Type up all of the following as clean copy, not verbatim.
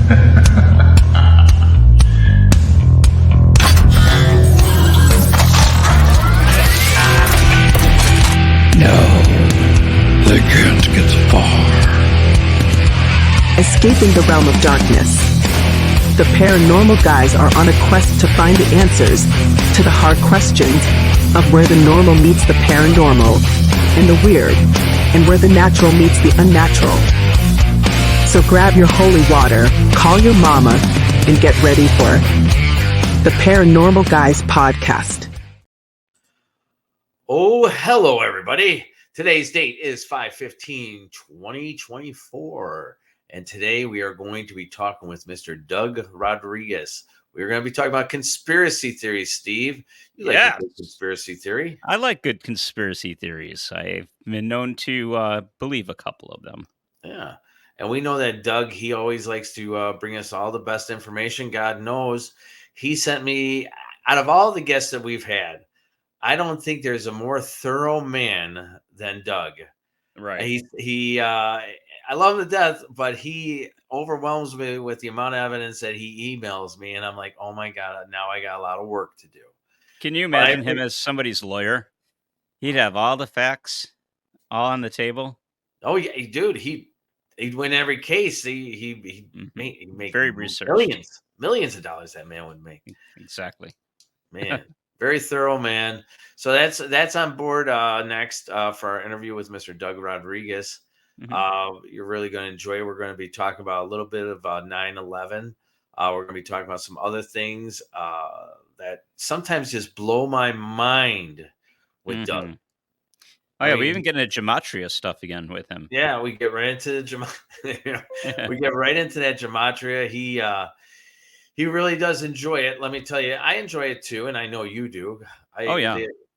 No, they can't get far. Escaping the realm of darkness. The Paranormal guys are on a quest to find the answers to the hard questions of where the normal meets the paranormal, and the weird, and where the natural meets the unnatural. So grab your holy water, call your mama, and get ready for the Paranormal Guys podcast. Oh, hello, everybody. Today's date is 5/15/2024. And today we are going to be talking with Mr. Doug Rodriguez. We're going to be talking about conspiracy theories, Steve. You like a good conspiracy theory? I like good conspiracy theories. I've been known to believe a couple of them. Yeah. And we know that Doug, he always likes to bring us all the best information. God knows he sent me, out of all the guests that we've had, I don't think there's a more thorough man than Doug. Right. I love him to death, but he overwhelms me with the amount of evidence that he emails me, and I'm like, oh my God, now I got a lot of work to do. Can you imagine him as somebody's lawyer? He'd have all the facts all on the table. Oh yeah, dude, he'd win every case. He'd make Very researched. millions of dollars that man would make. Exactly. Man, very thorough man. So that's on board next for our interview with Mr. Doug Rodriguez. You're really going to enjoy it. We're going to be talking about a little bit of 9/11. We're going to be talking about some other things that sometimes just blow my mind with Doug. Oh yeah, we even get into gematria stuff again with him. Yeah, we get right into the we get right into that gematria. He really does enjoy it. Let me tell you, I enjoy it too, and I know you do.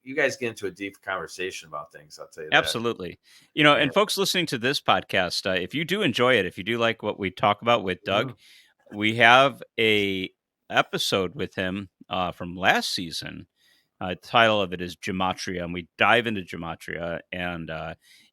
You guys get into a deep conversation about things. I'll tell you Absolutely. that. And folks listening to this podcast, if you do enjoy it, if you do like what we talk about with Doug, we have a episode with him from last season. The title of it is Gematria, and we dive into Gematria, and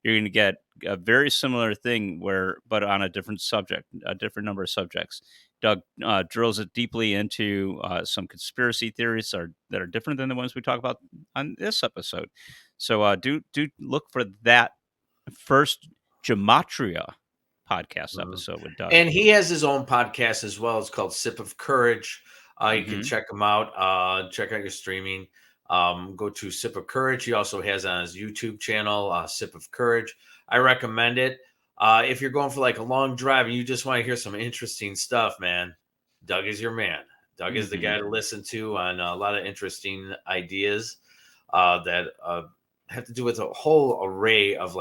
you're going to get a very similar thing but on a different subject, a different number of subjects. Doug drills it deeply into some conspiracy theories that are different than the ones we talk about on this episode. So do look for that first Gematria podcast episode with Doug. And he has his own podcast as well. It's called Sip of Courage. You can check him out. Check out your streaming. Go to Sip of Courage. He also has on his YouTube channel, Sip of Courage. I recommend it. If you're going for like a long drive and you just want to hear some interesting stuff, man, Doug is your man. Doug is the guy to listen to on a lot of interesting ideas that have to do with a whole array of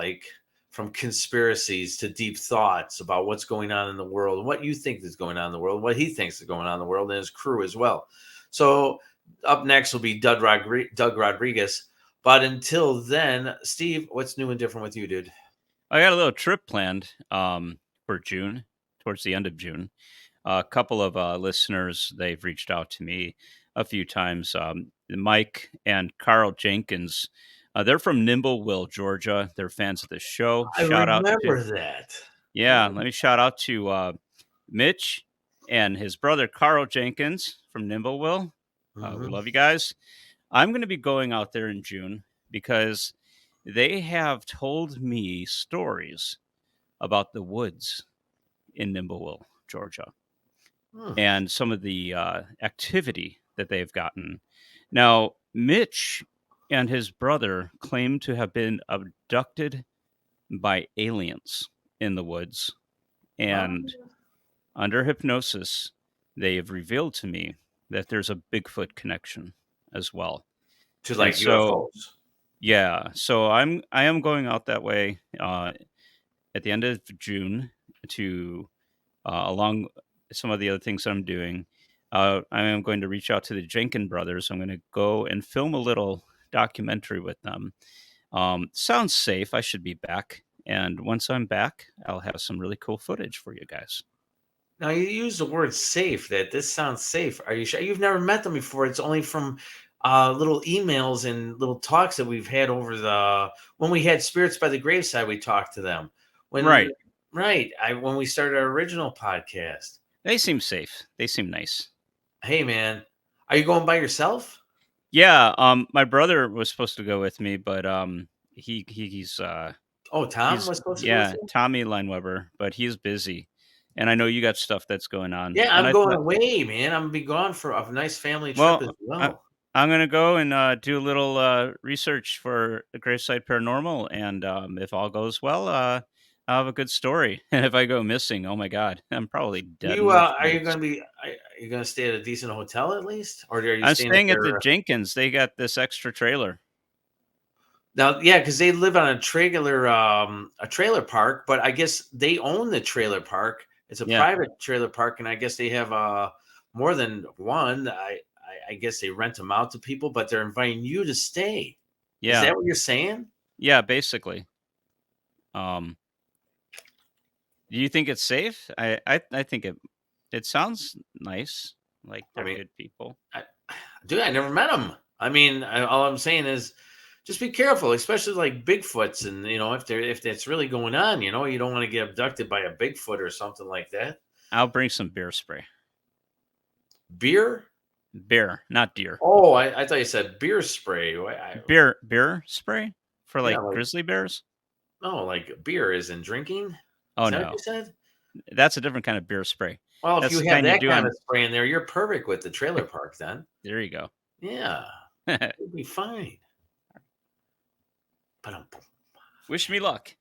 from conspiracies to deep thoughts about what's going on in the world and what you think is going on in the world, what he thinks is going on in the world, and his crew as well. So up next will be Doug Rodriguez. But until then, Steve, what's new and different with you, dude? I got a little trip planned for June, towards the end of June. A couple of listeners, they've reached out to me a few times. Mike and Carl Jenkins, they're from Nimbleville, Georgia. They're fans of the show. I remember that. Yeah, let me shout out to Mitch and his brother Carl Jenkins from Nimbleville. We love you guys. I'm going to be going out there in June because they have told me stories about the woods in Nimbleville, Georgia, and some of the activity that they've gotten. Now, Mitch and his brother claim to have been abducted by aliens in the woods, and under hypnosis, they have revealed to me that there's a Bigfoot connection as well. To UFOs. Yeah, so I am going out that way at the end of June to along some of the other things that I'm doing. I am going to reach out to the Jenkins brothers. I'm going to go and film a little documentary with them. Sounds safe. I should be back, and once I'm back, I'll have some really cool footage for you guys. Now you use the word safe. That this sounds safe. Are you sure? You've never met them before. It's only from little emails and little talks that we've had when we had Spirits by the Graveside, we talked to them. When we started our original podcast. They seem safe. They seem nice. Hey, man, are you going by yourself? Yeah, my brother was supposed to go with me, but he's Oh, Tom was supposed to go with yeah, you? Tommy Lineweber, but he's busy. And I know you got stuff that's going on. Yeah, And I'm I going thought, away, man. I'm gonna be gone for a nice family trip as well, well. I'm gonna go and do a little research for the Graveside Paranormal, and if all goes well, I'll have a good story. And if I go missing, oh my god, I'm probably dead You in the are you woods. gonna be? Are you gonna stay at a decent hotel at least, or are you I'm staying at staying at the their? Jenkins. They got this extra trailer. Now, yeah, because they live on a trailer park, but I guess they own the trailer park. It's a Yeah, private trailer park, and I guess they have more than one. I guess they rent them out to people, but they're inviting you to stay. Is yeah, that what you're saying? yeah. Basically, um, do you think it's safe? I think it sounds nice. Like I they're mean, good people. I, dude, I never met them. I mean, all I'm saying is, just be careful, especially like Bigfoots, and if that's really going on, you don't want to get abducted by a Bigfoot or something like that. I'll bring some beer spray. Beer. Bear, not deer. Oh, I thought you said beer spray. Beer spray for Yeah, like like grizzly bears. no, like beer is in drinking. Oh Is that what you no, said? that's a different kind of beer spray. Well, if That's you the have kind you that do kind of on. spray in there, you're perfect with the trailer park then. There you go. Yeah, you'll be fine. But all Wish me luck.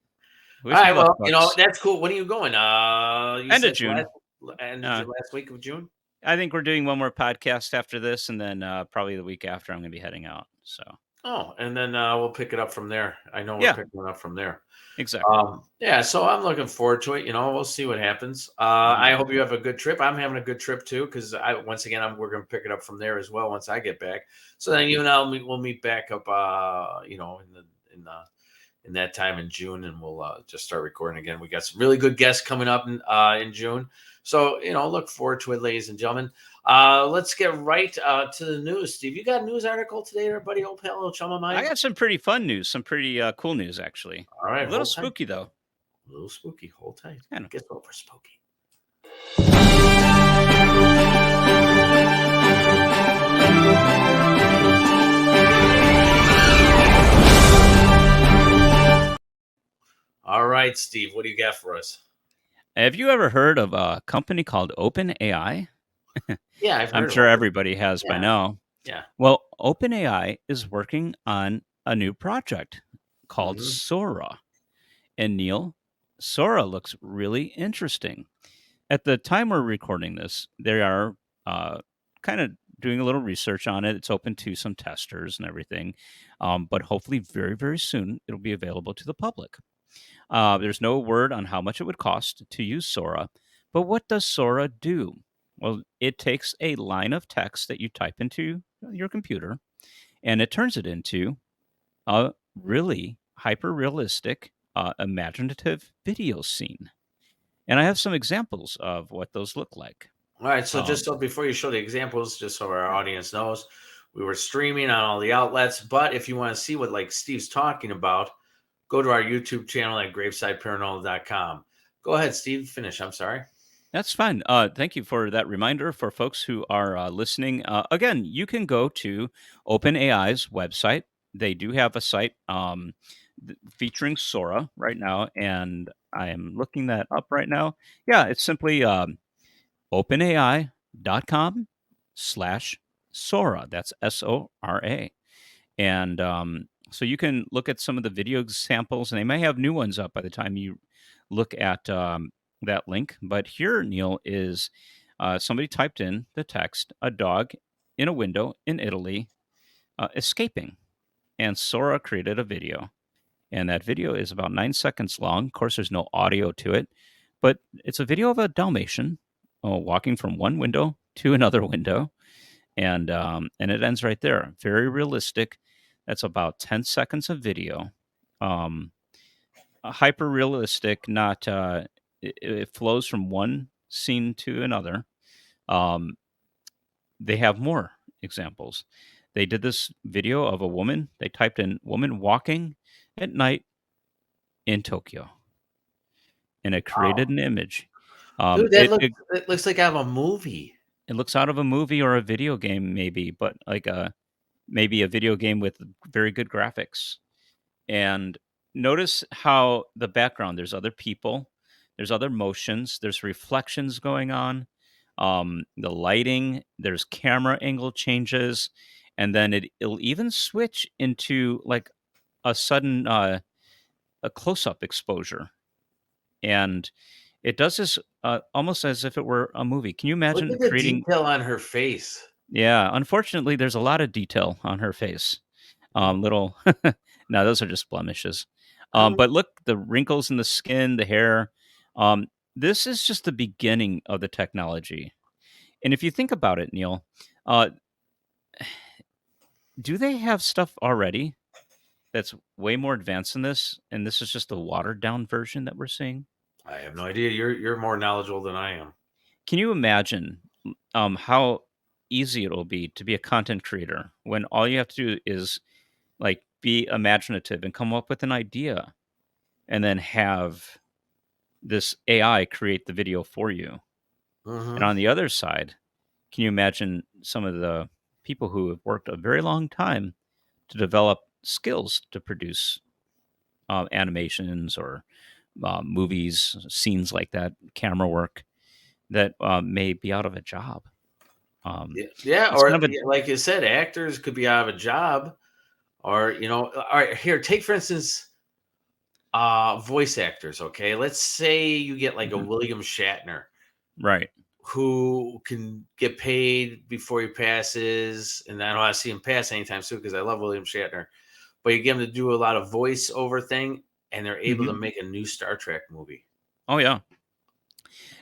Wish me right, luck, well, Bucks. that's cool. When are you going? You End of said June. Uh, last week of June. I think we're doing one more podcast after this, and then probably the week after I'm going to be heading out. So Oh, and then we'll pick it up from there. I know we're yeah, picking it up from there. exactly. Yeah, so I'm looking forward to it. We'll see what happens. I Yeah. hope you have a good trip. I'm having a good trip too, because once again, we're going to pick it up from there as well once I get back. So then you and we'll meet back up, in that time in June, and we'll just start recording again. We got some really good guests coming up in June. So, look forward to it, ladies and gentlemen. Let's get right to the news. Steve, you got a news article today, everybody? Old pal, old chum of I mine. got some pretty fun news, some pretty cool news, actually. All right, A little hold tight. spooky, though. A little spooky. Hold tight. Kind of. Gets over spooky. All right, Steve, what do you got for us? Have you ever heard of a company called OpenAI? Yeah, I've I'm heard sure about it. everybody has by Yeah, now. yeah. Well, OpenAI is working on a new project called Hmm. Sora. And Neil, Sora looks really interesting. At the time we're recording this, they are kind of doing a little research on it. It's open to some testers and everything. But hopefully, very, very soon, it'll be available to the public. There's no word on how much it would cost to use Sora. But what does Sora do? Well, it takes a line of text that you type into your computer and it turns it into a really hyper realistic, imaginative video scene. And I have some examples of what those look like. All right, so just Um, so before you show the examples, just so our audience knows, we were streaming on all the outlets. But if you want to see what like Steve's talking about, go to our YouTube channel at gravesideparanormal.com. Go ahead, Steve. Finish. I'm sorry. that's fine. Thank you for that reminder for folks who are listening. Again, you can go to OpenAI's website. They do have a site featuring Sora right now, and I am looking that up right now. Yeah, it's simply openai.com/Sora. That's Sora. And so you can look at some of the video samples, and they may have new ones up by the time you look at that link. But here, Neil, is somebody typed in the text a dog in a window in Italy escaping. And Sora created a video. And that video is about 9 seconds long. Of course, there's no audio to it, but it's a video of a Dalmatian walking from one window to another window, and it ends right there. Very realistic. That's about 10 seconds of video. Um, Hyper realistic. Not it flows from one scene to another. Um, they have more examples. They did this video of a woman. They typed in "woman walking at night in Tokyo," and it created Wow. an image. Dude, It, it it looks like out of a movie. it looks out of a movie or a video game, maybe, but like maybe a video game with very good graphics. And notice how the background, there's other people, there's other motions, there's reflections going on, the lighting, there's camera angle changes, and then it'll even switch into like a sudden a close-up exposure. And it does this almost as if it were a movie. Can you Look imagine at the creating? detail on her face. Yeah, unfortunately, there's a lot of detail on her face. Mm, Little no, those are just blemishes. oh, But look, the wrinkles in the skin, the hair. Um, this is just the beginning of the technology. And if you think about it, Neil, uh, do they have stuff already that's way more advanced than this? And this is just a watered down version that we're seeing? I have no idea. You're more knowledgeable than I am. Can you imagine how easy it'll be to be a content creator when all you have to do is like be imaginative and come up with an idea and then have this AI create the video for you. And Hmm. on the other side, can you imagine some of the people who have worked a very long time to develop skills to produce animations or movies, scenes like that, camera work that may be out of a job? Um, Yeah, yeah, it's kind or of a yeah, like you said, actors could be out of a job, or all right. Here, take for instance, voice actors. Okay, let's say you get like a Mhm. William Shatner Right. who can get paid before he passes, and I don't want to see him pass anytime soon because I love William Shatner. But you get him to do a lot of voiceover thing, and they're able Hmm. to make a new Star Trek movie. Oh yeah.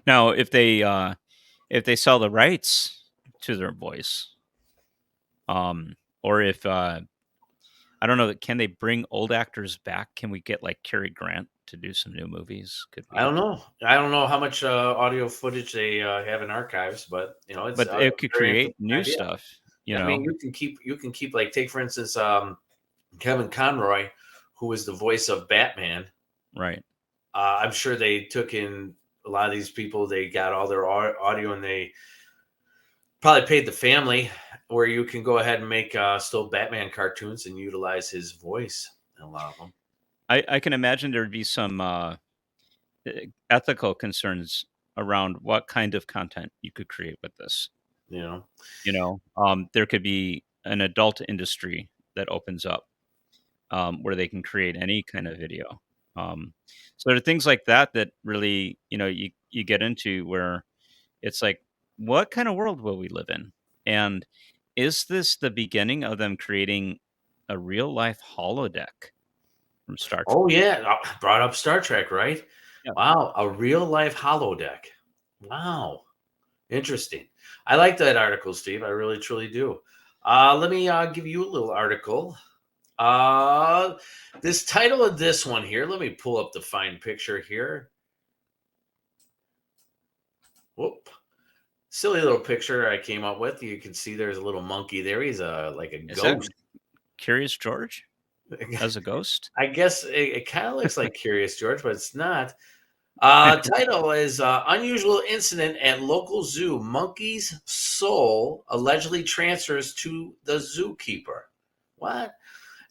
Now, if they sell the rights to their voice, or if I don't know, can they bring old actors back? Can we get like Cary Grant to do some new movies? Could I we? don't know. I don't know how much audio footage they have in archives, but it's But a it could very create interesting new idea. stuff. You I mean, know. you can keep like take for instance Kevin Conroy, who was the voice of Batman. Right. I'm sure they took in a lot of these people. They got all their audio, and they probably paid the family. Where you can go ahead and make still Batman cartoons and utilize his voice in a lot of them. I can imagine there'd be some ethical concerns around what kind of content you could create with this. You know. There could be an adult industry that opens up where they can create any kind of video. Um, so there are things like that that really, you get into where it's like, what kind of world will we live in? And is this the beginning of them creating a real life holodeck from Star Trek? Oh yeah, brought up Star Trek, right? Yeah. Wow, a real life holodeck. Wow, interesting. I like that article, Steve. I really truly do. Let me give you a little article. Uh, this title of this one here. Let me pull up the fine picture here. Whoop. Silly little picture I came up with. You can see there's a little monkey there. He's like a Is that ghost. Curious George as a ghost? I guess it kind of looks like Curious George, but it's not. Title is Unusual Incident at Local Zoo. Monkey's soul allegedly transfers to the zookeeper. What?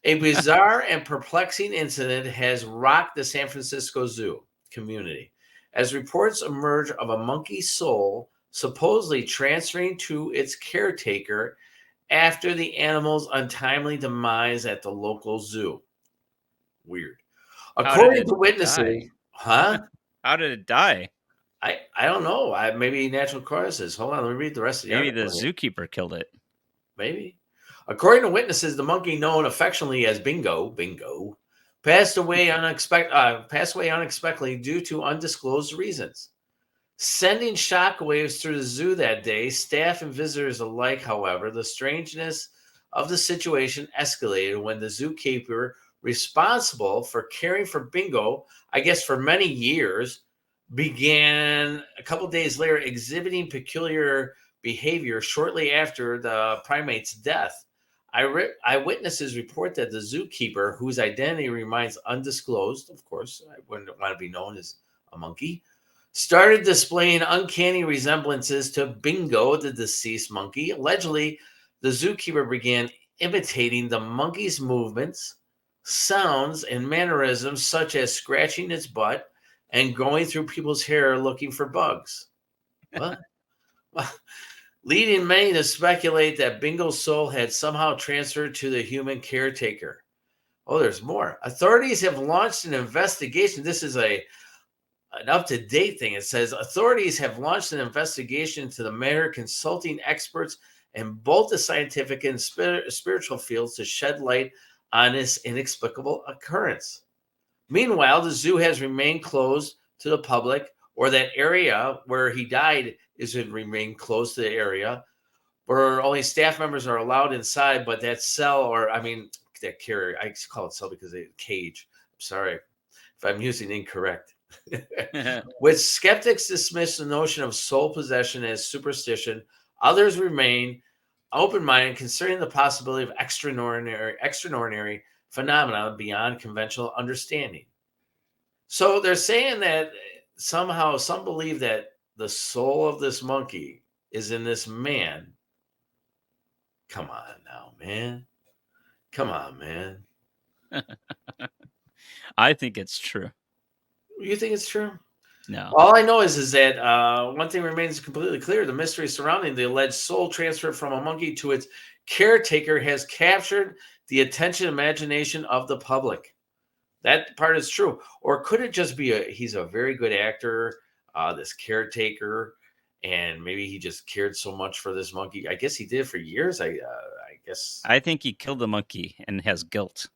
A bizarre and perplexing incident has rocked the San Francisco Zoo community as reports emerge of a monkey's soul supposedly transferring to its caretaker after the animal's untimely demise at the local zoo. Weird. How did According it to witnesses, die? huh? How did it die? I don't know. Maybe natural causes. Hold on, let me read the rest of the Maybe the article here. zookeeper killed it. Maybe. According to witnesses, the monkey known affectionately as Bingo, passed away unexpectedly due to undisclosed reasons. Sending shockwaves through the zoo that day, staff and visitors alike, however, the strangeness of the situation escalated when the zookeeper responsible for caring for Bingo, I guess for many years, began a couple days later exhibiting peculiar behavior shortly after the primate's death. Eyewitnesses report that the zookeeper, whose identity remains undisclosed, of course, I wouldn't want to be known as a monkey, started displaying uncanny resemblances to Bingo, the deceased monkey. Allegedly, the zookeeper began imitating the monkey's movements, sounds, and mannerisms, such as scratching its butt and going through people's hair looking for bugs. What? Leading many to speculate that Bingo's soul had somehow transferred to the human caretaker. Oh, there's more. Authorities have launched an investigation. This is an up-to-date thing. It says authorities have launched an investigation into the matter, consulting experts in both the scientific and spiritual fields to shed light on this inexplicable occurrence. Meanwhile, the zoo has remained closed to the public, or that area where he died is remained closed to the area where only staff members are allowed inside, but that cell, or I mean, that carrier, I call it cell because it's a cage. I'm sorry if I'm using incorrect. With skeptics dismiss the notion of soul possession as superstition, others remain open-minded concerning the possibility of extraordinary phenomena beyond conventional understanding. So they're saying that somehow some believe that the soul of this monkey is in this man. Come on now, man. Come on, man. I think it's true. You think it's true? No. All I know is that one thing remains completely clear. The mystery surrounding the alleged soul transfer from a monkey to its caretaker has captured the attention and imagination of the public. That part is true. Or could it just be he's a very good actor, this caretaker, and maybe he just cared so much for this monkey. I guess he did for years. I guess. I think he killed the monkey and has guilt.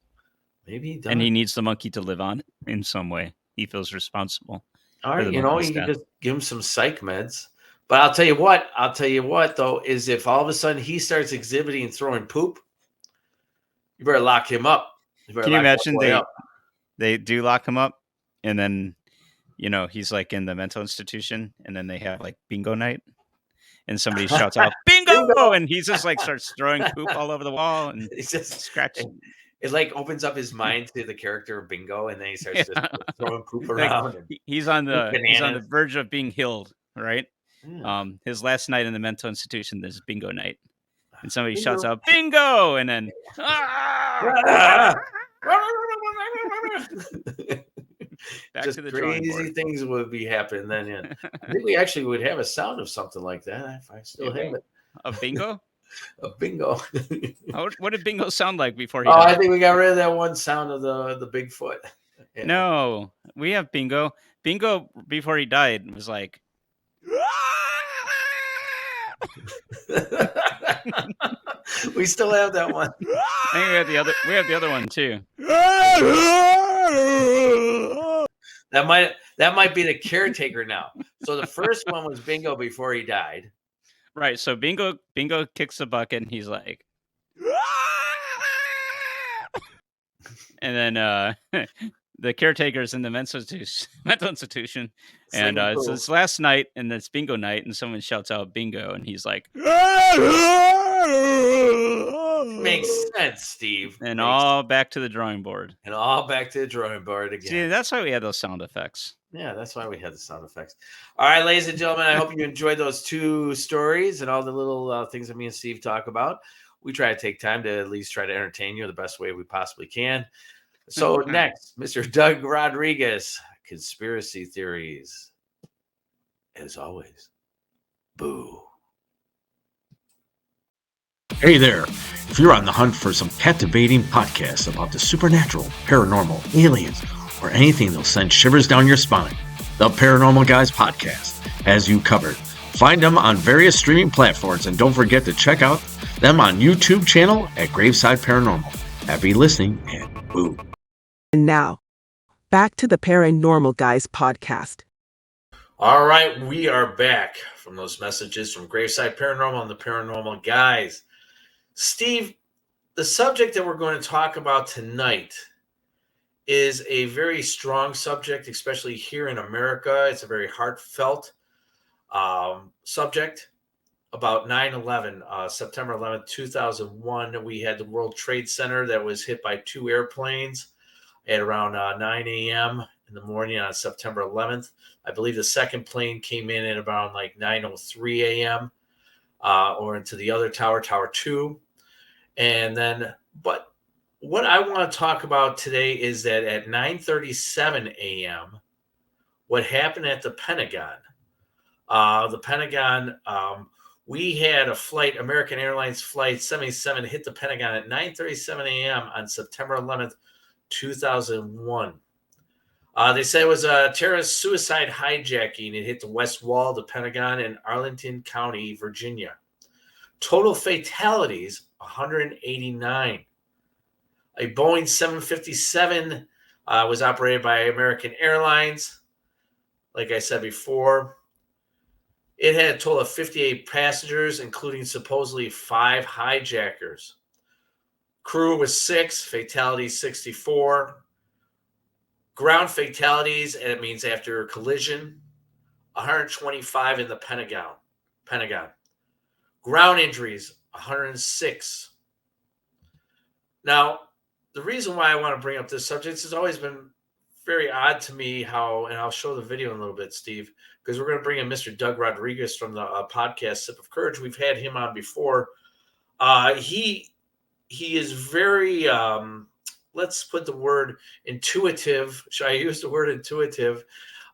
Maybe he does. And he needs the monkey to live on in some way. He feels responsible. All right, you can just give him some psych meds. But I'll tell you what, though, is if all of a sudden he starts exhibiting and throwing poop, you better lock him up. Can you imagine they do lock him up and then, he's like in the mental institution and then they have like bingo night and somebody shouts out, bingo! And he just like starts throwing poop all over the wall and he's just scratching. It like opens up his mind to the character of Bingo, and then he starts just throwing poop around. Like, he's on the verge of being healed, right? Yeah. His last night in the mental institution, there's bingo night, and somebody shouts out bingo, and then back just to the drawing board. Crazy things would be happening then. Yeah, I think we actually would have a sound of something like that if I still have it. A bingo. A bingo. What did bingo sound like before he died? I think we got rid of that one sound of the Bigfoot. Yeah. No, we have bingo. Bingo before he died was like. We still have that one. I think we have the other one too. That might be the caretaker now. So the first one was Bingo before he died. Right, so Bingo kicks the bucket and he's like, and then the caretaker's in the mental institution, and it's his last night, and it's bingo night, and someone shouts out bingo, and he's like, makes sense, Steve. And all back to the drawing board. And all back to the drawing board again. See, that's why we had those sound effects. Yeah, that's why we had the sound effects. All right, ladies and gentlemen, I hope you enjoyed those two stories and all the little things that me and Steve talk about. We try to take time to at least try to entertain you the best way we possibly can. So next, Mr. Doug Rodriguez, conspiracy theories. As always, boo. Hey there. If you're on the hunt for some captivating podcasts about the supernatural, paranormal, aliens, or anything that'll send shivers down your spine, the Paranormal Guys Podcast has you covered. Find them on various streaming platforms, and don't forget to check out them on YouTube channel at Graveside Paranormal. Happy listening, and boo. And now, back to the Paranormal Guys Podcast. All right, we are back from those messages from Graveside Paranormal and the Paranormal Guys. Steve, the subject that we're going to talk about tonight is a very strong subject, especially here in America. It's a very heartfelt subject about 9/11, September 11th, 2001. We had the World Trade Center that was hit by two airplanes at around 9 a.m. in the morning on September 11th. I believe the second plane came in at around like 9:03 a.m. Or into the other tower, Tower 2. And then, but what I want to talk about today is that at 9:37 a.m., what happened at the Pentagon. The Pentagon, we had a flight, American Airlines Flight 77 hit the Pentagon at 9:37 a.m. on September 11th, 2001. They said it was a terrorist suicide hijacking. It hit the west wall of the Pentagon in Arlington County, Virginia. Total fatalities, 189. A Boeing 757 was operated by American Airlines. Like I said before, it had a total of 58 passengers, including supposedly 5 hijackers. Crew was 6, fatalities 64. Ground fatalities, and it means after collision, 125 in the Pentagon. Ground injuries, 106. Now, the reason why I want to bring up this subject has always been very odd to me how, and I'll show the video in a little bit, Steve, because we're going to bring in Mr. Doug Rodriguez from the podcast Sip of Courage. We've had him on before. He is very, let's put the word intuitive. Should I use the word intuitive?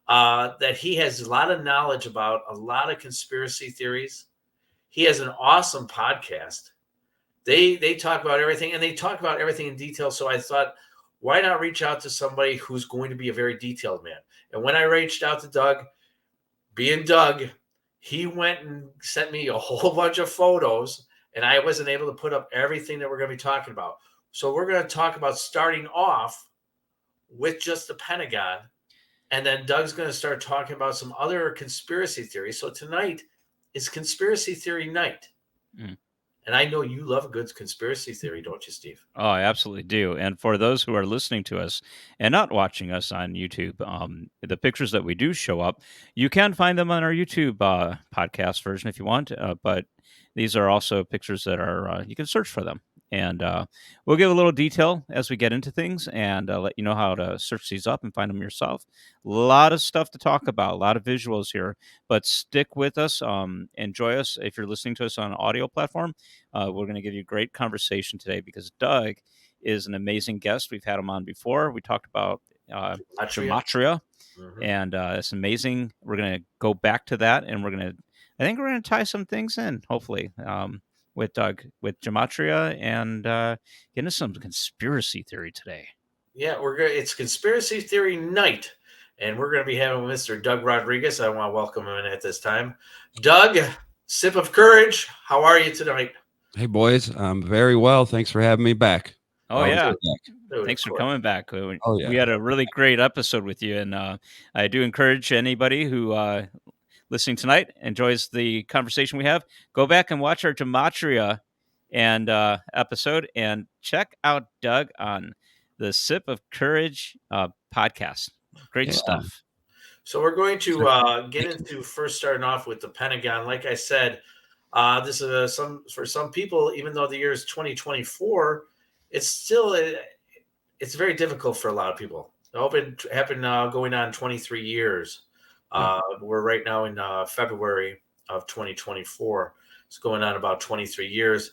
That he has a lot of knowledge about a lot of conspiracy theories. He has an awesome podcast. They talk about everything, and they talk about everything in detail. So I thought, why not reach out to somebody who's going to be a very detailed man? And when I reached out to Doug, being Doug, he went and sent me a whole bunch of photos, and I wasn't able to put up everything that we're going to be talking about. So we're going to talk about starting off with just the Pentagon, and then Doug's going to start talking about some other conspiracy theories. So tonight is conspiracy theory night. Mm. And I know you love a good conspiracy theory, don't you, Steve? Oh, I absolutely do. And for those who are listening to us and not watching us on YouTube, the pictures that we do show up, you can find them on our YouTube podcast version if you want. But these are also pictures that are, you can search for them. And we'll give a little detail as we get into things and let you know how to search these up and find them yourself. A lot of stuff to talk about, a lot of visuals here, but stick with us. Enjoy us. If you're listening to us on an audio platform, we're going to give you a great conversation today because Doug is an amazing guest. We've had him on before. We talked about gematria, and it's amazing. We're going to go back to that, and I think we're going to tie some things in, hopefully, with Doug, with gematria, and get into some conspiracy theory today. Yeah, it's conspiracy theory night, and we're going to be having Mr. Doug Rodriguez. I want to welcome him in at this time. Doug, Sip of Courage, how are you tonight? Hey, boys. I'm very well. Thanks for having me back. Oh, yeah. Thanks for coming back. We had a really great episode with you, and I do encourage anybody who listening tonight enjoys the conversation we have, go back and watch our gematria and episode, and check out Doug on the Sip of Courage podcast. Great stuff. So we're going to get into first starting off with the Pentagon. Like I said, this is for some people, even though the year is 2024, it's very difficult for a lot of people. It happened going on 23 years. We're right now in February of 2024. It's going on about 23 years.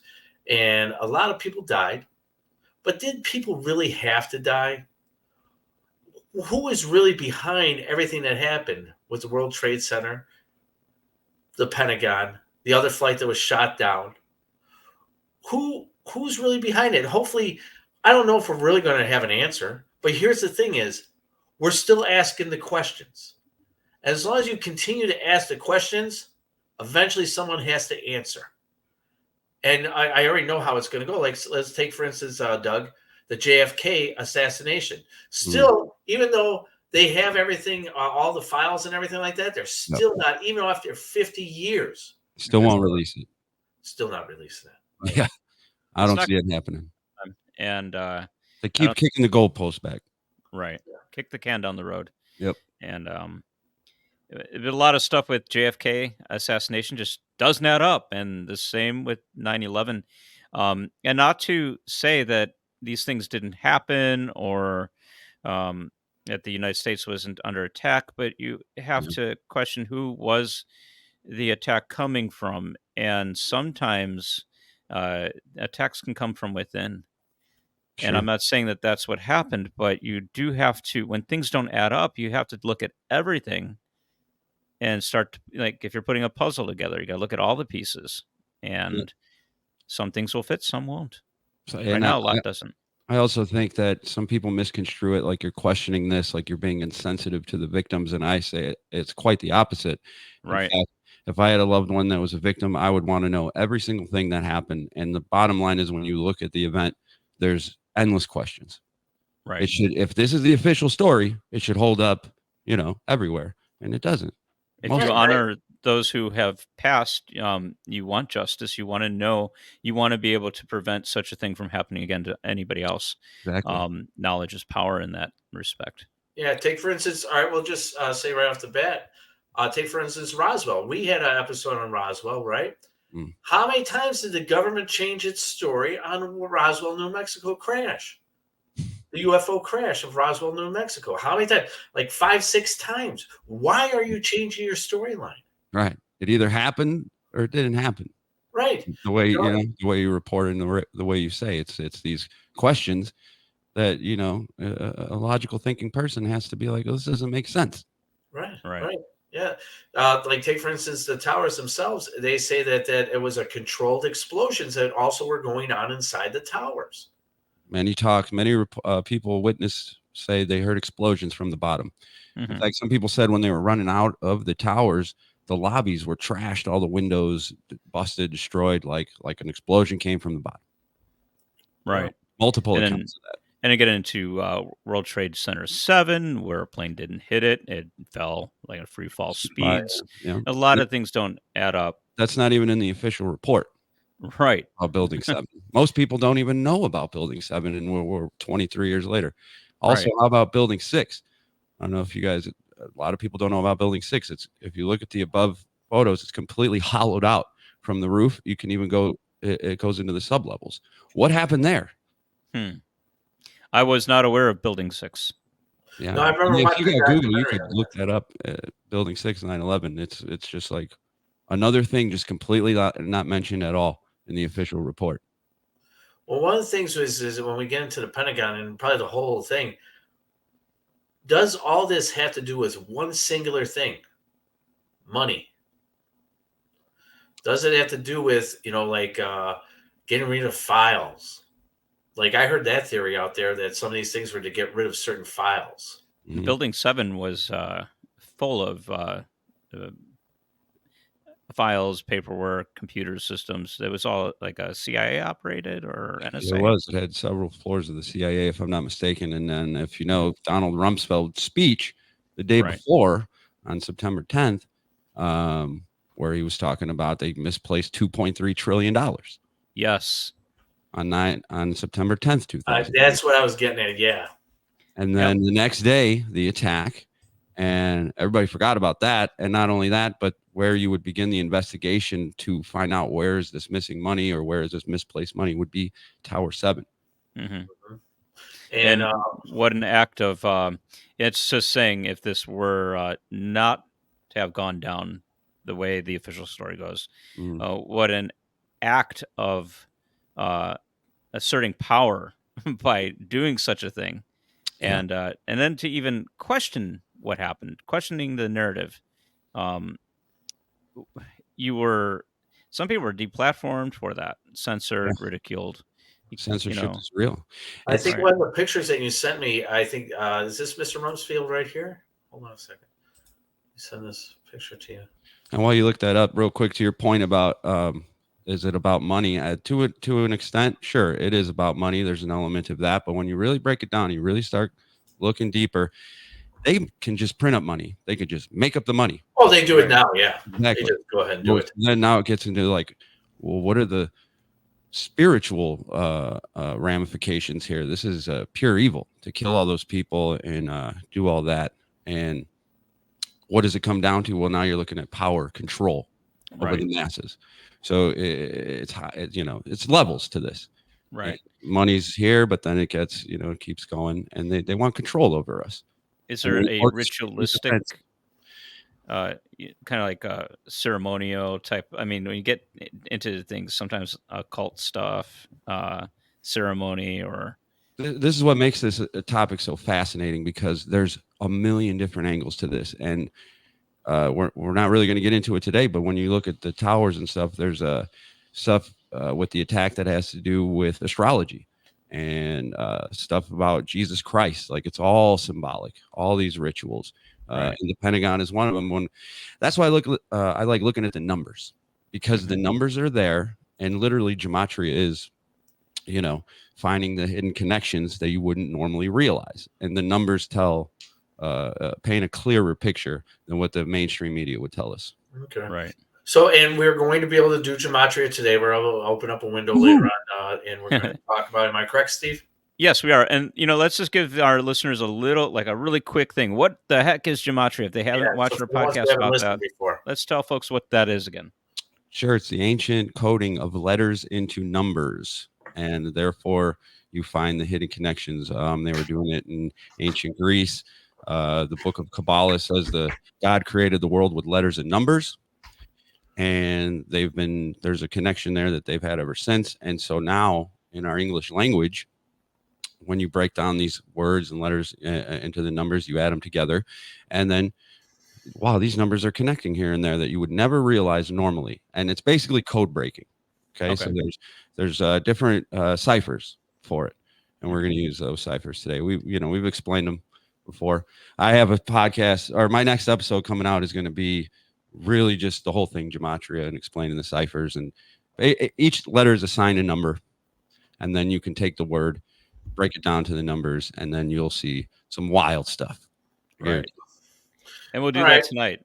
And a lot of people died. But did people really have to die? Who was really behind everything that happened with the World Trade Center, the Pentagon, the other flight that was shot down? Who's really behind it? Hopefully, I don't know if we're really going to have an answer. But here's the thing is, we're still asking the questions. As long as you continue to ask the questions, eventually someone has to answer. And I already know how it's going to go. Like, let's take, for instance, Doug, the JFK assassination. Still, even though they have everything, all the files and everything like that, they're still not, even after 50 years. Still won't release it. Still not releasing that. Yeah. I don't see it happening. And they keep kicking the goalpost back. Right. Yeah. Kick the can down the road. Yep. And a lot of stuff with JFK assassination just doesn't add up, and the same with 9/11. And not to say that these things didn't happen or that the United States wasn't under attack, but you have to question who was the attack coming from, and sometimes attacks can come from within. And Sure. I'm not saying that that's what happened, but you do have to, when things don't add up, you have to look at everything and start to, like, if you're putting a puzzle together, you got to look at all the pieces, Yeah. and some things will fit, some won't. So, Right and now, a lot doesn't. I also think that some people misconstrue it like you're questioning this, like you're being insensitive to the victims, and I say it's quite the opposite. In Right. fact, if I had a loved one that was a victim, I would want to know every single thing that happened. And the bottom line is, when you look at the event, there's endless questions. Right. It should, if this is the official story, it should hold up, everywhere, and it doesn't. If Most you of it. honor those who have passed, you want justice. You want to know. You want to be able to prevent such a thing from happening again to anybody else. Exactly. Knowledge is power in that respect. Yeah, take for instance. All right, we'll just say right off the bat. Take for instance Roswell. We had an episode on Roswell, right? Mm. How many times did the government change its story on the Roswell, New Mexico crash? The UFO crash of Roswell, New Mexico. How many times? Like 5, 6 times. Why are you changing your storyline? Right. It either happened or it didn't happen. Right. The way the way you report it and the way you say it's these questions that a logical thinking person has to be like, oh, this doesn't make sense. Right. Right. Yeah. Like take for instance the towers themselves. They say that it was a controlled explosions that also were going on inside the towers. Many people witnessed say they heard explosions from the bottom. In fact, some people said when they were running out of the towers, the lobbies were trashed, all the windows busted, destroyed, like an explosion came from the bottom. Right. Multiple accounts of that. And I get into World Trade Center 7, where a plane didn't hit it. It fell like at free fall speeds. A lot of things don't add up. That's not even in the official report. Right. About Building 7. Most people don't even know about Building 7, and we're 23 years later. Also, how about Building 6? I don't know if you guys, a lot of people don't know about Building 6. It's, if you look at the above photos, it's completely hollowed out from the roof. You can even go, it goes into the sublevels. What happened there? I was not aware of Building 6. Yeah. No, I remember if you got Google, you could on look that up. Building 6, 9/11. It's just like another thing, just completely not mentioned at all in the official report. Well, one of the things is when we get into the Pentagon and probably the whole thing, does all this have to do with one singular thing? Money. Does it have to do with, like getting rid of files? Like I heard that theory out there that some of these things were to get rid of certain files. Mhm. Building 7 was full of files, paperwork, computer systems. It was all like a CIA operated or NSA. It was. It had several floors of the CIA, if I'm not mistaken. And then, if you know Donald Rumsfeld's speech the day before on September 10th, where he was talking about they misplaced $2.3 trillion. Yes. On September 10th, 2000. That's what I was getting at. Yeah. And then the next day, the attack, and everybody forgot about that. And not only that, but where you would begin the investigation to find out where is this missing money or where is this misplaced money would be Tower 7. Mm-hmm. And what an act of, it's just saying if this were not to have gone down the way the official story goes, what an act of asserting power by doing such a thing. And then to even question what happened, questioning the narrative. Some people were deplatformed for that, censored, ridiculed. Censorship is real. I think one of the pictures that you sent me, I think, is this Mr. Rumsfeld right here? Hold on a second. Let me send this picture to you. And while you look that up real quick, to your point about, is it about money? To an extent, sure, it is about money. There's an element of that. But when you really break it down, you really start looking deeper, they can just print up money. They could just make up the money. Oh, they do it now. Yeah. Exactly. They just go ahead and do it. Then now it gets into like, well, what are the spiritual ramifications here? This is pure evil to kill all those people and do all that. And what does it come down to? Well, now you're looking at power control over the masses. So it's levels to this. Right. Money's here, but then it gets, it keeps going, and they want control over us. Is there And a or ritualistic, kind of like a ceremonial type? I mean, when you get into things, sometimes occult stuff, ceremony, or this is what makes this a topic so fascinating, because there's a million different angles to this, and we're not really going to get into it today. But when you look at the towers and stuff, there's stuff with the attack that has to do with astrology and stuff about Jesus Christ. Like, it's all symbolic, all these rituals. Right. And the Pentagon is one of them. That's why I like looking at the numbers, because the numbers are there, and literally gematria is, finding the hidden connections that you wouldn't normally realize. And the numbers paint a clearer picture than what the mainstream media would tell us. Okay. Right. So, and we're going to be able to do gematria today. We're able to open up a window later on, and we're going to talk about it. Am I correct, Steve? Yes, we are. And, let's just give our listeners a really quick thing. What the heck is gematria? If they haven't watched our podcast about that, before, let's tell folks what that is again. Sure. It's the ancient coding of letters into numbers, and therefore you find the hidden connections. They were doing it in ancient Greece. The book of Kabbalah says God created the world with letters and numbers, and there's a connection there that they've had ever since. And so now in our English language, when you break down these words and letters into the numbers, you add them together, and then, wow, these numbers are connecting here and there that you would never realize normally. And it's basically code breaking. Okay. So there's different ciphers for it, and we're going to use those ciphers today. We've explained them before. I have a podcast, or my next episode coming out is going to be really just the whole thing, gematria, and explaining the ciphers. And each letter is assigned a number, and then you can take the word, break it down to the numbers, and then you'll see some wild stuff. Right. And we'll do that tonight.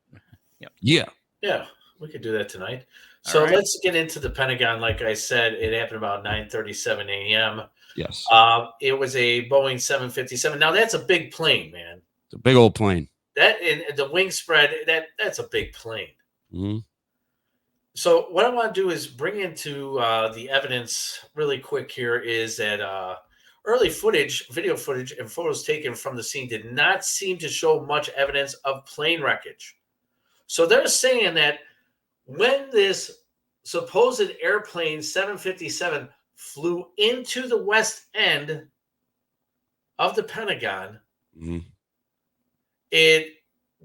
Yep. Yeah, we could do that tonight. So let's get into the Pentagon. Like I said, it happened about 9:37 a.m. Yes. It was a Boeing 757. Now, that's a big plane, man. It's a big old plane. That, and the wing spread, that's a big plane. Mm-hmm. So what I want to do is bring into the evidence really quick here is that early footage, video footage, and photos taken from the scene did not seem to show much evidence of plane wreckage. So they're saying that when this supposed airplane 757 flew into the west end of the Pentagon,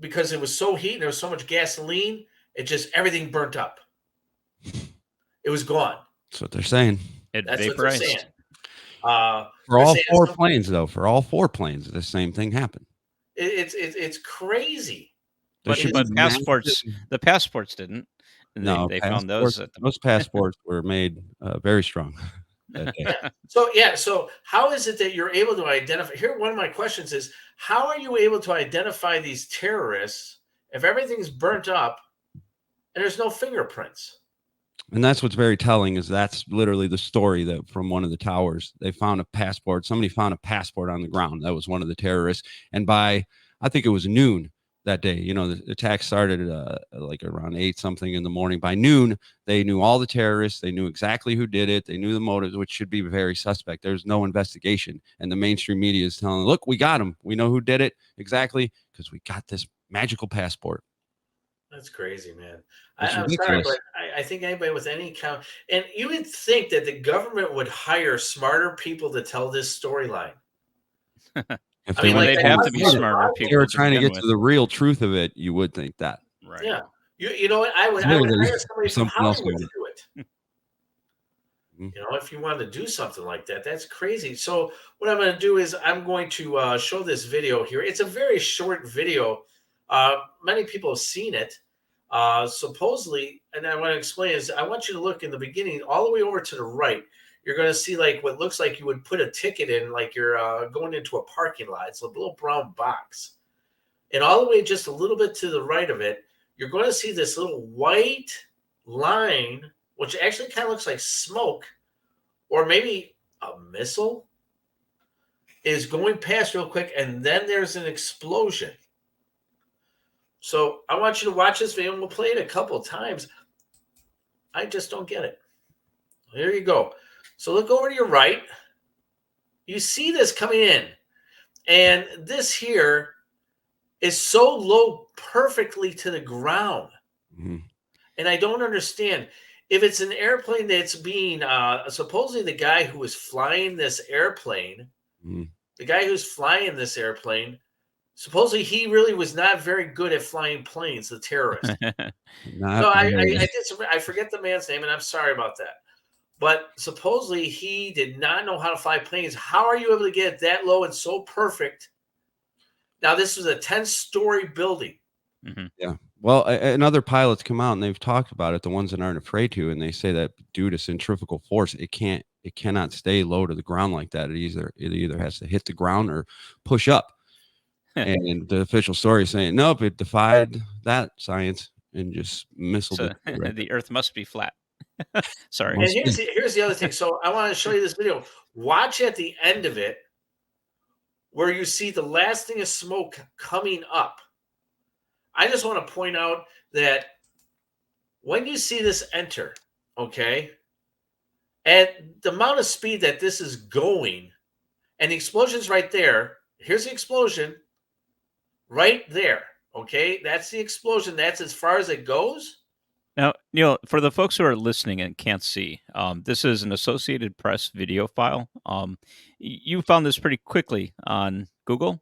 because it was so heat and there was so much gasoline, everything burnt up. It was gone. That's what they're saying. It That's vaporized. what they're saying. For all four planes, though, the same thing happened. It's crazy. But passports, the passports didn't. And no, they found those. Those passports were made very strong. So how is it that you're able to identify? Here, one of my questions is, how are you able to identify these terrorists if everything's burnt up and there's no fingerprints? And that's what's very telling, is that's literally the story that from one of the towers, they found a passport. Somebody found a passport on the ground. That was one of the terrorists. And by, I think it was noon that day, the attack started like around 8 something in the morning. By noon, they knew all the terrorists. They knew exactly who did it. They knew the motives, which should be very suspect. There's no investigation. And the mainstream media is telling, look, we got him. We know who did it exactly, because we got this magical passport. That's crazy, man. I'm sorry, but I think anybody with any count, and you would think that the government would hire smarter people to tell this storyline. They'd have to be smarter people. If they were trying to get to the real truth of it, you would think that. Right. Yeah. You know what? I would hire somebody from Hollywood to do it. If you wanted to do something like that, that's crazy. So what I'm going to do is I'm going to show this video here. It's a very short video. Many people have seen it. Supposedly, and I want to explain is, I want you to look in the beginning all the way over to the right. You're going to see like what looks like you would put a ticket in, like you're going into a parking lot. It's a little brown box. And all the way just a little bit to the right of it, you're going to see this little white line, which actually kind of looks like smoke, or maybe a missile, is going past real quick, and then there's an explosion. So I want you to watch this video, and we'll play it a couple of times. I just don't get it. Here you go. So look over to your right. You see this coming in. And this here is so low perfectly to the ground. Mhm. And I don't understand if it's an airplane that's being supposedly the guy who was flying this airplane, Mhm. the guy who's flying this airplane, supposedly he really was not very good at flying planes, the terrorist. Not No, I really. did some, I forget the man's name, and I'm sorry about that. But supposedly he did not know how to fly planes. How are you able to get it that low and so perfect? Now, this was a 10-story building. Mhm. Yeah. Well, and other pilots come out and they've talked about it, the ones that aren't afraid to, and they say that due to centrifugal force, it cannot stay low to the ground like that. It either has to hit the ground or push up. And the official story is saying, nope, it defied that science and just missiled So it right the Earth must be flat. Sorry. And Must be. here's the other thing. So I want to show you this video. Watch at the end of it where you see the last thing of smoke coming up. I just want to point out that when you see this enter, okay, at the amount of speed that this is going, and the explosion's right there. Here's the explosion right there. Okay, that's the explosion. That's as far as it goes. Now, Neil, for the folks who are listening and can't see, this is an Associated Press video file. You found this pretty quickly on Google.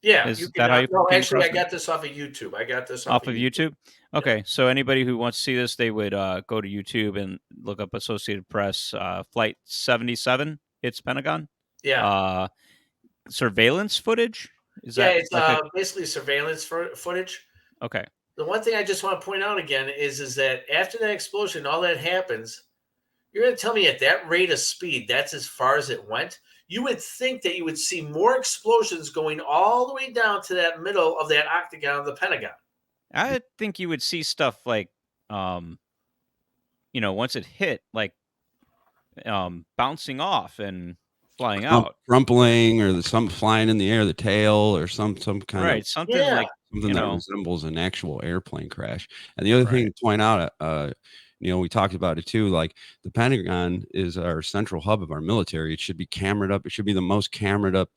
Yeah, you Is can. that how you No, came actually, across I it? got this off of YouTube. I got this Off of YouTube? Yeah. Okay, so anybody who wants to see this, they would go to YouTube and look up Associated Press Flight 77. It's Pentagon. Yeah, Uh, surveillance footage? Is yeah. that It's like a basically surveillance footage. okay? The one thing I just want to point out again is that after that explosion, all that happens. You're going to tell me at that rate of speed, that's as far as it went? You would think that you would see more explosions going all the way down to that middle of that octagon of the Pentagon. I think you would see stuff like, um, once it hit, like bouncing off and flying out. Crumpling or some flying in the air, the tail or some kind of Right, something Yeah. like something you that know, resembles an actual airplane crash. And the other thing right. to point out, we talked about it too. Like the Pentagon is our central hub of our military. It should be cameraed up. It should be the most cameraed up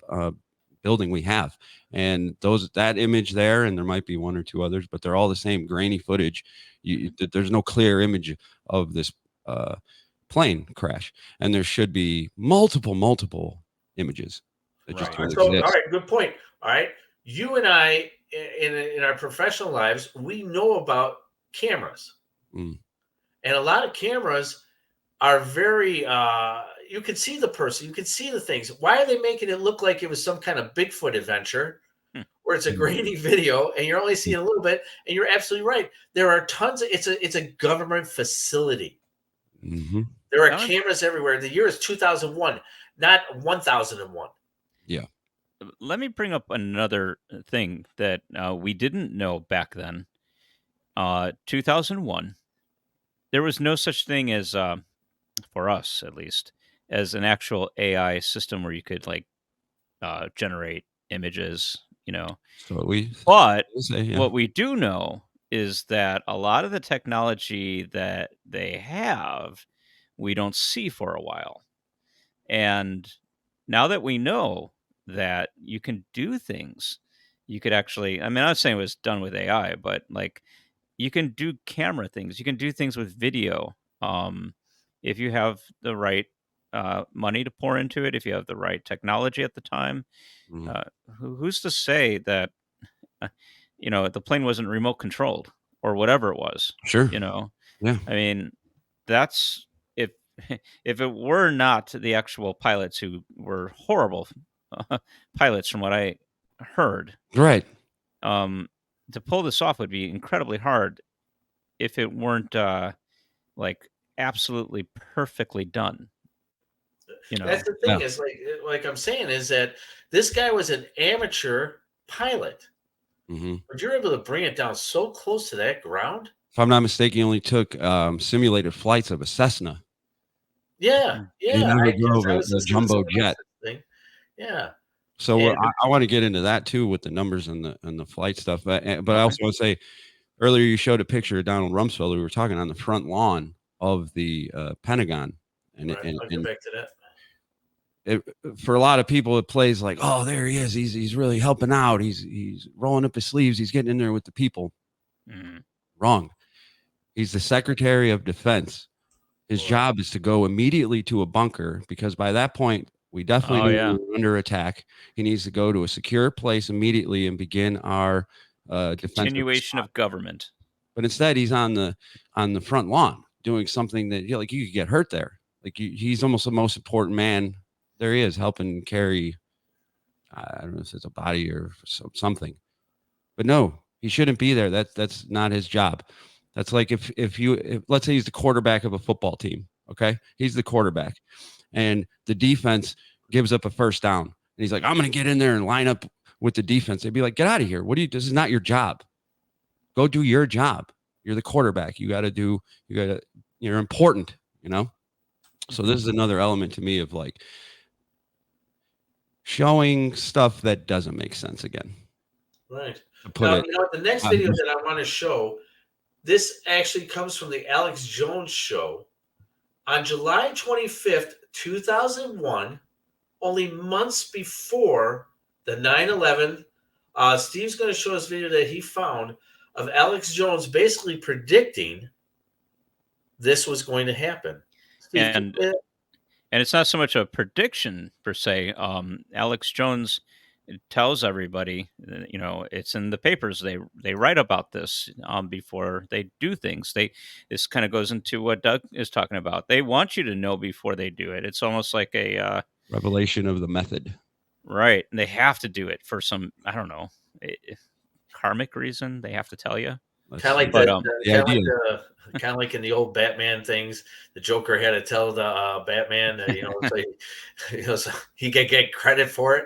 building we have. And that image there, and there might be one or two others, but they're all the same grainy footage. There's no clear image of this plane crash, and there should be multiple images that just Right. don't So, all exist. right, good point. All right. You and I, in our professional lives, we know about cameras. Mm. And a lot of cameras are very, you can see the person, you can see the things. Why are they making it look like it was some kind of Bigfoot adventure Hmm. where it's a grainy video and you're only seeing a little bit? And you're absolutely right. There are tons of, it's a government facility. Mm-hmm. There are Now, cameras everywhere. The year is 2001, not 1001. Yeah. let me bring up another thing that we didn't know back then. 2001, there was no such thing as, for us at least, as an actual AI system where you could like generate images, So we But say, yeah. what we do know is that a lot of the technology that they have, we don't see for a while. And now that we know that you can do things, you could actually, I'm not saying it was done with AI, but like you can do camera things, you can do things with video. If you have the right money to pour into it, if you have the right technology at the time, Mhm. uh, who's to say that the plane wasn't remote controlled or whatever it was, Sure. you know? Yeah. I mean, that's if if it were not the actual pilots who were horrible pilots from what I heard, Right. um, to pull this off would be incredibly hard if it weren't like absolutely perfectly done, you That's know. the Yeah. thing is like I'm saying is that this guy was an amateur pilot, Mm-hmm. but you're able to bring it down so close to that ground. If I'm not mistaken, he only took simulated flights of a Cessna. Yeah, Mm. He yeah. never I drove was a listening to jumbo someone jet. else's thing. Yeah, So and I want to get into that too with the numbers and the flight stuff. But I Okay. also want to say earlier you showed a picture of Donald Rumsfeld. We were talking on the front lawn of the Pentagon, right, I'll get and back to that. for a lot of people, it plays like, oh, there he is. He's really helping out. He's rolling up his sleeves. He's getting in there with the people. Wrong. He's the Secretary of Defense. His job is to go immediately to a bunker, because by that point, we definitely knew we were under attack. He needs to go to a secure place immediately and begin our continuation of government. But instead, he's on the front lawn doing something that, you could get hurt there. Like, he's almost the most important man. There he is, helping carry, I don't know if it's a body or something. But no, he shouldn't be there. That's not his job. That's like if let's say he's the quarterback of a football team. Okay, he's the quarterback, and the defense gives up a first down, and he's like, I'm going to get in there and line up with the defense. They'd be like, get out of here. This is not your job. Go do your job. You're the quarterback. You're important, So this is another element to me of like showing stuff that doesn't make sense again. Right. Now, the next video that I want to show, this actually comes from the Alex Jones show on July 25th, 2001, only months before the 9/11. Steve's going to show us a video that he found of Alex Jones basically predicting this was going to happen. Steve, and it's not so much a prediction per se. Alex Jones tells everybody, it's in the papers. They write about this before they do things. This kind of goes into what Doug is talking about. They want you to know before they do it. It's almost like a revelation of the method, right? And they have to do it for some, I don't know, karmic reason. They have to tell you. Kind of like in the old Batman things, the Joker had to tell the Batman that he could get credit for it.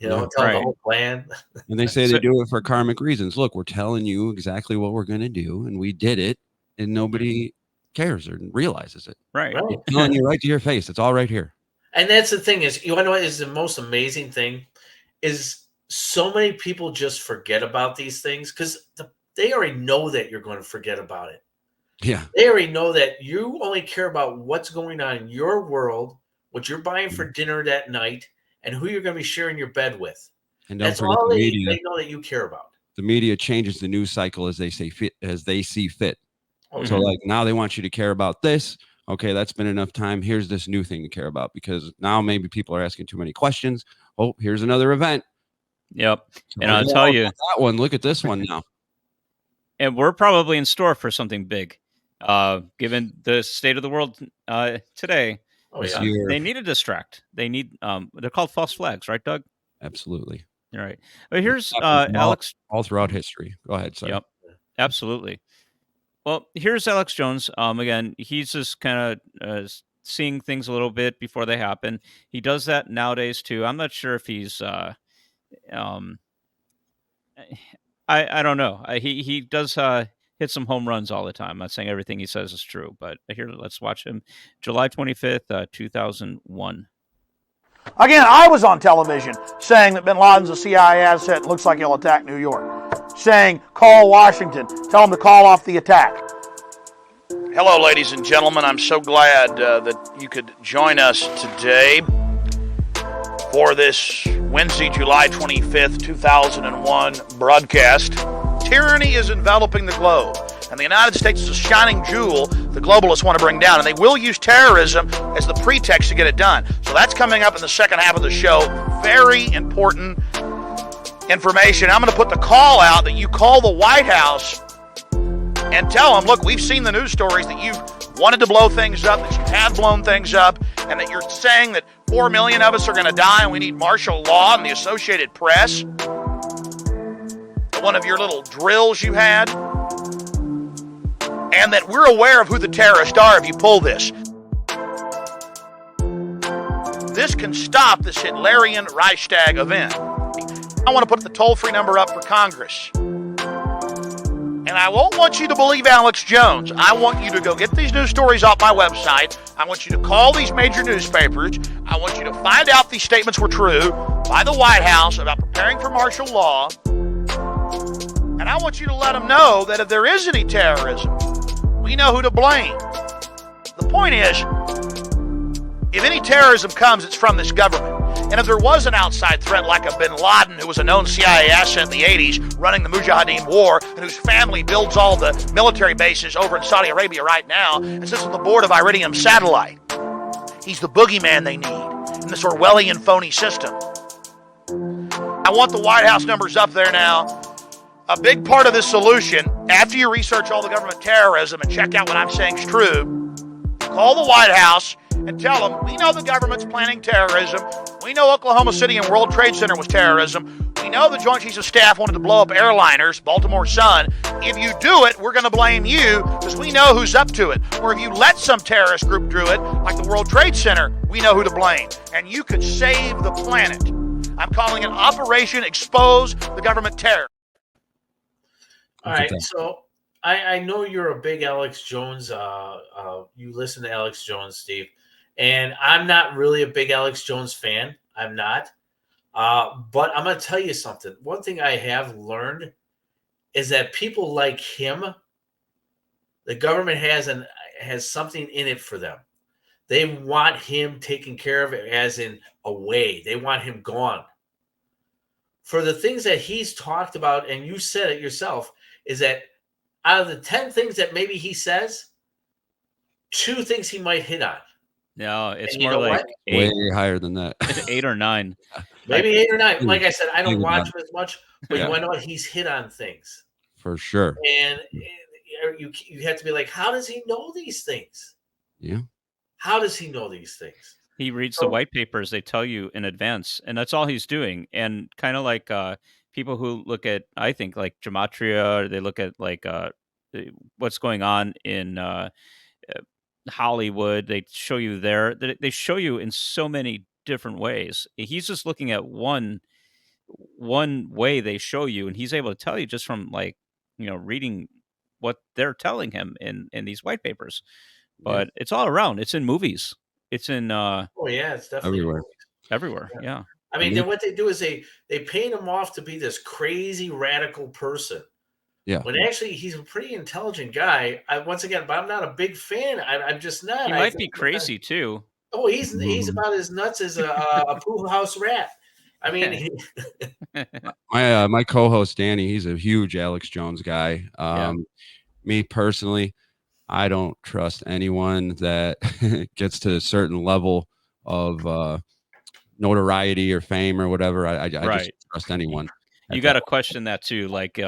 Tell the whole plan. And they say they do it for karmic reasons. Look, we're telling you exactly what we're going to do, and we did it, and nobody cares or realizes it. Right. It's telling you right to your face. It's all right here. And that's the thing is, you want to know what is the most amazing thing is so many people just forget about these things because they already know that you're going to forget about it. Yeah. They already know that you only care about what's going on in your world, what you're buying for dinner that night, and who you're going to be sharing your bed with. And that's all they know that you care about. The media changes the news cycle as they see fit. Oh, so like now they want you to care about this. Okay, that's been enough time. Here's this new thing to care about because now maybe people are asking too many questions. Oh, here's another event. Yep. So and I'll tell you that one. Look at this one now. And we're probably in store for something big, given the state of the world today. Oh, yeah. They need to distract. They need. They're called false flags, right, Doug? Absolutely. All right. But here's Alex. All throughout history. Go ahead. Sorry. Yep. Absolutely. Well, here's Alex Jones. Again, he's just kind of seeing things a little bit before they happen. He does that nowadays too. I'm not sure if he's. I don't know. He does hit some home runs all the time. I'm not saying everything he says is true, but here, let's watch him. July 25th, 2001. Again, I was on television saying that bin Laden's a CIA asset and looks like he'll attack New York. Saying, call Washington. Tell them to call off the attack. Hello, ladies and gentlemen. I'm so glad that you could join us today for this Wednesday, July 25th, 2001 broadcast. Tyranny is enveloping the globe, and the United States is a shining jewel the globalists want to bring down, and they will use terrorism as the pretext to get it done. So that's coming up in the second half of the show. Very important information. I'm going to put the call out that you call the White House and tell them, look, we've seen the news stories that you've wanted to blow things up, that you have blown things up, and that you're saying that 4 million of us are going to die and we need martial law and the Associated Press. One of your little drills you had. And that we're aware of who the terrorists are if you pull this. This can stop this Hitlerian Reichstag event. I want to put the toll-free number up for Congress. And I won't want you to believe Alex Jones. I want you to go get these news stories off my website. I want you to call these major newspapers. I want you to find out these statements were true by the White House about preparing for martial law. And I want you to let them know that if there is any terrorism, we know who to blame. The point is, If any terrorism comes, it's from this government. And if there was an outside threat like a bin Laden, who was a known CIA asset in the 80s, running the Mujahideen war, and whose family builds all the military bases over in Saudi Arabia right now, and sits on the board of Iridium Satellite, he's the boogeyman they need in this Orwellian phony system. I want the White House numbers up there now. A big part of this solution, after you research all the government terrorism and check out what I'm saying is true, call the White House and tell them, we know the government's planning terrorism. We know Oklahoma City and World Trade Center was terrorism. We know the Joint Chiefs of Staff wanted to blow up airliners, Baltimore Sun. If you do it, we're going to blame you because we know who's up to it. Or if you let some terrorist group do it, like the World Trade Center, we know who to blame. And you could save the planet. I'm calling it Operation Expose the Government Terror. All right, so I know you're a big Alex Jones. You listen to Alex Jones, Steve, and I'm not really a big Alex Jones fan. I'm not. But I'm going to tell you something. One thing I have learned is that people like him, the government has something in it for them. They want him taken care of as in away. They want him gone. For the things that he's talked about, and you said it yourself, is that out of the 10 things that maybe he says, 2 things he might hit on. No, it's And more like way 8, higher than that. 8 or 9. Maybe 8 or 9. Like I said, I don't Think watch about him as much, but Yeah. you want to know what? He's hit on things. For sure. And you have to be like, how does he know these things? Yeah. How does he know these things? He reads the white papers. They tell you in advance, and that's all he's doing. And kind of like people who look at, I think, like gematria, or they look at like what's going on in Hollywood. They show you there. They show you in so many different ways. He's just looking at one way they show you, and he's able to tell you just from like reading what they're telling him in these white papers. But it's all around. It's in movies. It's in Oh yeah, it's definitely everywhere. Yeah. I mean, then what they do is they paint him off to be this crazy radical person. Yeah. When actually he's a pretty intelligent guy. Once again, but I'm not a big fan. I'm just not. He might be crazy too. Oh, he's about as nuts as a pool house rat. I mean, My co-host Danny, he's a huge Alex Jones guy. Me personally, I don't trust anyone that gets to a certain level of notoriety or fame or whatever. I just don't trust anyone. You got to question that too. Like,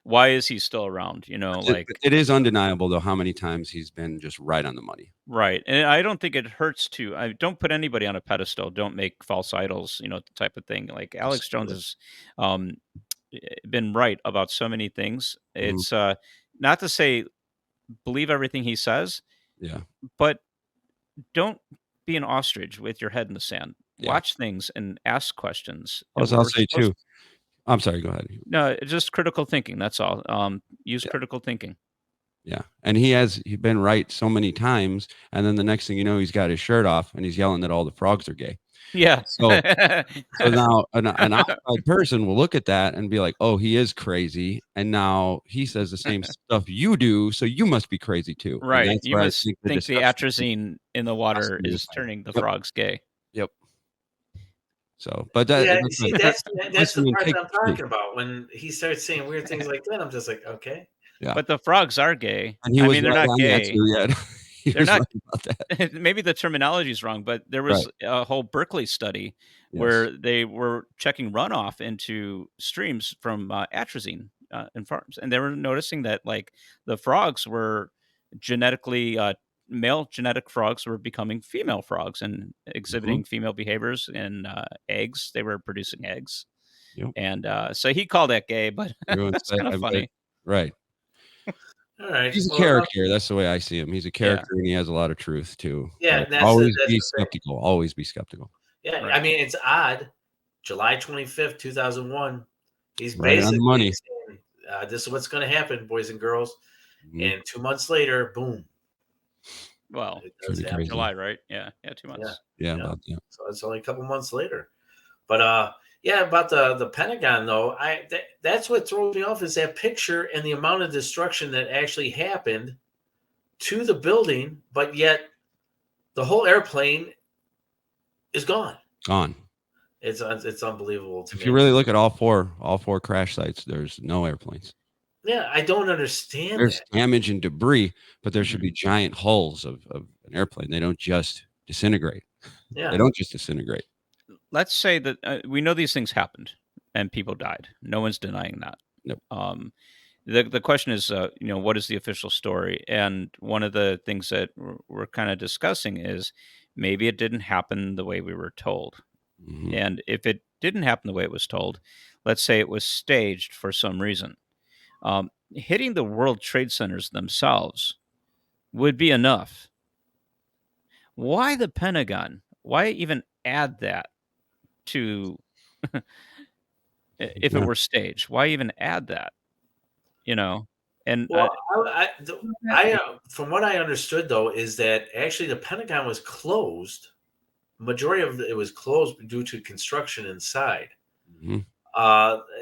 why is he still around? Like it is undeniable though how many times he's been just right on the money. Right, and I don't think it hurts to. I don't put anybody on a pedestal. Don't make false idols. Type of thing. Like Alex Jones has been right about so many things. It's not to say believe everything he says. Yeah. But don't be an ostrich with your head in the sand. Yeah. Watch things and ask questions. I'll say too. I'm sorry, go ahead. No, just critical thinking. That's all. Use critical thinking. Yeah. And he's been right so many times. And then the next thing you know, he's got his shirt off and he's yelling that all the frogs are gay. Yeah. So now an outside person will look at that and be like, oh, he is crazy. And now he says the same stuff you do. So you must be crazy too. Right. You must think the atrazine in the water is turning the frogs gay. Yep. So, but that's the part that I'm talking about. When he starts saying weird things like that, I'm just like, okay. Yeah. But the frogs are gay. And they're not gay. They're not. Maybe the terminology is wrong, but there was a whole Berkeley study where they were checking runoff into streams from atrazine in farms, and they were noticing that like the frogs were genetically male genetic frogs were becoming female frogs and exhibiting female behaviors in eggs. They were producing eggs, and so he called that gay, but that's kind of funny, right? All right. He's a character. That's the way I see him. He's a character, and he has a lot of truth too. Yeah. Always be skeptical. Always be skeptical. Yeah. Right. I mean, it's odd. July 25th, 2001. He's right basically on the money. saying, this is what's going to happen, boys and girls. And 2 months later, boom. Well, July, right? Yeah. 2 months. Yeah. So it's only a couple months later. But about the Pentagon, though, that's what throws me off is that picture and the amount of destruction that actually happened to the building, but yet the whole airplane is gone. Gone. It's unbelievable to me. If you really look at all four crash sites, there's no airplanes. Yeah, I don't understand There's that. damage and debris, but there should be giant hulls of an airplane. They don't just disintegrate. Yeah. They don't just disintegrate. Let's say that we know these things happened and people died. No one's denying that. Nope. The question is, what is the official story? And one of the things that we're kind of discussing is maybe it didn't happen the way we were told. Mhm. And if it didn't happen the way it was told, let's say it was staged for some reason. Hitting the World Trade Centers themselves would be enough. Why the Pentagon? Why even add that to if it Yeah. were staged? Why even add that? And Well, from what I understood though, is that actually the Pentagon was closed. Majority of it was closed due to construction inside. Mhm.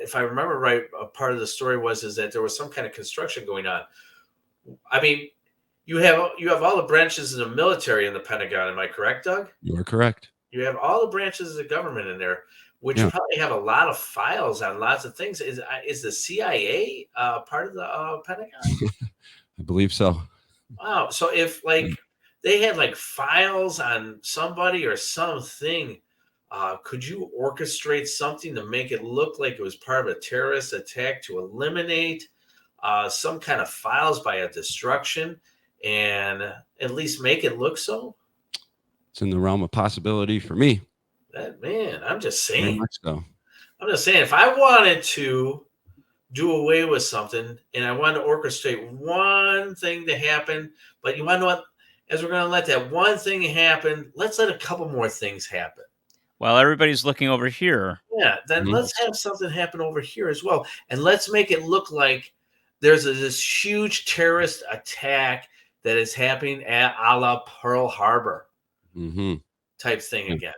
If I remember right, a part of the story is that there was some kind of construction going on. I mean, you have all the branches of the military in the Pentagon. Am I correct, Doug? You are correct. You have all the branches of the government in there, which Yeah. probably have a lot of files on lots of things. Is the CIA part of the Pentagon? I believe so. Wow. So if they had files on somebody or something, could you orchestrate something to make it look like it was part of a terrorist attack to eliminate some kind of files by a destruction and at least make it look so? It's in the realm of possibility for me. I'm just Very saying. much so. I'm just saying, if I wanted to do away with something and I wanted to orchestrate one thing to happen, but you want to know what? As we're going to let that one thing happen, let's let a couple more things happen. While everybody's looking over here. Yeah, then let's have something happen over here as well. And let's make it look like there's this huge terrorist attack that is happening at a la Pearl Harbor type thing again.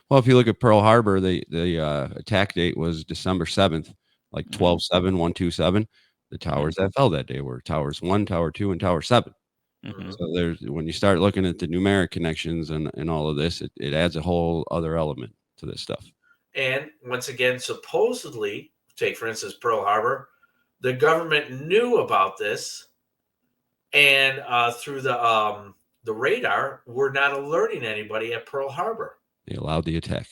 Well, if you look at Pearl Harbor, the attack date was December 7th, like 12/7/127. The towers that fell that day were Towers 1, Tower 2, and Tower 7. So when you start looking at the numeric connections and all of this, it adds a whole other element to this stuff. And once again, supposedly, take for instance Pearl Harbor, the government knew about this, and through the radar, were not alerting anybody at Pearl Harbor. They allowed the attack.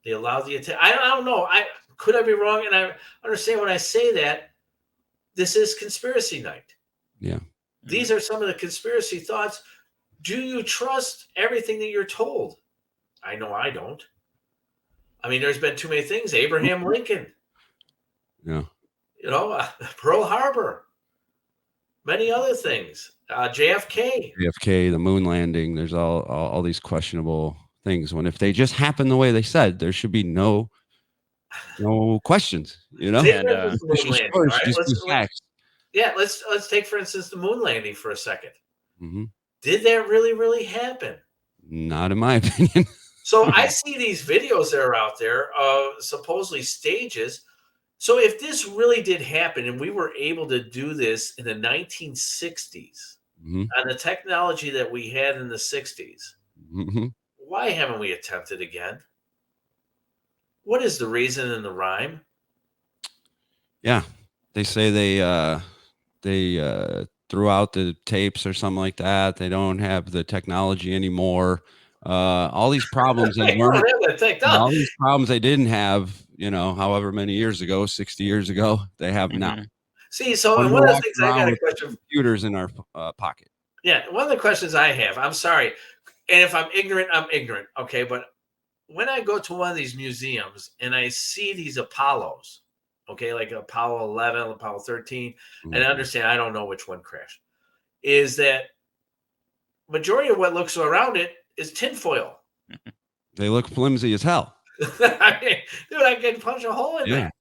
I don't know. Could I be wrong? And I understand when I say that this is conspiracy night. Yeah. These are some of the conspiracy thoughts. Do you trust everything that you're told? I know I don't. I mean, there's been too many things. Abraham Lincoln. Yeah. Pearl Harbor. Many other things. JFK. The moon landing. There's all these questionable things. When if they just happen the way they said, there should be no questions. Let's take for instance the moon landing for a second. Mm-hmm. Did that really, really happen? Not in my opinion. So I see these videos that are out there of supposedly stages. So if this really did happen and we were able to do this in the 1960s on the technology that we had in the 60s, why haven't we attempted again? What is the reason and the rhyme? Yeah, they say they threw out the tapes or something like that. They don't have the technology anymore. All these problems all these problems they didn't have, however many years ago, 60 years ago, they have now. See, so one of the things I got a question. Computers in our pocket. Yeah, one of the questions I have, I'm sorry, and if I'm ignorant, I'm ignorant. Okay, but when I go to one of these museums and I see these Apollos, okay, like Apollo 11, Apollo 13, and I understand I don't know which one crashed, is that majority of what looks around it is tinfoil. They look flimsy as hell. I mean, dude, I can punch a hole in that.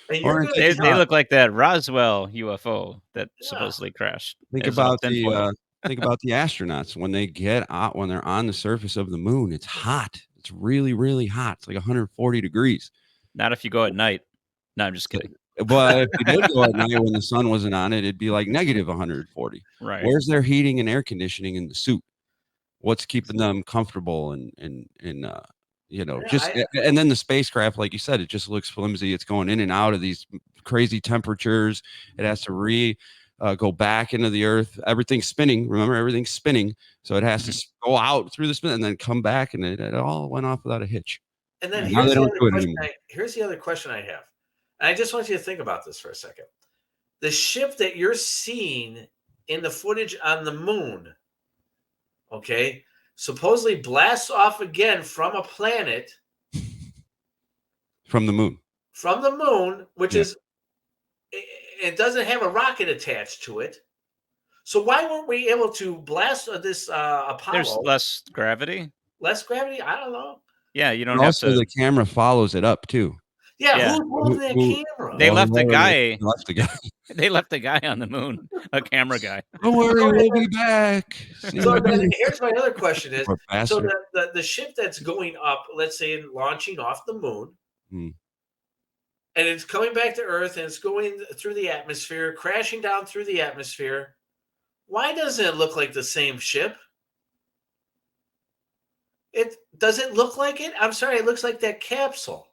And they look like that Roswell UFO that supposedly crashed. Think about the astronauts when they get out, when they're on the surface of the moon. It's hot. It's really, really hot. It's like 140 degrees. Not if you go at night. No, I'm just kidding. But if you did go at night when the sun wasn't on it, it'd be like negative 140. Right. Where's their heating and air conditioning in the suit? what's keeping them comfortable and you know, Yeah, just and then the spacecraft, like you said, it just looks flimsy. It's going in and out of these crazy temperatures. It has to go back into the Earth. Everything's spinning. Remember, everything's spinning, so it has to go out through the spin and then come back, and it all went off without a hitch. And then Now here's they the don't other do it question. anymore. Here's the other question I have. And I just want you to think about this for a second. The ship that you're seeing in the footage on the moon, okay, supposedly blasts off again from a planet From the moon. Which is, it doesn't have a rocket attached to it. So why weren't we able to blast this Apollo? There's less gravity. Less gravity? I don't know. Yeah, you don't And have also to. the camera follows it up too. Yeah. Who's holding that camera? They left the guy. They left the guy. They left the guy on the moon, a camera guy. Don't worry, we'll be back. So then here's my other question is, so the ship that's going up, let's say launching off the moon, and it's coming back to Earth and it's going through the atmosphere, crashing down through the atmosphere. Why doesn't it look like the same ship? It doesn't look like it. I'm sorry, it looks like that capsule.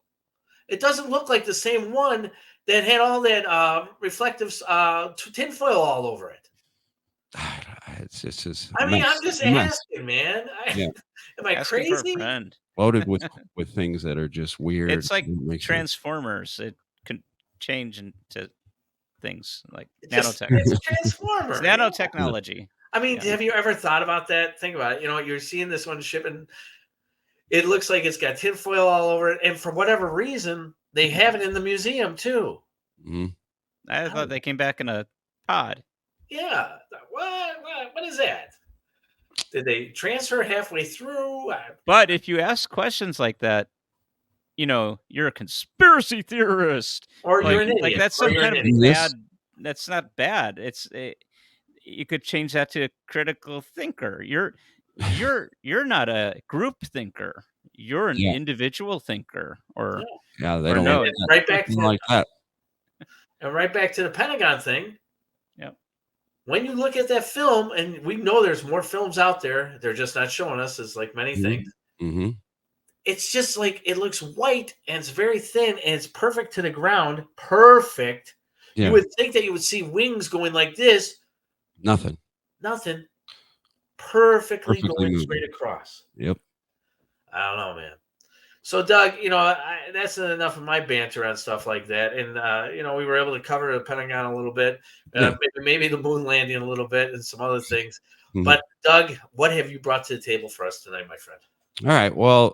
It doesn't look like the same one that had all that reflective tinfoil all over it. It's just. I mean, I'm just asking, man. Am I Asking crazy? for a friend. Loaded with things that are just weird. It's like Transformers. It can change into things like nanotech. It's Transformers. It's nanotechnology. I mean, have you ever thought about that? Think about it. You know, you're seeing this one ship and it looks like it's got tinfoil all over it. And for whatever reason, they have it in the museum too. Mm-hmm. I thought they came back in a pod. Yeah. What is that? Did they transfer halfway through? But if you ask questions like that, you know, you're a conspiracy theorist. Or you're an idiot. Like that's some kind of bad. That's not bad. You could change that to a critical thinker. You're not a group thinker. You're an individual thinker. Or they don't know. Right back to like that. And right back to the Pentagon thing. Yep. When you look at that film, and we know there's more films out there, they're just not showing us, as like many things. Mm-hmm. It's just like it looks white and it's very thin and it's perfect to the ground. Perfect. Yeah. You would think that you would see wings going like this. Nothing. Perfectly going moving. Straight across. Yep. I don't know, man. So, Doug, you know, that's enough of my banter on stuff like that. And, you know, we were able to cover the Pentagon a little bit, maybe the moon landing a little bit and some other things. Mm-hmm. But, Doug, what have you brought to the table for us tonight, my friend? All right. Well,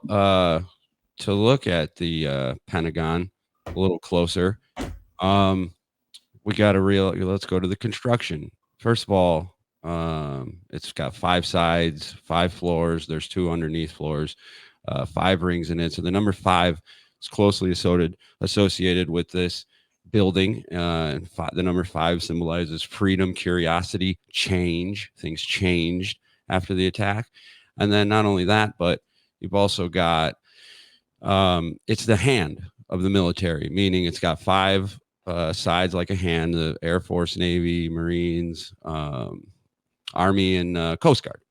to look at the Pentagon a little closer, we got let's go to the construction. First of all, it's got 5 sides, 5 floors. There's 2 underneath floors. 5 rings in it. So the number 5 is closely associated with this building. And the number 5 symbolizes freedom, curiosity, change. Things changed after the attack. And then not only that, but you've also got it's the hand of the military, meaning it's got 5 sides like a hand: the Air Force, Navy, Marines, Army, and Coast Guard.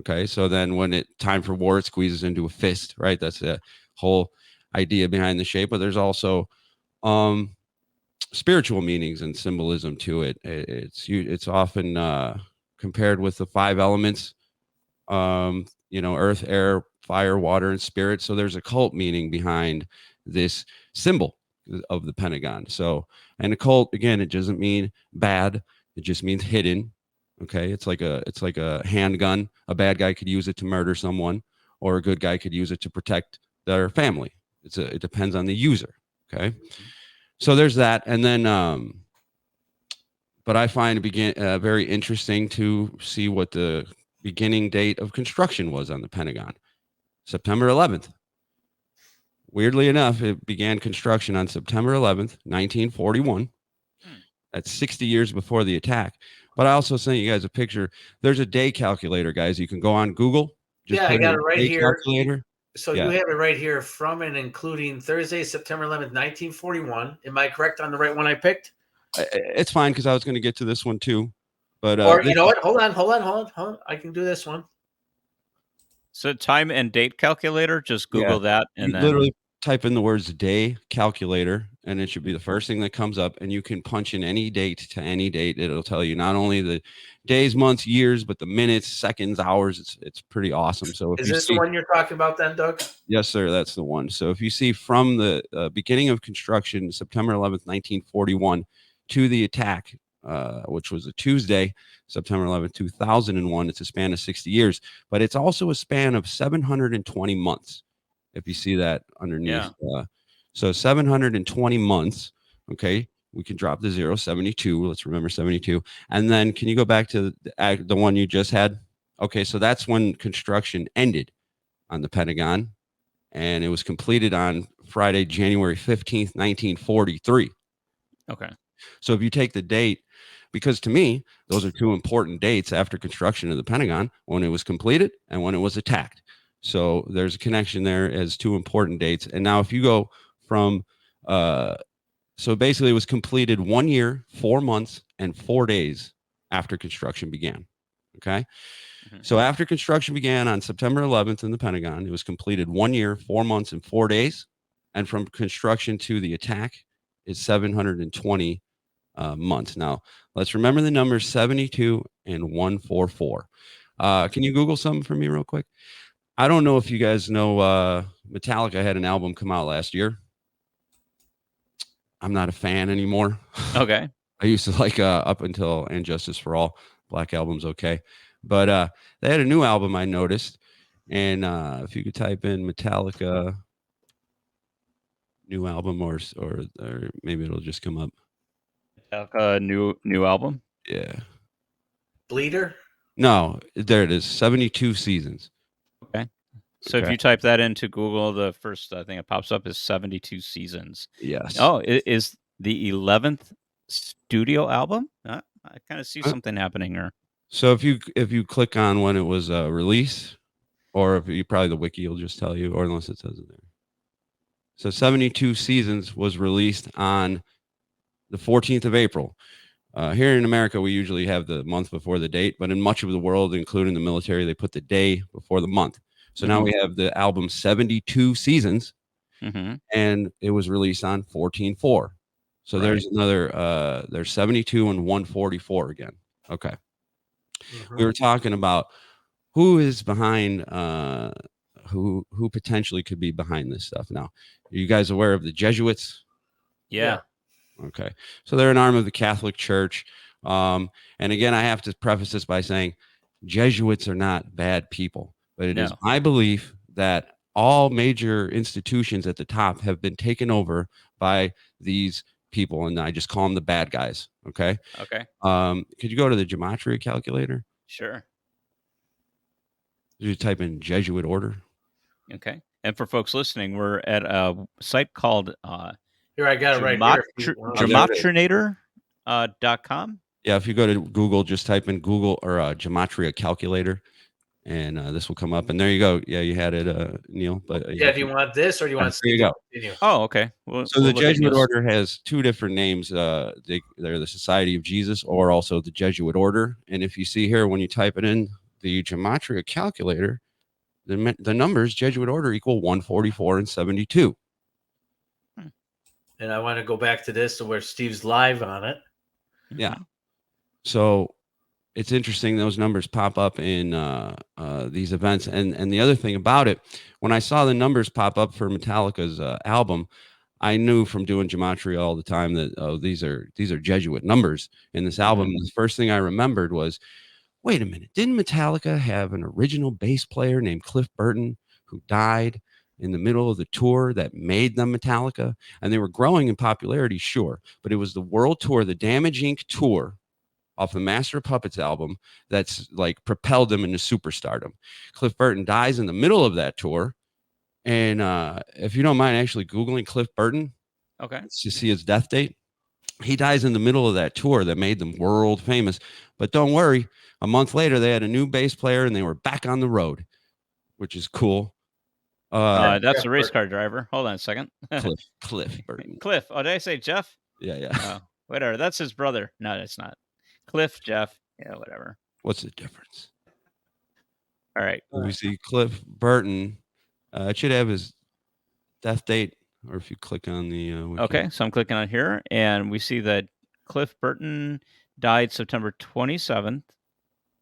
Okay, so then when it's time for war, it squeezes into a fist, right? That's the whole idea behind the shape. But there's also spiritual meanings and symbolism to it. It's often compared with the 5 elements, you know, earth, air, fire, water, and spirit. So there's a cult meaning behind this symbol of the Pentagon. So, and a cult, again, it doesn't mean bad. It just means hidden. Okay, it's like a handgun. A bad guy could use it to murder someone, or a good guy could use it to protect their family. It depends on the user. Okay, so there's that, and then but I find it very interesting to see what the beginning date of construction was on the Pentagon, September 11th. Weirdly enough, it began construction on September 11th, 1941. That's 60 years before the attack. But I also sent you guys a picture. There's a day calculator, guys. You can go on Google. I got it right here. Calculator. So you have it right here from and including Thursday, September 11th, 1941. Am I correct on the right one I picked? It's fine because I was going to get to this one too. But or you know what? Hold on. I can do this one. So time and date calculator, just Yeah. Google that and You then literally type in the words day calculator, and it should be the first thing that comes up, and you can punch in any date to any date. It'll tell you not only the days, months, years, but the minutes, seconds, hours. It's pretty awesome. So if Is you this see, the one you're talking about then, Doug? yes, sir, that's the one. So if you see from the beginning of construction, September 11th, 1941, to the attack, which was a Tuesday, September 11th, 2001, it's a span of 60 years, but it's also a span of 720 months. If you see that underneath. So 720 months. Okay. We can drop the 0, 72. Let's remember 72. And then can you go back to the one you just had? Okay. So that's when construction ended on the Pentagon. And it was completed on Friday, January 15th, 1943. okay. So if you take the date, because to me, those are two important dates after construction of the Pentagon, when it was completed and when it was attacked. So there's a connection there as two important dates. And now if you go from, so basically it was completed 1 year, 4 months, and 4 days after construction began. Okay. So after construction began on September 11th in the Pentagon, it was completed 1 year, 4 months, and 4 days. And from construction to the attack is 720 months. Now, let's remember the numbers 72 and 144. Can you Google something for me real quick? I don't know if you guys know Metallica had an album come out last year. I'm not a fan anymore. Okay. I used to like up until And Justice for All. Black Album's okay. But they had a new album I noticed. And if you could type in Metallica new album or maybe it'll just come up. New album. Yeah. Bleeder? No, there it is. 72 seasons. Okay. So if Okay. you type that into Google, the first thing that pops up is 72 seasons. Yes. Oh, it is the 11th studio album? I kind of see something happening here. So if you click on when it was released, or if you probably the wiki will just tell you, or unless it says it there. So 72 seasons was released on the 14th of April. Here in America, we usually have the month before the date, but in much of the world, including the military, they put the day before the month. So now we have the album 72 seasons, and it was released on 14/4. So there's another, there's 72 and 144 again. Okay. We were talking about who is behind, who potentially could be behind this stuff. Now, are you guys aware of the Jesuits? Yeah. Okay. So they're an arm of the Catholic Church. And again, I have to preface this by saying Jesuits are not bad people, but it is my belief that all major institutions at the top have been taken over by these people, and I just call them the bad guys. Okay. Okay. Could you go to the gematria calculator? Sure. Did you type in Jesuit order? Okay. And for folks listening, we're at a site called Here, I got it right here. Gematrinator.com. Yeah, if you go to Google, just type in Google or gematria calculator, and this will come up. And there you go. Yeah, you had it, Neil. But yeah, do you want this or do you want there you go. Continue? Oh, okay. So the Jesuit order has two different names. They're the Society of Jesus, or also the Jesuit order. And if you see here, when you type it in the gematria calculator, the numbers Jesuit order equal 144 and 72. And I want to go back to this where Steve's live on it. Yeah. So it's interesting those numbers pop up in these events. And the other thing about it, when I saw the numbers pop up for Metallica's album, I knew from doing gematria all the time that these are Jesuit numbers in this album. And the first thing I remembered was, wait a minute, didn't Metallica have an original bass player named Cliff Burton who died in the middle of the tour that made them Metallica? And they were growing in popularity, sure, but it was the world tour, the Damage Inc. tour off the Master of Puppets album that's like propelled them into superstardom. Cliff Burton dies in the middle of that tour. And if you don't mind actually Googling Cliff Burton, okay, to see his death date, he dies in the middle of that tour that made them world famous. But don't worry, a month later, they had a new bass player and they were back on the road, which is cool. That's a race car driver. Hold on a second. Cliff Burton. Cliff. Oh, did I say Jeff? Yeah. Whatever. That's his brother. No, it's not. Cliff, Jeff. Yeah, whatever. What's the difference? All right. We see Cliff Burton. It should have his death date, or if you click on the wiki. Okay, so I'm clicking on here, and we see that Cliff Burton died September 27th,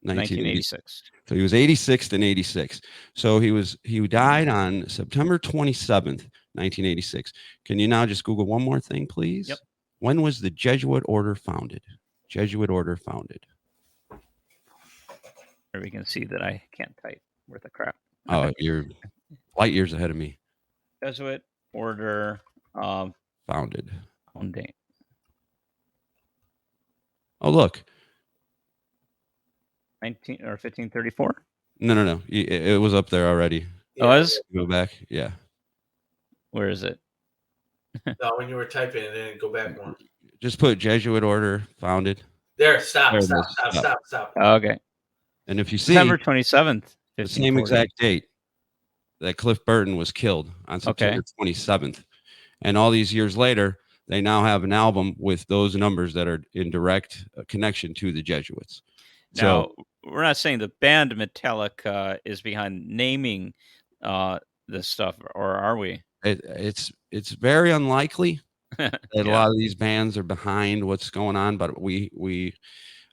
1986. So he was 86th and 86. So he died on September 27th, 1986. Can you now just Google one more thing, please? Yep. When was the Jesuit order founded? Jesuit order founded. Or we can see that I can't type worth a crap. Oh, you're light years ahead of me. Jesuit order Founded. founding. Oh, look. 1534. No. It was up there already. Oh, was? Go back. Yeah. Where is it? No, when you were typing it in, go back one. Just put Jesuit order founded. There, stop. Okay. And if you see September 27th, the same exact date that Cliff Burton was killed on September 27th. And all these years later, they now have an album with those numbers that are in direct connection to the Jesuits. Now, we're not saying the band Metallica is behind naming this stuff, or are we? It's very unlikely that a Yeah. lot of these bands are behind what's going on, but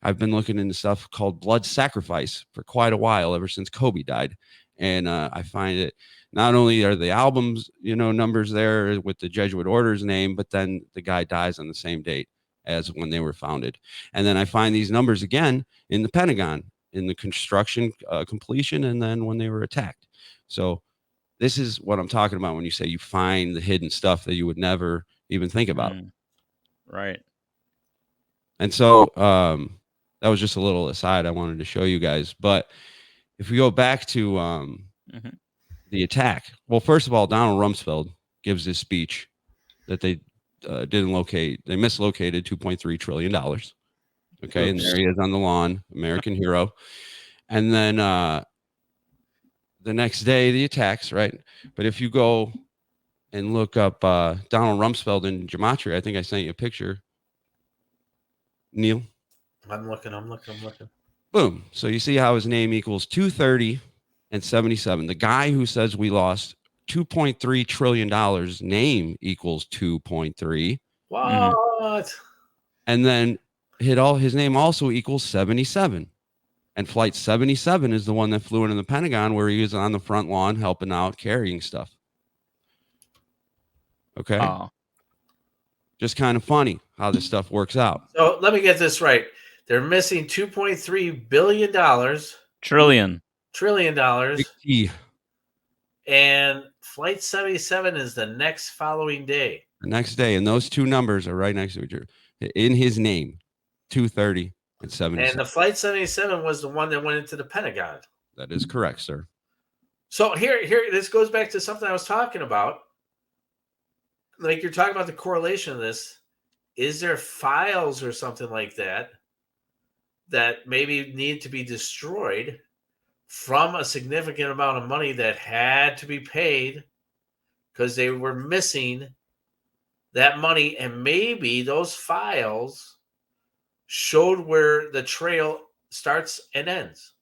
I've been looking into stuff called blood sacrifice for quite a while, ever since Kobe died. And I find it not only are the albums, numbers there with the Jesuit order's name, but then the guy dies on the same date as when they were founded. And then I find these numbers again in the Pentagon, in the construction completion, and then when they were attacked. So this is what I'm talking about when you say you find the hidden stuff that you would never even think about. Right. And so that was just a little aside I wanted to show you guys. But if we go back to the attack, well, first of all, Donald Rumsfeld gives this speech that they didn't locate. They mislocated $2.3 trillion. Okay. And there he is on the lawn, American hero. And then the next day, the attacks, right? But if you go and look up Donald Rumsfeld in gematria, I think I sent you a picture. Neil? I'm looking. Boom. So you see how his name equals 230 and 77. The guy who says we lost $2.3 trillion name equals 2.3. What? And then his name also equals 77. And flight 77 is the one that flew into the Pentagon, where he was on the front lawn helping out, carrying stuff. Okay. Just kind of funny how this stuff works out. So let me get this right. They're missing $2.3 billion. Trillion. And flight 77 is the next following day. The next day. And those two numbers are right next to each other in his name, 230 and 77. And the flight 77 was the one that went into the Pentagon. That is correct, sir. So here, this goes back to something I was talking about. Like, you're talking about the correlation of this. Is there files or something like that maybe need to be destroyed from a significant amount of money that had to be paid because they were missing that money? And maybe those files showed where the trail starts and ends.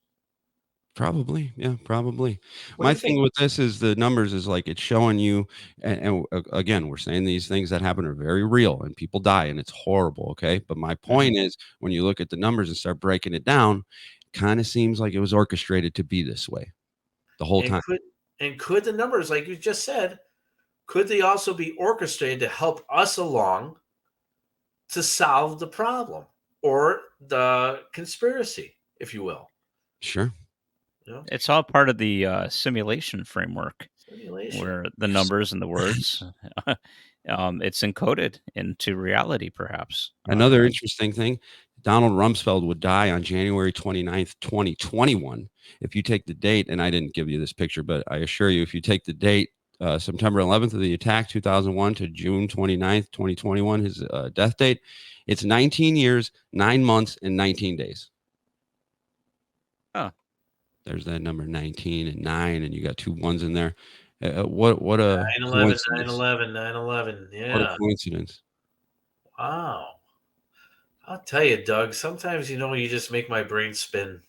Probably. Yeah, probably. My thing with this is the numbers is like it's showing you. And again, we're saying these things that happen are very real and people die and it's horrible. Okay. But my point is, when you look at the numbers and start breaking it down, it kind of seems like it was orchestrated to be this way the whole time. Could the numbers, like you just said, could they also be orchestrated to help us along to solve the problem or the conspiracy, if you will? Sure. It's all part of the simulation framework, where the numbers and the words, it's encoded into reality, perhaps. Another interesting thing, Donald Rumsfeld would die on January 29th, 2021. If you take the date, and I didn't give you this picture, but I assure you, if you take the date, September 11th of the attack, 2001 to June 29th, 2021, his death date, it's 19 years, 9 months, and 19 days. Oh. There's that number 19 and 9, and you got 2 1s in there. What a 9/11, 9/11. Yeah. What a coincidence. Wow. I'll tell you, Doug, sometimes, you just make my brain spin.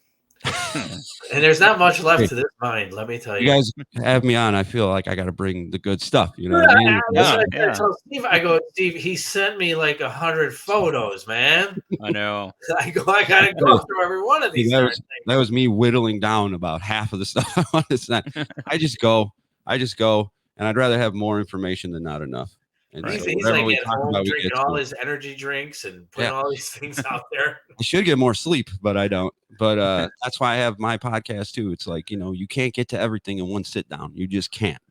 And there's not much left to this mind, let me tell You you. guys have me on. I feel like I got to bring the good stuff. You know Dude, what I mean? that's what I Yeah. tell Steve. I go, Steve, he sent me like 100 photos, man. I know. I go, I gotta go through every one of these. that was me whittling down about half of the stuff I want to send. I just go, and I'd rather have more information than not enough. And He's, so he's whatever like we at talk home about, we drinking get all to. his energy drinks and putting all these things out there. I should get more sleep, but I don't. But that's why I have my podcast too. It's like, you can't get to everything in one sit down. You just can't.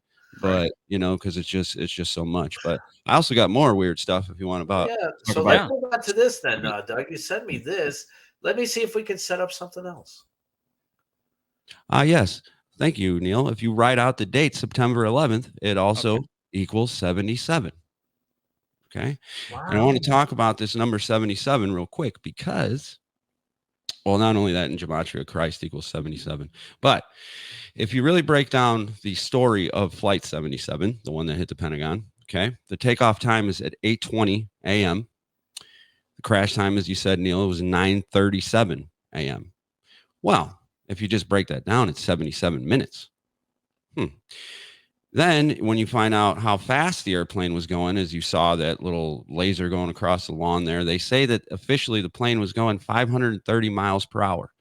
But because it's just so much. But I also got more weird stuff if you want about. Yeah. talk So about- let's move on to this then, Doug. You sent me this. Let me see if we can set up something else. Yes. Thank you, Neil. If you write out the date, September 11th, it also equals 77. Okay. Wow. And I want to talk about this number 77 real quick because, well, not only that in Gematria, Christ equals 77, but if you really break down the story of Flight 77, the one that hit the Pentagon, okay, the takeoff time is at 8:20 a.m. The crash time, as you said, Neil, it was 9:37 a.m. Well, if you just break that down, it's 77 minutes. Then when you find out how fast the airplane was going, as you saw that little laser going across the lawn there, they say that officially the plane was going 530 miles per hour.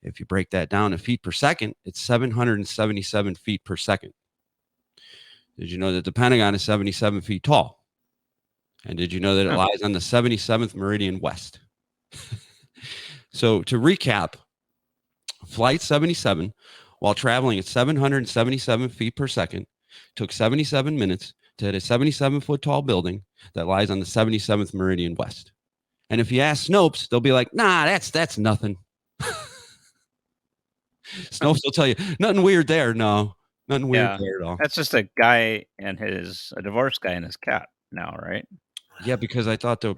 If you break that down to feet per second, it's 777 feet per second. Did you know that the Pentagon is 77 feet tall? And did you know that it lies on the 77th meridian west? So to recap, Flight 77, while traveling at 777 feet per second, took 77 minutes to hit a 77-foot tall building that lies on the 77th meridian west. And if you ask Snopes, they'll be like, nah, that's nothing. Snopes will tell you, nothing weird there. No, nothing weird there at all. That's just a guy and a divorced guy and his cat now, right? Yeah, because I thought there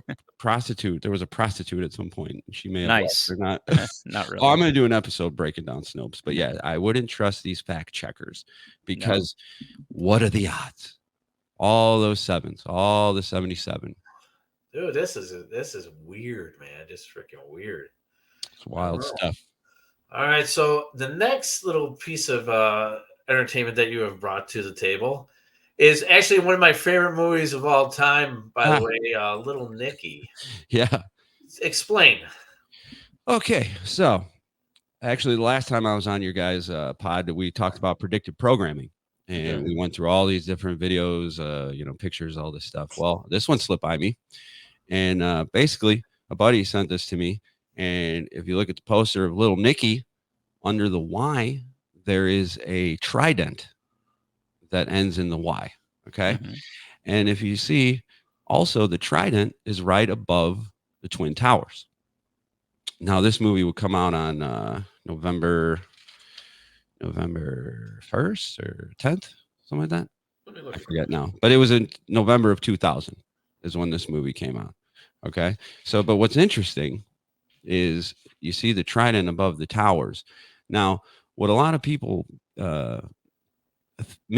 was a prostitute at some point. She may have Nice. left or not. Not really. Oh, I'm going to do an episode breaking down Snopes. But yeah, I wouldn't trust these fact checkers because what are the odds? All those sevens, all the 77. Dude, this is weird, man. Just freaking weird. It's wild stuff. All right, so the next little piece of entertainment that you have brought to the table is actually one of my favorite movies of all time, by the way, Little Nicky. Yeah. Explain. Okay, so actually the last time I was on your guys' pod, we talked about predictive programming. And we went through all these different videos, pictures, all this stuff. Well, this one slipped by me. And basically, a buddy sent this to me. And if you look at the poster of Little Nicky, under the Y, there is a trident that ends in the Y. Okay. Mm-hmm. And if you see, also the trident is right above the Twin Towers. Now, this movie would come out on November 1st or 10th, something like that. I forget now, but it was in November of 2000 is when this movie came out. Okay. So, but what's interesting is you see the trident above the towers. Now, what a lot of people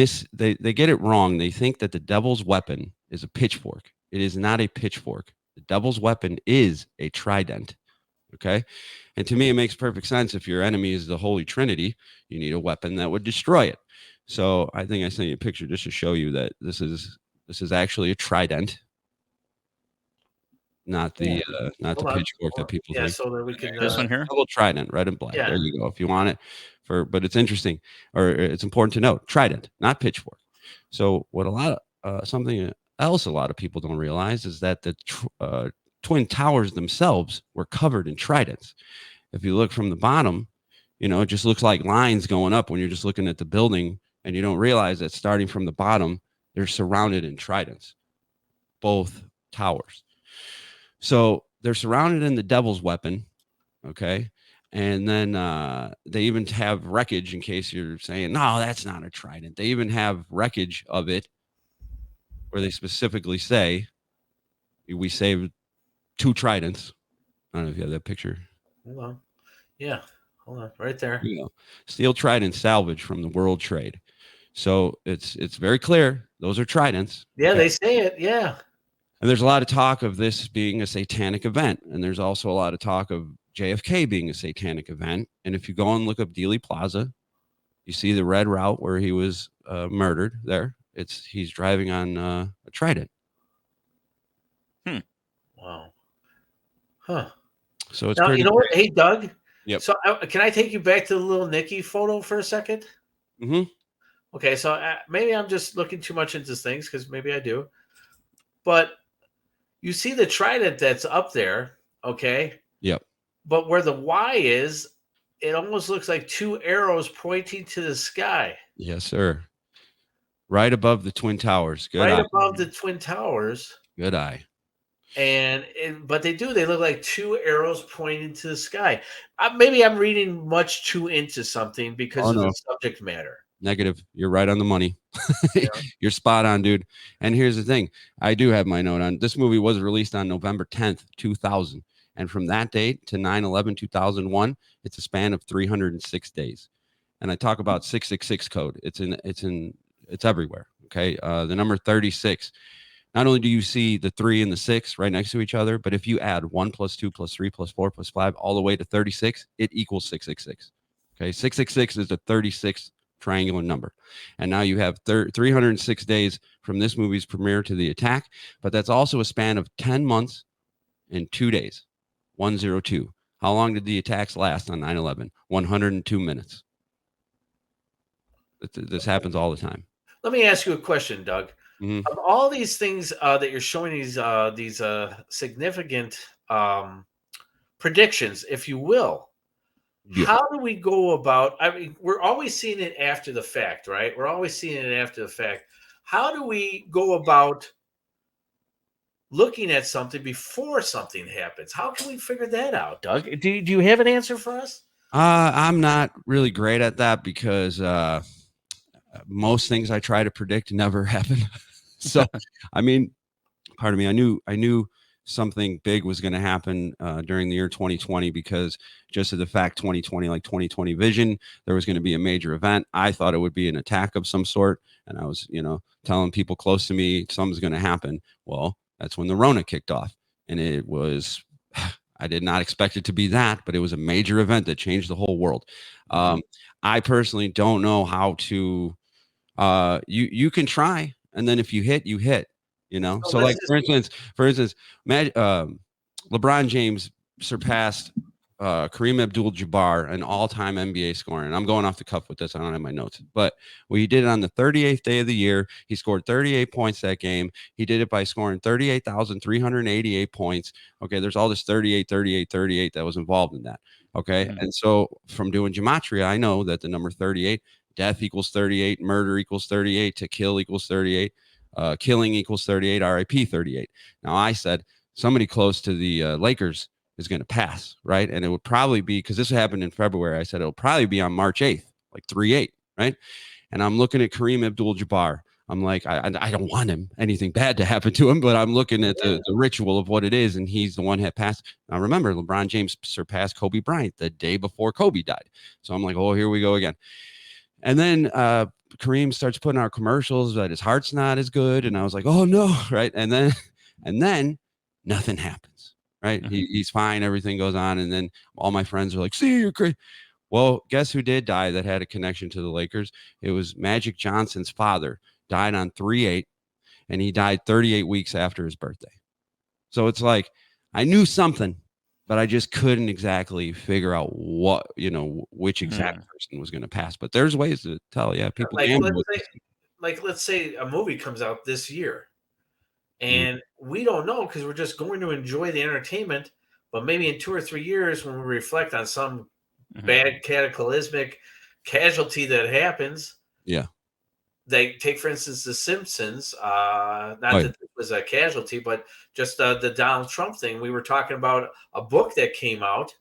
they get it wrong. They think that the devil's weapon is a pitchfork. It is not a pitchfork. The devil's weapon is a trident. Okay. And to me, it makes perfect sense. If your enemy is the Holy Trinity, you need a weapon that would destroy it. So I think I sent you a picture just to show you that this is actually a trident, not the pitchfork that people think. So that we can this one here, double trident, red and black. Yeah. There you go. If you want it but it's interesting, or it's important to note, trident, not pitchfork. So what something else a lot of people don't realize is that the Twin Towers themselves were covered in tridents. If you look from the bottom, it just looks like lines going up when you're just looking at the building, and you don't realize that starting from the bottom, they're surrounded in tridents, both towers. So they're surrounded in the devil's weapon. Okay. And then they even have wreckage, in case you're saying, no, that's not a trident. They even have wreckage of it where they specifically say, we saved 2 tridents. I don't know if you have that picture. Hold on. Yeah. Hold on. Right there. Steel trident salvage from the World Trade. So it's very clear. Those are tridents. Yeah, okay. They say it. Yeah. And there's a lot of talk of this being a satanic event. And there's also a lot of talk of JFK being a satanic event. And if you go and look up Dealey Plaza, you see the red route where he was murdered there. He's driving on a Trident. Wow. Huh. So it's Now, pretty. you know what? Hey, Doug. Yep. So can I take you back to the little Nikki photo for a second? Mm-hmm. Okay. So maybe I'm just looking too much into things, because maybe I do. But you see the trident that's up there. Okay. Yep. But where the Y is, it almost looks like two arrows pointing to the sky. Yes, sir. Right above the Twin Towers. Good right eye. above the Twin Towers. Good eye. But they look like two arrows pointing to the sky. Maybe I'm reading much too into something because of the subject matter. Negative. You're right on the money. Yeah. You're spot on, dude. And here's the thing. I do have my note on this. Movie was released on November 10th, 2000. And from that date to 9/11/2001, it's a span of 306 days. And I talk about 666 code. It's everywhere. Okay. The number 36. Not only do you see the 3 and the 6 right next to each other, but if you add 1 plus 2 plus 3 plus 4 plus 5 all the way to 36, it equals 666. Okay. 666 is the 36th triangular number. And now you have 306 days from this movie's premiere to the attack, but that's also a span of 10 months and 2 days. 102. How long did the attacks last on 9/11? 102 minutes. This happens all the time. Let me ask you a question, Doug. Mm-hmm. Of all these things that you're showing, these significant predictions, if you will, how do we go about? I mean, we're always seeing it after the fact, right? We're always seeing it after the fact. How do we go about looking at something before something happens? How can we figure that out, Doug? Do you have an answer for us? I'm not really great at that because most things I try to predict never happen. So, I mean, pardon me. I knew something big was going to happen during the year 2020 because just of the fact 2020, like 2020 vision, there was going to be a major event. I thought it would be an attack of some sort. And I was, telling people close to me, something's going to happen. Well, that's when the Rona kicked off. And it was, I did not expect it to be that, but it was a major event that changed the whole world. I personally don't know how to, you can try. And then if you hit, you hit, So like, for instance, LeBron James surpassed Kareem Abdul-Jabbar in all-time NBA scoring. And I'm going off the cuff with this. I don't have my notes. But he did it on the 38th day of the year. He scored 38 points that game. He did it by scoring 38,388 points. Okay, there's all this 38 that was involved in that. Okay, and so from doing gematria, I know that the number 38, death equals 38, murder equals 38, to kill equals 38, killing equals 38, RIP 38. Now I said somebody close to the Lakers is going to pass, right? And it would probably be, because this happened in February, I said it'll probably be on March 8th, like 3-8, right? And I'm looking at Kareem Abdul-Jabbar. I'm like, I don't want anything bad to happen to him, but I'm looking at the ritual of what it is, and he's the one that passed. Now remember, LeBron James surpassed Kobe Bryant the day before Kobe died. So I'm like, oh, here we go again. And then Kareem starts putting out commercials that his heart's not as good, and I was like, oh no, right? And then nothing happens, right? He's fine, everything goes on, and then all my friends are like, see, you're crazy. Well, guess who did die that had a connection to the Lakers? It was Magic Johnson's father, died on 3/8, and he died 38 weeks after his birthday. So it's like, I knew something, but I just couldn't exactly figure out what, which exact person was going to pass. But there's ways to tell. Yeah, people. Let's say a movie comes out this year, and we don't know because we're just going to enjoy the entertainment. But maybe in 2 or 3 years, when we reflect on some bad cataclysmic casualty that happens, they take, for instance, The Simpsons. Not that it was a casualty, but just the Donald Trump thing. We were talking about a book that came out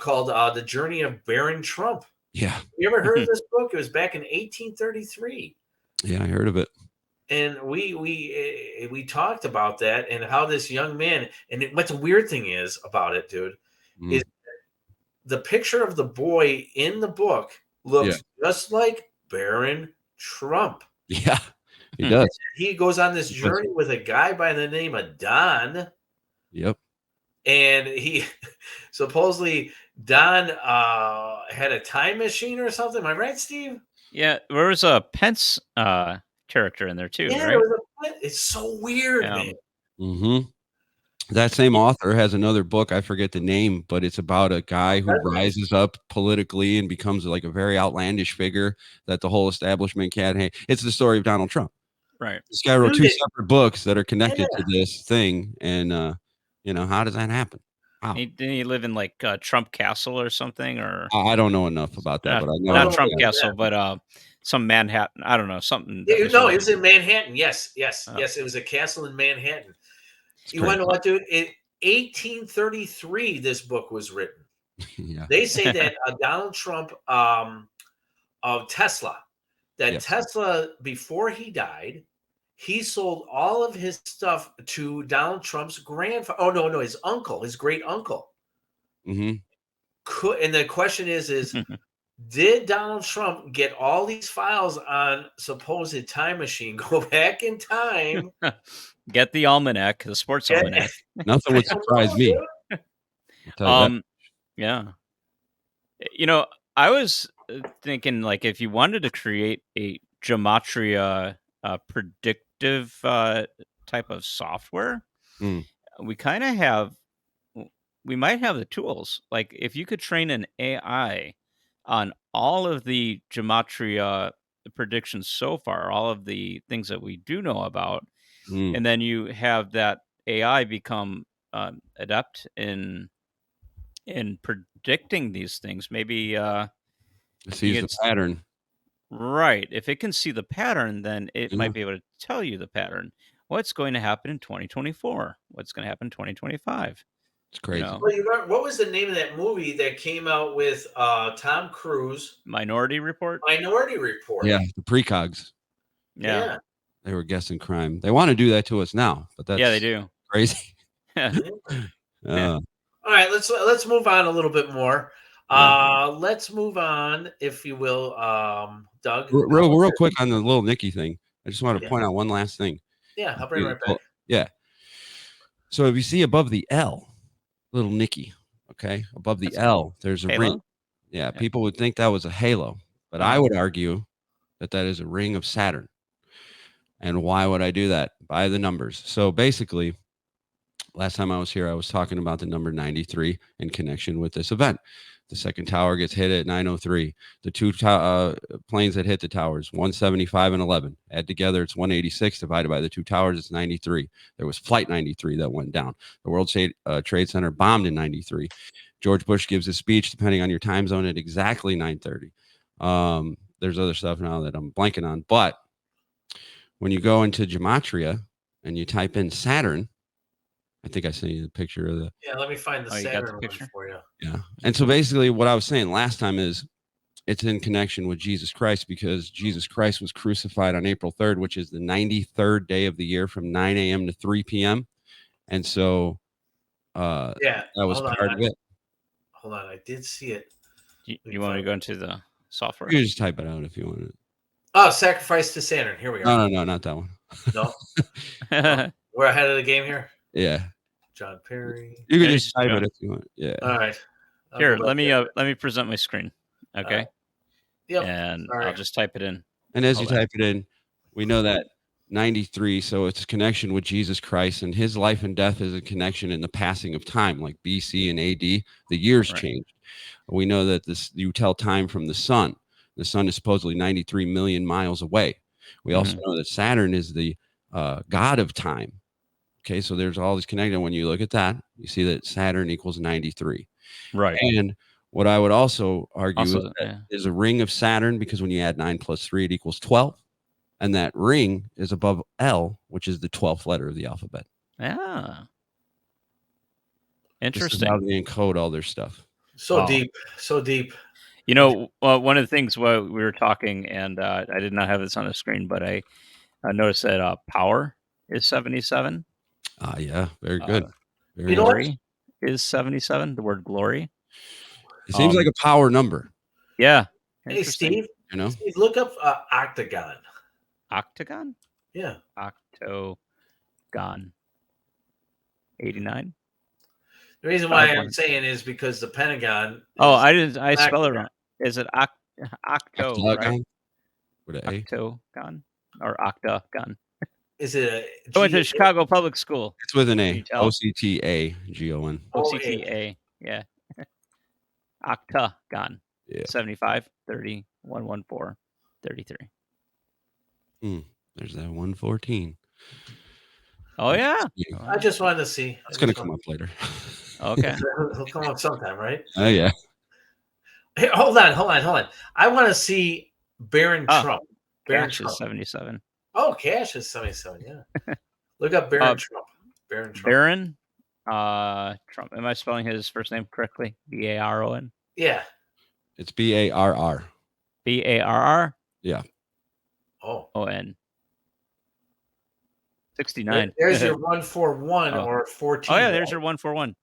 called The Journey of Baron Trump. Yeah. You ever heard of this book? It was back in 1833. Yeah, I heard of it. And we talked about that and how this young man, and what the weird thing is about it, dude, is the picture of the boy in the book looks just like Baron Trump. Yeah, he does. He goes on this journey with a guy by the name of Don. Yep. and he supposedly Don had a time machine or something. Am I right, Steve? Yeah, there was a Pence character in there too, Yeah, there right? was it's so weird, man. Mm-hmm. That same author has another book. I forget the name, but it's about a guy who rises up politically and becomes like a very outlandish figure that the whole establishment can't hate. It's the story of Donald Trump. Right. This guy wrote Dude, two separate books that are connected Yeah. to this thing. And, how does that happen? Wow. Didn't he live in like Trump Castle or something? Or I don't know enough about that, but I know. not Oh, Trump yeah. Castle, but some Manhattan. I don't know, something. Yeah, That was no, really- it was in Manhattan. Yes. Oh. It was a castle in Manhattan. It's You crazy. want to know what, dude? In 1833, this book was written. Yeah. They say that Donald Trump of Tesla, that Yes. Tesla, before he died, he sold all of his stuff to Donald Trump's grandfather. Oh, no, his uncle, his great uncle. Mm-hmm. And the question is did Donald Trump get all these files on supposed time machine, go back in time? Get the almanac, the sports almanac. Nothing would surprise me. I'll tell you that. Yeah. I was thinking, like, if you wanted to create a gematria predictive type of software, we kind of we might have the tools. Like, if you could train an AI on all of the gematria predictions so far, all of the things that we do know about, and then you have that AI become adept in predicting these things, maybe It sees the pattern. Right. If it can see the pattern, then it Yeah. might be able to tell you the pattern. What's going to happen in 2024? What's going to happen in 2025? It's crazy. Well, you remember, what was the name of that movie that came out with Tom Cruise? Minority Report? Minority Report. Yeah, the precogs. Yeah. They were guessing crime. They want to do that to us now, but that's they do. crazy. All right, let's move on a little bit more. Let's move on, if you will, Doug. Real quick on the little Nicky thing. I just want to point out one last thing. Yeah, I'll bring it right back. Yeah. So if you see above the L, little Nicky, okay, above the L, there's a Halo? ring. Yeah, people would think that was a halo, but I would argue that is a ring of Saturn. And why would I do that? By the numbers. So basically, last time I was here, I was talking about the number 93 in connection with this event. The second tower gets hit at 9:03. The two planes that hit the towers, 175 and 11. Add together, it's 186. Divided by the two towers, it's 93. There was Flight 93 that went down. The World Trade Center bombed in 93. George Bush gives his speech, depending on your time zone, at exactly 9:30. There's other stuff now that I'm blanking on. But when you go into gematria and you type in Saturn, I think I sent you the picture of the. Yeah, let me find the Saturn one for you. Yeah. And so basically what I was saying last time is it's in connection with Jesus Christ, because Jesus Christ was crucified on April 3rd, which is the 93rd day of the year, from 9 a.m. to 3 p.m. And so that was part of it. Hold on. I did see it. You want me to go into the software? You can just type it out if you want it. Oh, sacrifice to Saturn. Here we are. No, not that one. No. We're ahead of the game here. Yeah. John Perry. You can just type it if you want. Yeah. All right. Here, let me present my screen. Okay. Yep. And I'll just type it in. And as you type it in, we know that 93, so it's a connection with Jesus Christ, and his life and death is a connection in the passing of time, like BC and AD. The years changed. We know that you tell time from the sun. The sun is supposedly 93 million miles away. We also know that Saturn is the god of time. Okay, so there's all these connected. When you look at that, you see that Saturn equals 93. Right. And what I would also argue is a ring of Saturn, because when you add 9 plus 3, it equals 12. And that ring is above L, which is the 12th letter of the alphabet. Yeah. Interesting. This is how they encode all their stuff. So deep. One of the things while we were talking, and I did not have this on the screen, but I noticed that power is 77. Yeah, very good. Glory is 77. The word glory. It seems like a power number. Yeah. Hey, Steve. Steve, look up octagon. Octagon? Yeah. Octogon. 89. The reason why I'm saying is because the Pentagon. I spell it wrong. Is it octo, right? Octagon with an A. Octagon or octagon? Is it a I went to Chicago Public School. It's with an A. Can you tell? OCTAGON. OCTA, yeah. Octagon. Yeah. 75, 30, 114, 33. There's that 114. Oh, yeah. I just wanted to see. It's going to come up later. Okay. He'll come up sometime, right? Oh, yeah. Hey, hold on. I want to see Baron Trump. Baron Cash Trump. is 77. Oh, Cash is 77, yeah. Look up Baron Trump. Baron Trump. Baron Trump. Am I spelling his first name correctly? B-A-R-O-N? Yeah. It's BARR. B-A-R-R? Yeah. Oh. O-N. 69. There's your 141 or 14. Oh, yeah, there's your 141.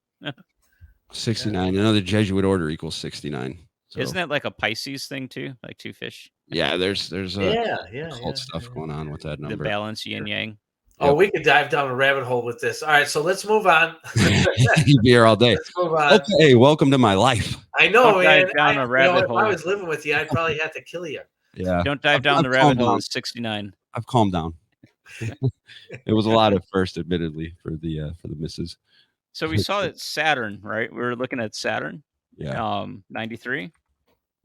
69. Another Jesuit order equals 69. So, isn't that like a Pisces thing too? Like two fish? Yeah, there's cult stuff going on with that number. The balance yin yang. Oh, we could dive down a rabbit hole with this. All right, so let's move on. You'd be here all day. Let's move on. Okay, welcome to my life. I know, Don't man. dive down a rabbit hole. If I was living with you, I'd probably have to kill you. Yeah. Don't dive down the rabbit hole at 69. I've calmed down. It was a lot at first, admittedly, for the misses. So we saw that Saturn, right? We were looking at Saturn. Yeah. 93.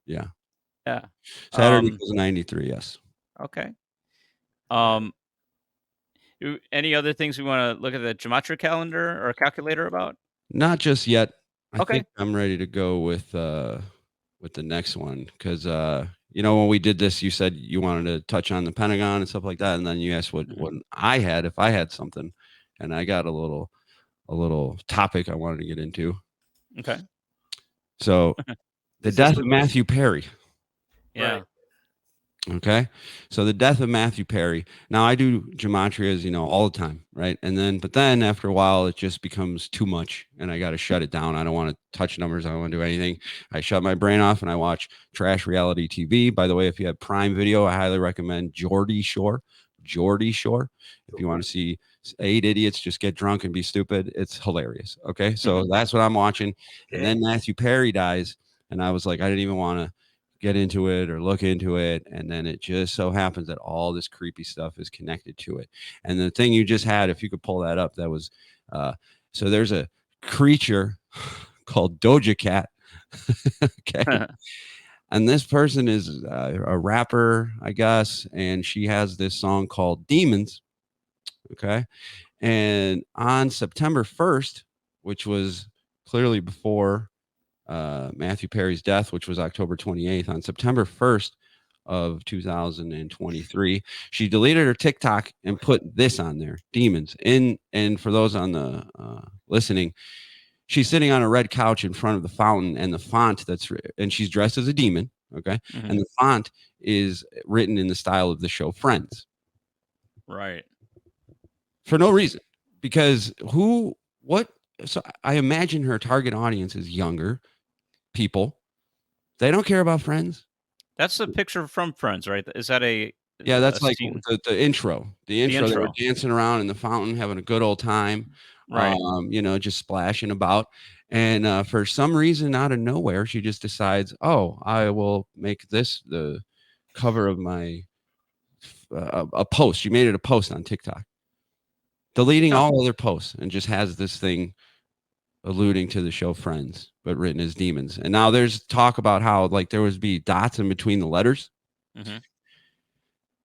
Yeah. Yeah. Saturn equals 93. Yes. Okay. Any other things we want to look at the gematria calendar or calculator about? Not just yet. I Okay. think I'm ready to go with the next one because when we did this, you said you wanted to touch on the Pentagon and stuff like that, and then you asked what I had if I had something, and I got a little topic I wanted to get into. Okay. So, the death of Matthew Perry. Yeah. Right. Okay. So the death of Matthew Perry. Now I do gematrias, all the time. Right. But then after a while, it just becomes too much and I got to shut it down. I don't want to touch numbers. I don't want to do anything. I shut my brain off and I watch trash reality TV. By the way, if you have Prime Video, I highly recommend Geordie Shore. If you want to see 8 idiots just get drunk and be stupid, it's hilarious. Okay. So that's what I'm watching. And then Matthew Perry dies. And I was like, I didn't even want to get into it or look into it. And then it just so happens that all this creepy stuff is connected to it. And the thing you just had, if you could pull that up, that was, so there's a creature called Doja Cat. Okay. And this person is a rapper, I guess. And she has this song called Demons. Okay. And on September 1st, which was clearly before Matthew Perry's death, which was October 28th, on September 1st of 2023, she deleted her TikTok and put this on there, Demons. And for those on the listening, she's sitting on a red couch in front of the fountain, and the font and she's dressed as a demon. Okay. And the font is written in the style of the show Friends. Right. For no reason, because so I imagine her target audience is younger people. They don't care about Friends. That's the picture from Friends, right? Is that yeah, that's like scene? the intro. The intro. They were dancing around in the fountain, having a good old time. Right. Just splashing about. And for some reason, out of nowhere, she just decides, oh, I will make this the cover of my a post. She made it a post on TikTok, deleting all other posts, and just has this thing alluding to the show Friends, but written as Demons. And now there's talk about how like there would be dots in between the letters.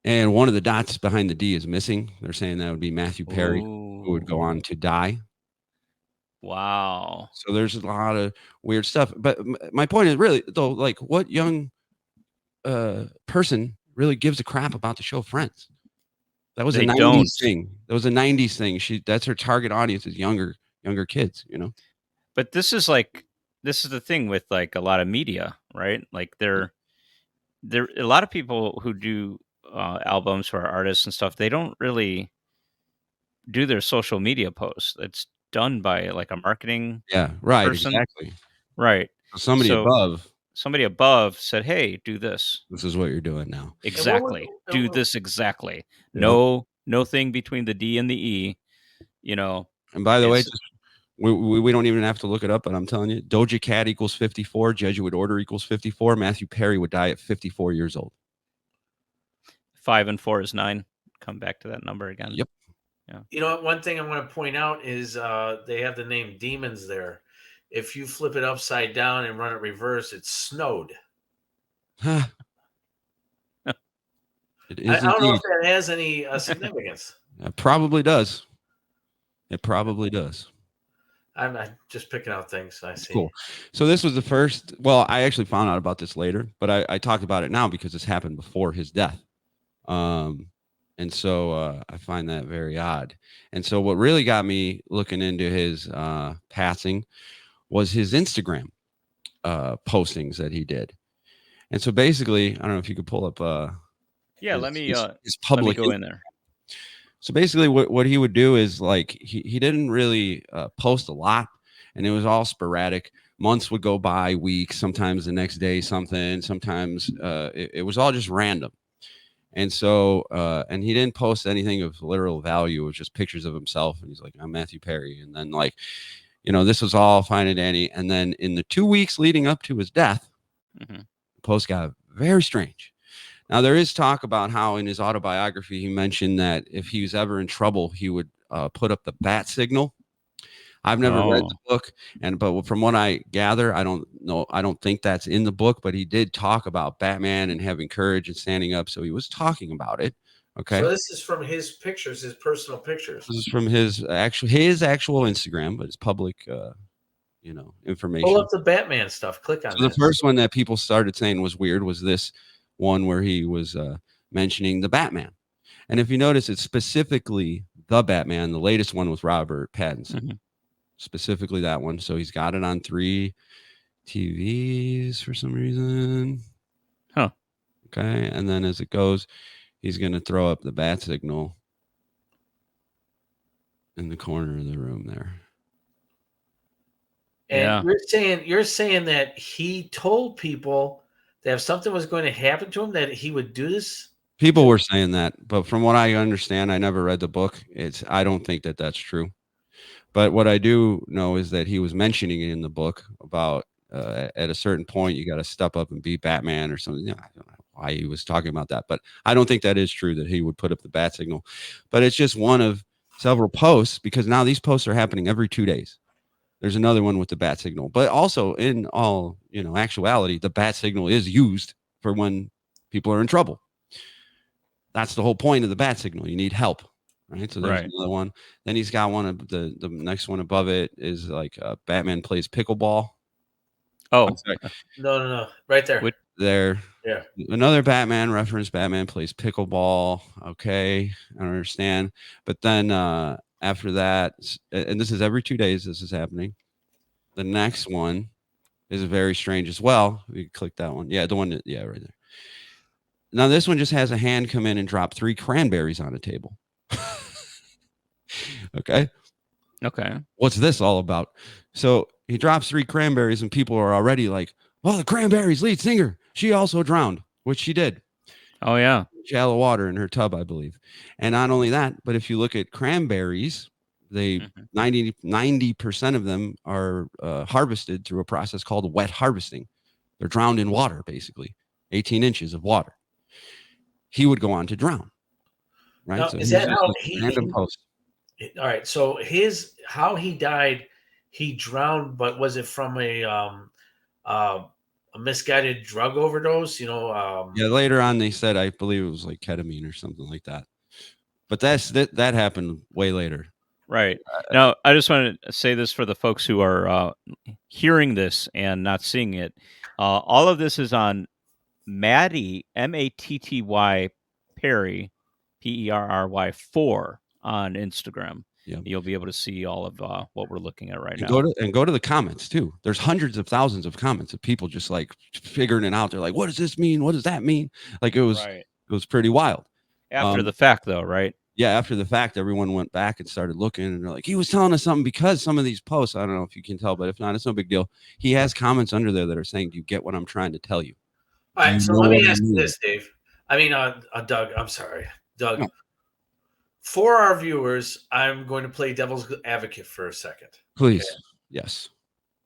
And one of the dots behind the D is missing. They're saying that would be Matthew Perry, who would go on to die. Wow. So there's a lot of weird stuff. But my point is really, though, like what young person really gives a crap about the show Friends? That was a 90s thing. That was a 90s thing. That's her target audience is younger kids, But this is the thing with like a lot of media, right? Like there a lot of people who do albums for artists and stuff, they don't really do their social media posts. It's done by like a marketing person. Exactly. Right. So somebody above said, hey, do this. This is what you're doing now. Exactly. Do this exactly. No thing between the D and the E, And by the way, just We don't even have to look it up, but I'm telling you, Doja Cat equals 54, Jesuit order equals 54. Matthew Perry would die at 54 years old. 5 and 4 is 9. Come back to that number again. Yep. Yeah. You know what? One thing I want to point out is they have the name demons there. If you flip it upside down and run it reverse, it's snowed. It is I don't know indeed. if that has any significance. It probably does. It probably does. I'm just picking out things I see. Cool. So this was the first. Well, I actually found out about this later, but I talked about it now because this happened before his death. And so I find that very odd. And so what really got me looking into his passing was his Instagram postings that he did. And so basically, I don't know if you could pull up. Let me public go in there. So basically, what he would do is like he didn't really post a lot, and it was all sporadic. Months would go by, weeks, sometimes the next day something, sometimes it was all just random. And so and he didn't post anything of literal value. It was just pictures of himself, and he's like, I'm Matthew Perry. And then like, this was all fine and dandy. And then in the 2 weeks leading up to his death, the post got very strange. Now, there is talk about how in his autobiography, he mentioned that if he was ever in trouble, he would put up the bat signal. I've never read the book, but from what I gather, I don't know. I don't think that's in the book, but he did talk about Batman and having courage and standing up. So he was talking about it. Okay. So this is from his pictures, his personal pictures. This is from his actual Instagram, but it's public, information. Pull up the Batman stuff. Click on so the first one that people started saying was weird was this one where he was mentioning the Batman. And if you notice, it's specifically the Batman. The latest one was Robert Pattinson, specifically that one. So he's got it on 3 TVs for some reason. Huh. Okay. And then as it goes, he's going to throw up the bat signal in the corner of the room there. And you're saying that he told people that if something was going to happen to him, that he would do this? People were saying that, but from what I understand, I never read the book. I don't think that that's true. But what I do know is that he was mentioning it in the book about at a certain point, you got to step up and be Batman or something. I don't know why he was talking about that, but I don't think that is true that he would put up the bat signal. But it's just one of several posts because now these posts are happening every 2 days. There's another one with the bat signal, but also in all, actuality, the bat signal is used for when people are in trouble. That's the whole point of the bat signal. You need help, right? So there's another one. Then he's got one of the next one above it is like Batman plays pickleball. Oh, no, right there. There. Yeah. Another Batman reference. Batman plays pickleball. Okay, I understand. But then after that, and this is every 2 days this is happening. The next one is very strange as well. We click that one. Yeah, the one right there. Now this one just has a hand come in and drop 3 cranberries on a table. Okay. What's this all about? So he drops 3 cranberries and people are already like, well, the Cranberries lead singer, she also drowned, which she did. Oh, yeah. Shallow water in her tub, I believe. And not only that, but if you look at cranberries, they 90% of them are harvested through a process called wet harvesting. They're drowned in water, basically, 18 inches of water. He would go on to drown. Right. Now, so is that how random post. All right. So how he died, he drowned, but was it from a misguided drug overdose? Yeah. Later on they said, I believe it was like ketamine or something like that. But that happened way later. Right. Now, I just want to say this for the folks who are hearing this and not seeing it. All of this is on Matty, Matty Perry, Perry 4 on Instagram. Yep. You'll be able to see all of what we're looking at right now. Go to the comments too. There's hundreds of thousands of comments of people just like figuring it out. They're like, what does this mean? What does that mean? Like it was pretty wild. After the fact though, right? Yeah, after the fact, everyone went back and started looking and they're like, he was telling us something because some of these posts, I don't know if you can tell, but if not, it's no big deal. He has comments under there that are saying, do you get what I'm trying to tell you? All right, so let me ask you this, Dave. I mean, Doug, I'm sorry. Doug, For our viewers, I'm going to play devil's advocate for a second. Please. Yes.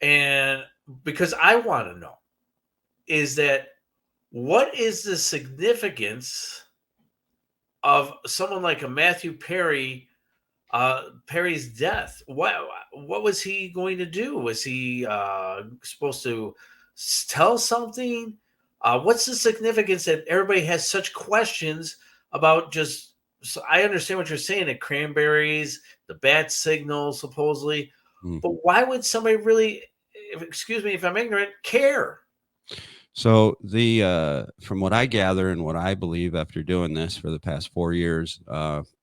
And because I want to know is that what is the significance of someone like a Matthew Perry's death? What was he going to do? Was he supposed to tell something? What's the significance that everybody has such questions about? Just so I understand what you're saying, the cranberries, the bat signal, supposedly, but why would somebody really? Excuse me if I'm ignorant. Care? So from what I gather and what I believe after doing this for the past 4 years,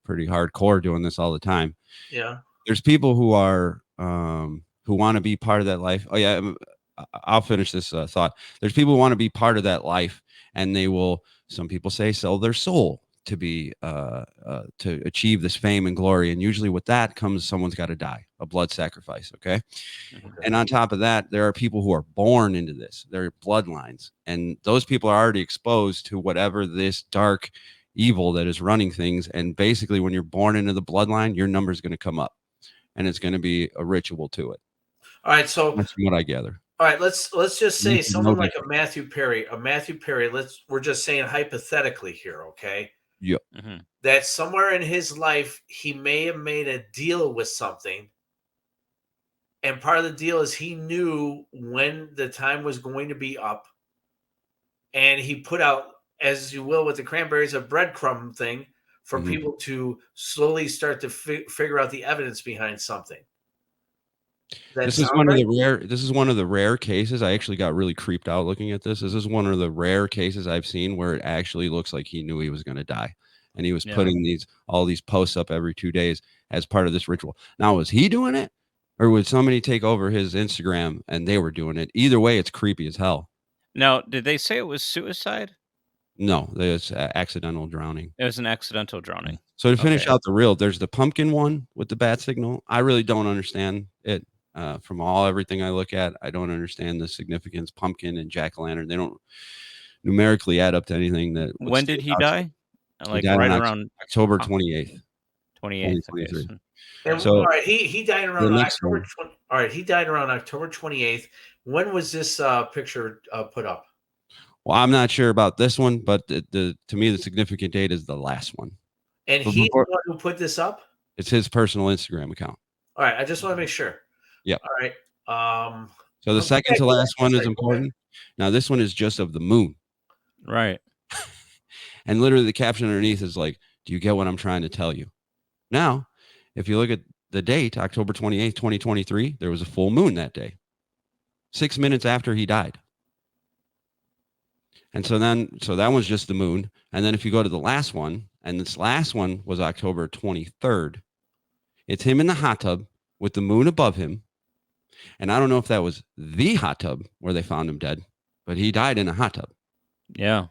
pretty hardcore doing this all the time. Yeah. There's people who are who want to be part of that life. Oh yeah, I'll finish this thought. There's people who want to be part of that life, and they will. Some people say sell their soul to be to achieve this fame and glory, and usually with that comes someone's got to die, a blood sacrifice. Okay. And on top of that, there are people who are born into this. They're bloodlines, and those people are already exposed to whatever this dark evil that is running things. And basically, when you're born into the bloodline, your number is going to come up, and it's going to be a ritual to it. All right, so that's from what I gather. All right, let's just say This is someone no like different. a Matthew Perry. We're just saying hypothetically here, okay? Yep. That somewhere in his life he may have made a deal with something. And part of the deal is he knew when the time was going to be up. And he put out, as you will with the cranberries, a breadcrumb thing for people to slowly start to figure out the evidence behind something. This is one of the rare cases. I actually got really creeped out looking at this. This is one of the rare cases I've seen where it actually looks like he knew he was going to die. And he was putting all these posts up every 2 days as part of this ritual. Now, was he doing it? Or would somebody take over his Instagram and they were doing it? Either way, it's creepy as hell. Now, did they say it was suicide? No, it's accidental drowning. It was an accidental drowning. So to finish out the reel, there's the pumpkin one with the bat signal. I really don't understand it. From everything I look at, I don't understand the significance. Pumpkin and jack-o'-lantern, they don't numerically add up to anything. When did he die? Like died right on around October 28th. 2023. And So all right, he died around October 20. All right, he died around October 28th. When was this picture put up? Well, I'm not sure about this one, but to me the significant date is the last one. And he's the one who put this up? It's his personal Instagram account. All right, I just want to make sure. Yep. All right. So the second to last one is important. Now this one is just of the moon. Right. And literally the caption underneath is like, do you get what I'm trying to tell you? Now, if you look at the date, October 28th, 2023, there was a full moon that day, 6 minutes after he died. And so that was just the moon. And then if you go to the last one, and this last one was October 23rd, it's him in the hot tub with the moon above him. And I don't know if that was the hot tub where they found him dead, but he died in a hot tub. Yeah.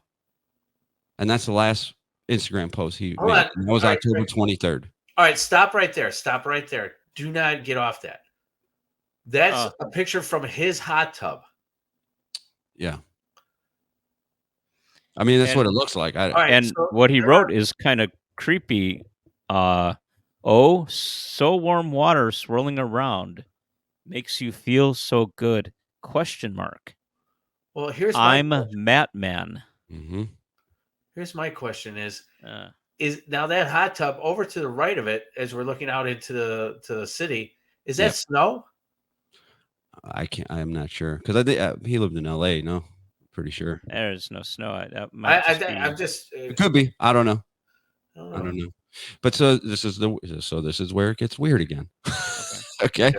And that's the last Instagram post he Hold made. on. And that was October 23rd. All right, stop right there. Stop right there. Do not get off that. That's a picture from his hot tub. Yeah. I mean, that's what it looks like. What he wrote is kind of creepy. Oh, so warm water swirling around makes you feel so good. ? Well, here's I'm Matt Man. Mm-hmm. Here's my question: is now that hot tub over to the right of it, as we're looking out into the city, is that snow? I'm not sure because he lived in L.A. No, pretty sure there's no snow. It could be. I don't know. I don't know. But so this is where it gets weird again. Okay.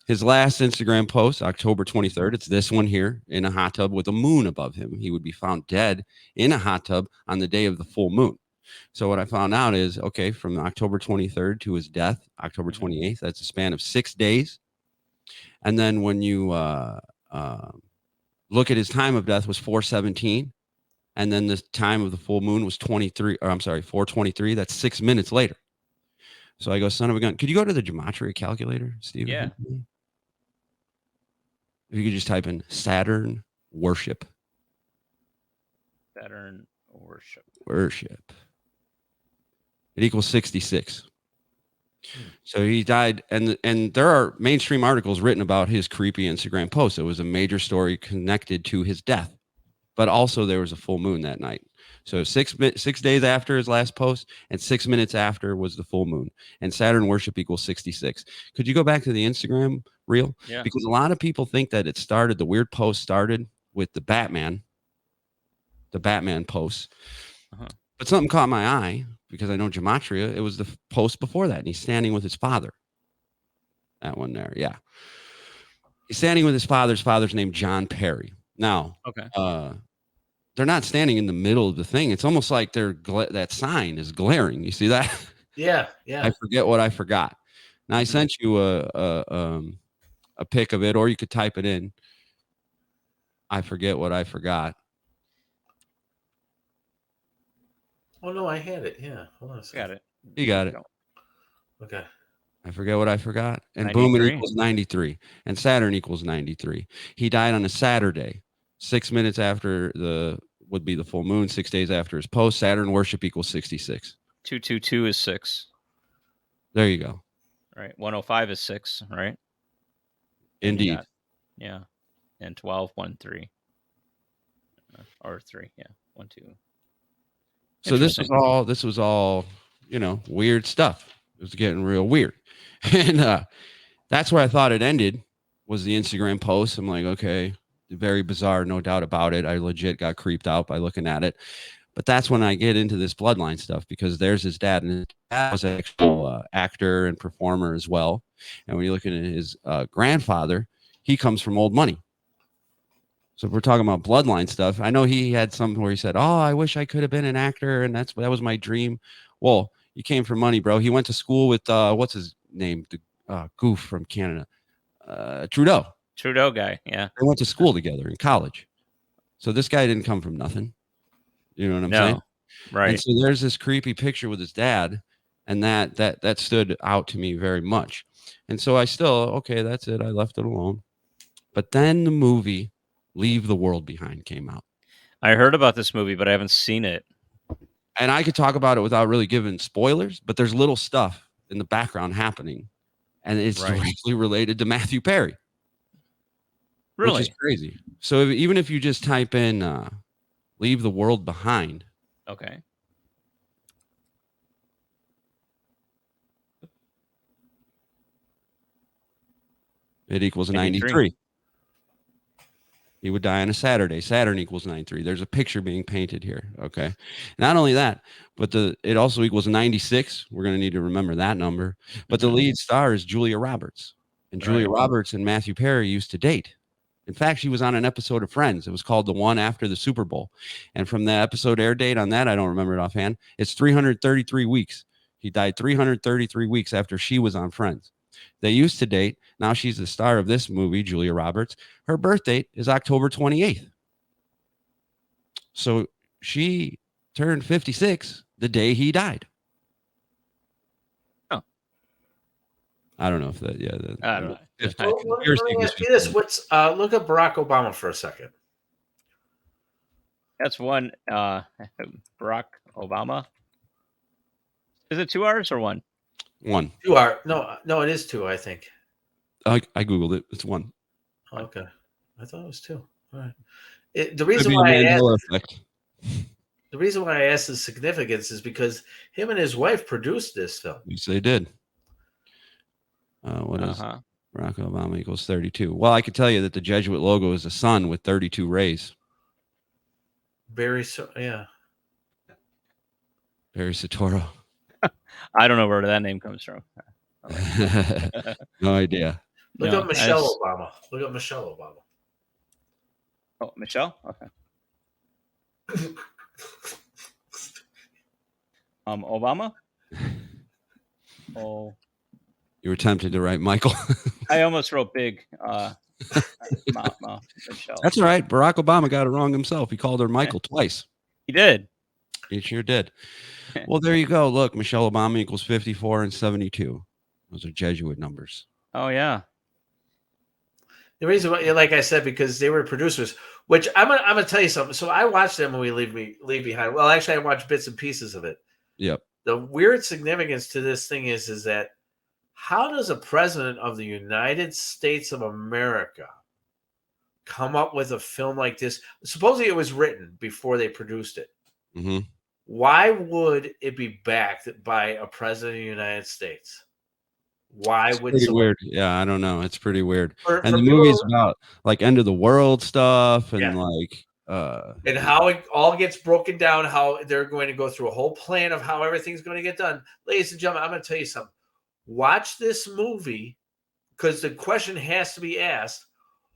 His last Instagram post, October 23rd. It's this one here in a hot tub with a moon above him. He would be found dead in a hot tub on the day of the full moon. So what I found out is, okay, from October 23rd to his death, October 28th, that's a span of 6 days. And then when you look at his time of death was 4:17. And then the time of the full moon was 4:23. That's 6 minutes later. So I go, son of a gun. Could you go to the gematria calculator, Steve? Yeah. If you could just type in Saturn worship. Saturn worship. Worship. It equals 66. So he died, and there are mainstream articles written about his creepy Instagram post. It was a major story connected to his death, but also there was a full moon that night. So 6 days after his last post and 6 minutes after was the full moon, and Saturn worship equals 66. Could you go back to the Instagram reel? Yeah. Because a lot of people think that the weird post started with the Batman post. Uh-huh. But something caught my eye because I know gematria. It was the post before that, and he's standing with his father. That one there, yeah. He's standing with his father. His father's named John Perry. Now, Okay. they're not standing in the middle of the thing. It's almost like that sign is glaring. You see that? Yeah. I forget what I forgot. Now I sent you a pic of it, or you could type it in. I forget what I forgot. Oh no, I had it. Yeah. Hold on a second. Got it. You got it. Okay. I forget what I forgot. And 93. boom, it equals 93. And Saturn equals 93. He died on a Saturday, 6 minutes after would be the full moon, 6 days after his post. Saturn worship equals 66. 222 is 6. There you go. Right. 105 is 6, right? Indeed. Yeah. And 12, 1, 3. Or 3. Yeah. 1, 2. So this was all, weird stuff. It was getting real weird. And that's where I thought it ended, was the Instagram post. I'm like, okay, very bizarre, no doubt about it. I legit got creeped out by looking at it. But that's when I get into this bloodline stuff, because there's his dad, and his dad was an actual actor and performer as well. And when you look at his grandfather, he comes from old money. So if we're talking about bloodline stuff, I know he had something where he said, "Oh, I wish I could have been an actor, and that was my dream." Well, you came from money, bro. He went to school with what's his name, the goof from Canada, Trudeau. Trudeau guy, yeah. They went to school together in college. So this guy didn't come from nothing. You know what I'm saying? Right. And so there's this creepy picture with his dad, and that stood out to me very much. And so I still, okay, that's it. I left it alone. But then the movie Leave the World Behind came out. I heard about this movie, but I haven't seen it. And I could talk about it without really giving spoilers, but there's little stuff in the background happening, and it's directly related to Matthew Perry. Really? Which is crazy. So even if you just type in Leave the World Behind. Okay. It equals 93. He would die on a Saturday. Saturn equals 93. There's a picture being painted here. Okay. Not only that, but it also equals 96. We're going to need to remember that number. But the lead star is Julia Roberts. And Julia Roberts and Matthew Perry used to date. In fact, she was on an episode of Friends. It was called The One After the Super Bowl. And from the episode air date on that, I don't remember it offhand, it's 333 weeks. He died 333 weeks after she was on Friends. They used to date. Now she's the star of this movie, Julia Roberts. Her birth date is October 28th. So she turned 56 the day he died. Oh. I don't know if that, I don't know. Let me ask you this. Look at Barack Obama for a second. That's one. Barack Obama. Is it 2 hours or 1? 1. 2 hours. No, it is 2, I think. I Googled it. It's 1. Okay. I thought it was 2. All right. The reason why I asked the significance is because him and his wife produced this film. Yes, they did. What is Barack Obama equals 32? Well, I could tell you that the Jesuit logo is a sun with 32 rays. Barry Soetoro. I don't know where that name comes from. No idea. Look up Michelle Obama. Look up Michelle Obama. Oh, Michelle? Okay. Obama? Oh. You were tempted to write Michael. I almost wrote big. Michelle. That's all right. Barack Obama got it wrong himself. He called her Michael twice. He did. He sure did. Well, there you go. Look, Michelle Obama equals 54 and 72. Those are Jesuit numbers. Oh, yeah. The reason why, like I said, because they were producers, which I'm gonna tell you something. So I watched them when we leave behind. Well, actually, I watched bits and pieces of it. Yep. the weird significance to this thing is that how does a president of the United States of America come up with a film like this? Supposedly it was written before they produced it. Mm-hmm. Why would it be backed by a president of the United States? Why It's would pretty someone weird. Yeah, I don't know. It's pretty weird. for And the people movie's about like end of the world stuff and Yeah. like and how it all gets broken down, how they're going to go through a whole plan of how everything's going to get done. Ladies and gentlemen, I'm going to tell you something. Watch this movie because the question has to be asked,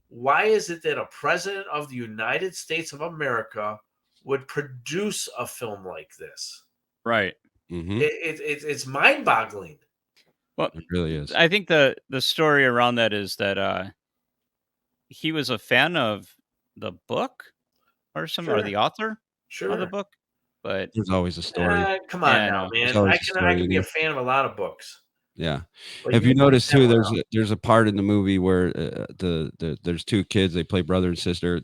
why is it that a president of the United States of America would produce a film like this? Right. mhm, It's mind-boggling. Well, it really is. I think the story around that is that he was a fan of the book or some or Sure. the author of the Sure. book, but There's always a story. Come on Yeah, now, no. There's man. always I a can story in be a there. fan of a lot of books. Yeah. But If you can't notice point too, that one out. there's a part in the movie where there's two kids. They play brother and sister.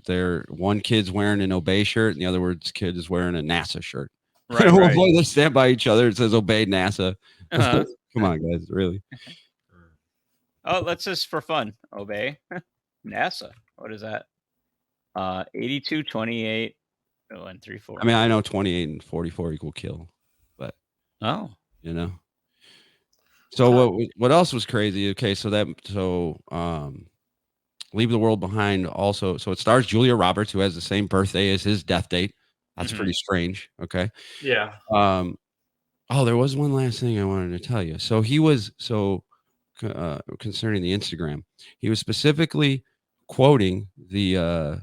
One kid's wearing an Obey shirt, and the other kid is wearing a NASA shirt. right, And right. they stand by each other. It says Obey NASA. Uh-huh. Come on, guys, really. Oh, let's just for fun. Obey. NASA. What is that? 82, 28, 134. I mean, I know 28 and 44 equal kill, but Oh. you know. So what else was crazy? Okay, so Leave the World Behind also. So it stars Julia Roberts, who has the same birthday as his death date. That's Mhm. pretty strange. Okay. Yeah. Oh, there was one last thing I wanted to tell you. So he was concerning the Instagram, he was specifically quoting the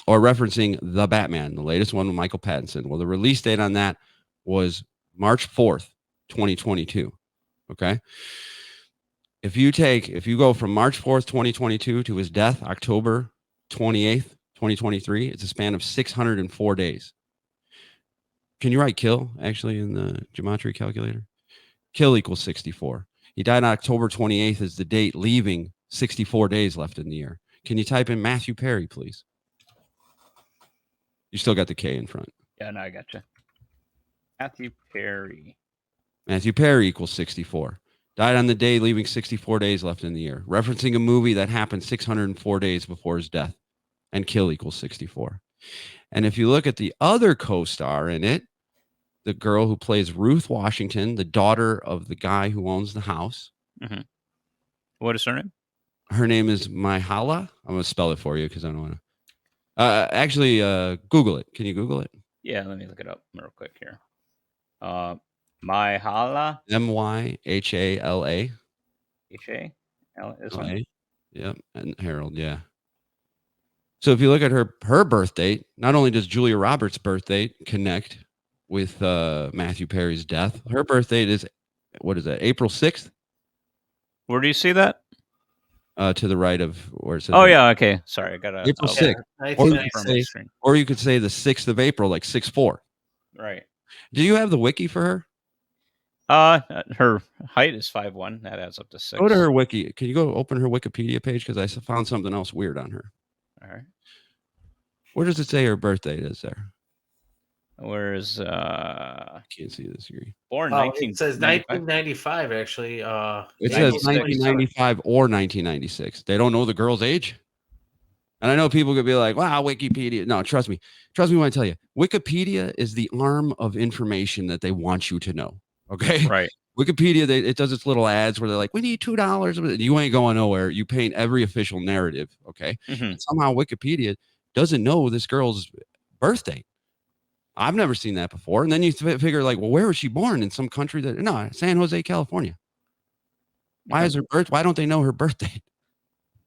or referencing The Batman, the latest one with Michael Pattinson. Well, the release date on that was March 4th, 2022. Okay. If you go from March 4th, 2022 to his death, October 28th, 2023, it's a span of 604 days. Can you write kill actually in the gematria calculator? Kill equals 64. He died on October 28th as the date, leaving 64 days left in the year. Can you type in Matthew Perry, please? You still got the K in front. Yeah, no, I gotcha. Matthew Perry. Matthew Perry equals 64. Died on the day, leaving 64 days left in the year. Referencing a movie that happened 604 days before his death. And kill equals 64. And if you look at the other co-star in it, the girl who plays Ruth Washington, the daughter of the guy who owns the house. Mm-hmm. What is her name? Her name is Myhala. I'm going to spell it for you because I don't want to. Actually, Google it. Can you Google it? Yeah, let me look it up real quick here. Myhala. Myhala. H-A-L, this one? Yep. And Harold, yeah. So if you look at her birth date, not only does Julia Roberts' birth date connect with Matthew Perry's death, her birth date is, what is that, April 6th? Where do you see that? To the right of where it says. Oh, yeah, okay. Sorry, I got to... April 6th. Or you could say the 6th of April, like 6/4. Right. Do you have the wiki for her? Her height is 5'1". That adds up to 6. Go to her wiki. Can you go open her Wikipedia page? Because I found something else weird on her. All right. Where does it say her birth date is there? Where is I can't see this degree. Born It says 1995 actually. It says 1995 or 1996. They don't know the girl's age. And I know people could be like, wow, Wikipedia. No, trust me. Trust me when I tell you. Wikipedia is the arm of information that they want you to know. Okay? Right. Wikipedia, it does its little ads where they're like, we need $2. You ain't going nowhere. You paint every official narrative. Okay? Mm-hmm. Somehow Wikipedia doesn't know this girl's birth date. I've never seen that before. And then you figure like, well, where was she born? In some country San Jose, California. Why is her birth? Why don't they know her birth date?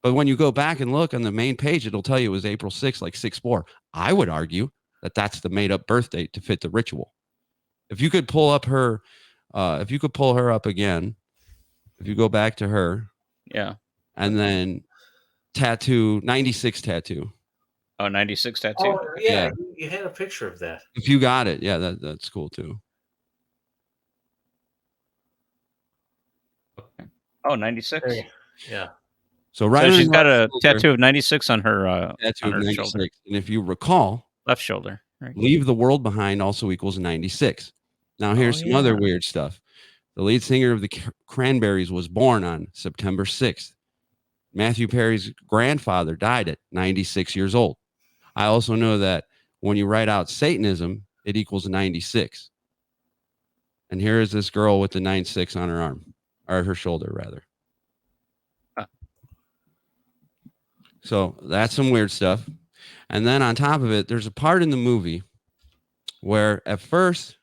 But when you go back and look on the main page, it'll tell you it was April 6th, like 6/4. I would argue that that's the made up birth date to fit the ritual. If you could pull up her, if you could pull her up again, if you go back to her. Yeah. And then 96 tattoo. Oh, 96 tattoo. Oh, yeah. You had a picture of that. If you got it, yeah, that's cool too. Okay. Oh, 96. Yeah. So she's got a tattoo of 96 on her tattoo on of her 96. shoulder. And if you recall, left shoulder. Right. Leave the World Behind also equals 96. Now, here's some other weird stuff. The lead singer of the Cranberries was born on September 6th. Matthew Perry's grandfather died at 96 years old. I also know that when you write out Satanism, it equals 96. And here is this girl with the 96 on her arm, or her shoulder, rather. So that's some weird stuff. And then on top of it, there's a part in the movie where at first,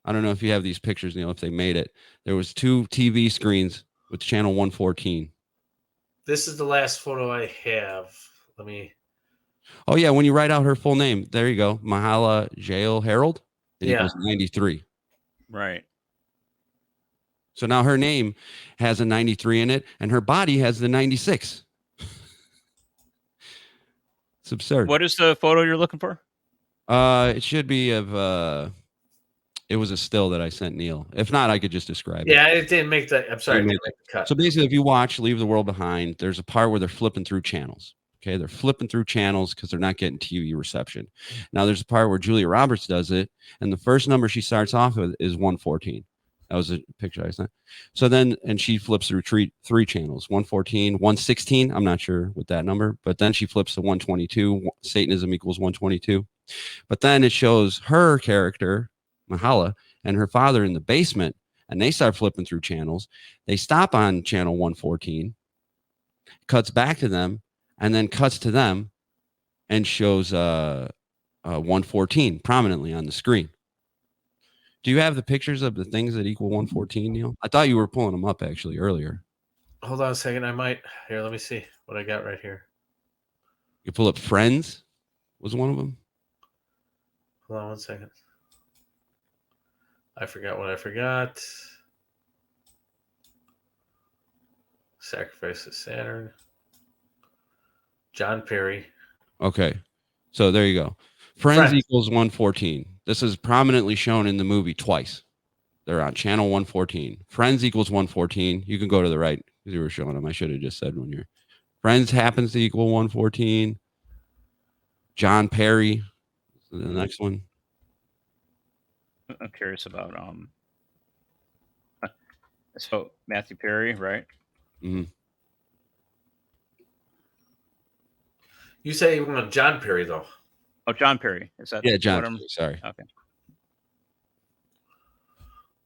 I don't know if you have these pictures, Neil, if they made it. There was 2 TV screens with channel 114. This is the last photo I have. Let me. Oh, yeah. When you write out her full name, there you go. Mahala Jael Harold. It equals 93. Right. So now her name has a 93 in it, and her body has the 96. It's absurd. What is the photo you're looking for? It should be of it was a still that I sent Neil. If not, I could just describe it. Yeah, it didn't make the. I'm sorry, it didn't make the cut. So basically, if you watch Leave the World Behind, there's a part where they're flipping through channels. Okay, they're flipping through channels because they're not getting TV reception. Now there's a part where Julia Roberts does it, and the first number she starts off with is 114. That was a picture I sent. So then, and she flips through three channels, 114, 116. I'm not sure with that number, but then she flips to 122. Satanism equals 122. But then it shows her character, Mahala, and her father in the basement, and they start flipping through channels. They stop on channel 114, cuts back to them, and then cuts to them and shows 114 prominently on the screen. Do you have the pictures of the things that equal 114, Neil? I thought you were pulling them up actually earlier. Hold on a second. I might. Here, let me see what I got right here. You pull up Friends was one of them. Hold on 1 second. I forgot what I forgot. Sacrifice to Saturn. John Perry. Okay. So there you go. Friends equals 114. This is prominently shown in the movie twice. They're on channel 114. Friends equals 114. You can go to the right because you were showing them. I should have just said when you're Friends happens to equal 114. John Perry, the next one. I'm curious about so Matthew Perry, right? Mm-hmm. You say you want John Perry though. Oh, John Perry. Is that John Perry, sorry. Okay.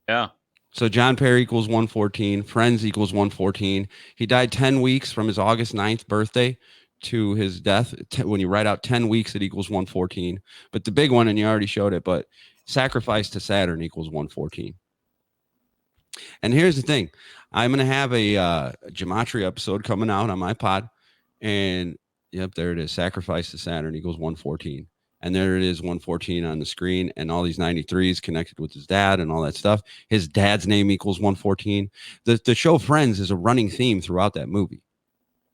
Yeah. So John Perry equals 114. Friends equals 114. He died 10 weeks from his August 9th birthday to his death. When you write out 10 weeks, it equals 114. But the big one, and you already showed it, but Sacrifice to Saturn equals 114. And here's the thing. I'm going to have a gematria episode coming out on my pod. And yep, there it is. Sacrifice to Saturn equals 114. And there it is, 114 on the screen, and all these 93s connected with his dad and all that stuff. His dad's name equals 114. The show Friends is a running theme throughout that movie.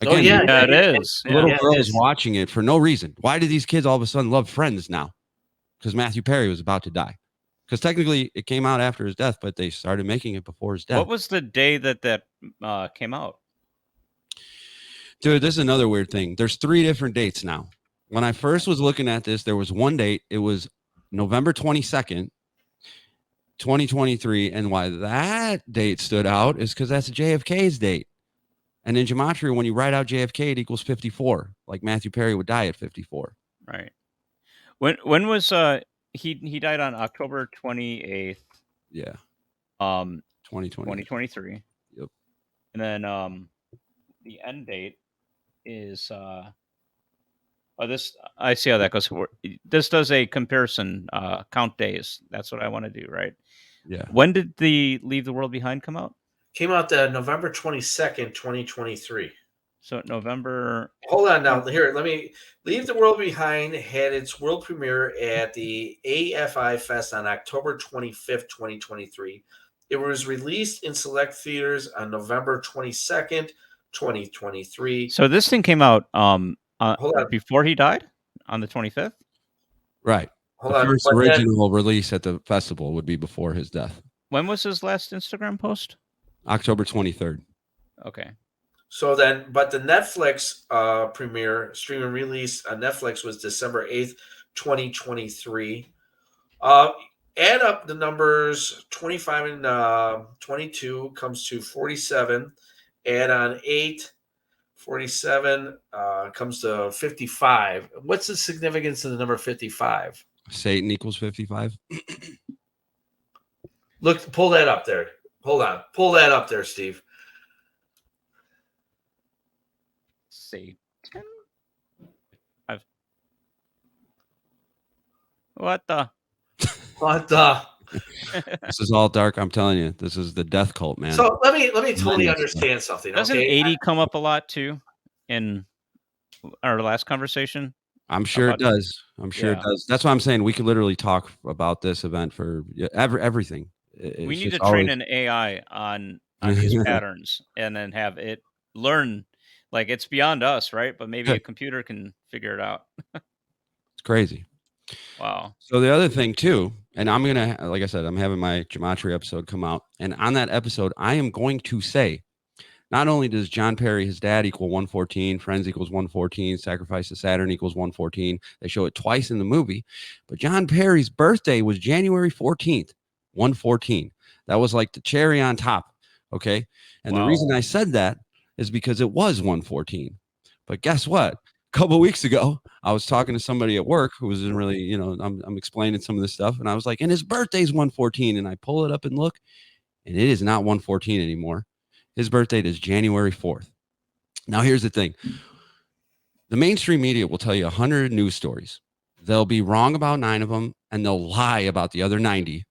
Again, it is. The little girl is watching it for no reason. Why do these kids all of a sudden love Friends now? Because Matthew Perry was about to die. Because technically it came out after his death, but they started making it before his death. What was the day that came out? Dude, this is another weird thing. There's 3 different dates now. When I first was looking at this, there was one date. It was November 22nd, 2023. And why that date stood out is because that's JFK's date. And in gematria, when you write out JFK, it equals 54. Like Matthew Perry would die at 54. Right. When was he died on October 28th? Yeah. 2023. Yep. And then the end date is this, I see how that goes. This does a comparison, count days. That's what I want to do, right? Yeah. When did the Leave the World Behind come out? Came out November 22nd, 2023. So November. Hold on now. Here, let me. Leave the World Behind had its world premiere at the AFI Fest on October 25th, 2023. It was released in select theaters on November 22nd, 2023. So this thing came out before he died on the 25th? Right. The first original release at the festival would be before his death. When was his last Instagram post? October 23rd. Okay. So then, but the Netflix premiere streaming release on Netflix was December 8th, 2023. add up the numbers 25 and 22 comes to 47. Add on 8, 47 comes to 55. What's the significance of the number 55? Satan equals 55. Look, pull that up there. Hold on. Pull that up there, Steve. Satan. What the? What the? This is all dark. I'm telling you, this is the death cult, man. So let me totally understand something. Doesn't Okay, 80 come up a lot too in our last conversation? I'm sure it does. I'm sure it Yeah. does. That's why I'm saying we could literally talk about this event for everything. We need to train an AI on these patterns and then have it learn. Like, it's beyond us, right? But maybe a computer can figure it out. It's crazy. Wow. So the other thing too, and I'm gonna, like I said, I'm having my gematria episode come out, and on that episode, I am going to say, not only does John Perry, his dad, equal 114, Friends equals 114, Sacrifice to Saturn equals 114. They show it twice in the movie, but John Perry's birthday was January 14th, 114. That was like the cherry on top. Okay, and the reason I said that is because it was 114. But guess what? A couple of weeks ago, I was talking to somebody at work who wasn't really, I'm explaining some of this stuff, and I was like, and his birthday's 114, and I pull it up and look, and it is not 114 anymore. His birthday is January 4th. Now, here's the thing. The mainstream media will tell you 100 news stories. They'll be wrong about 9 of them, and they'll lie about the other 90,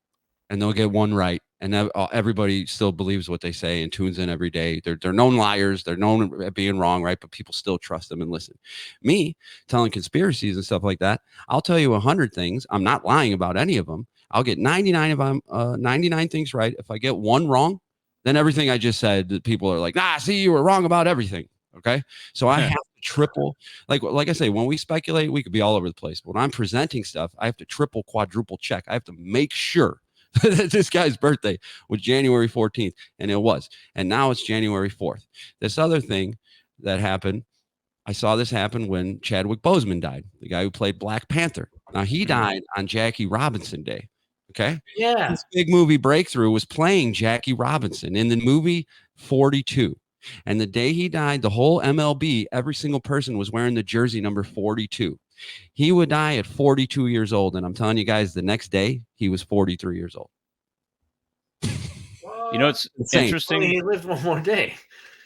and they'll get one right. And everybody still believes what they say and tunes in every day. They're known liars. They're known at being wrong, right? But people still trust them and listen. Me telling conspiracies and stuff like that, I'll tell you 100 things. I'm not lying about any of them. I'll get 99 of them, 99 things right. If I get one wrong, then everything I just said, people are like, see, you were wrong about everything. Okay. So I have to triple, like I say, when we speculate, we could be all over the place. But when I'm presenting stuff, I have to triple, quadruple check. I have to make sure that this guy's birthday was January 14th, and it was. And now it's January 4th. This other thing that happened, I saw this happen when Chadwick Boseman died, the guy who played Black Panther. Now, he died on Jackie Robinson Day. Okay. Yeah. This big movie breakthrough was playing Jackie Robinson in the movie 42. And the day he died, the whole MLB, every single person was wearing the jersey number 42. He would die at 42 years old. And I'm telling you guys, the next day, he was 43 years old. You know, it's interesting. He lived one more day.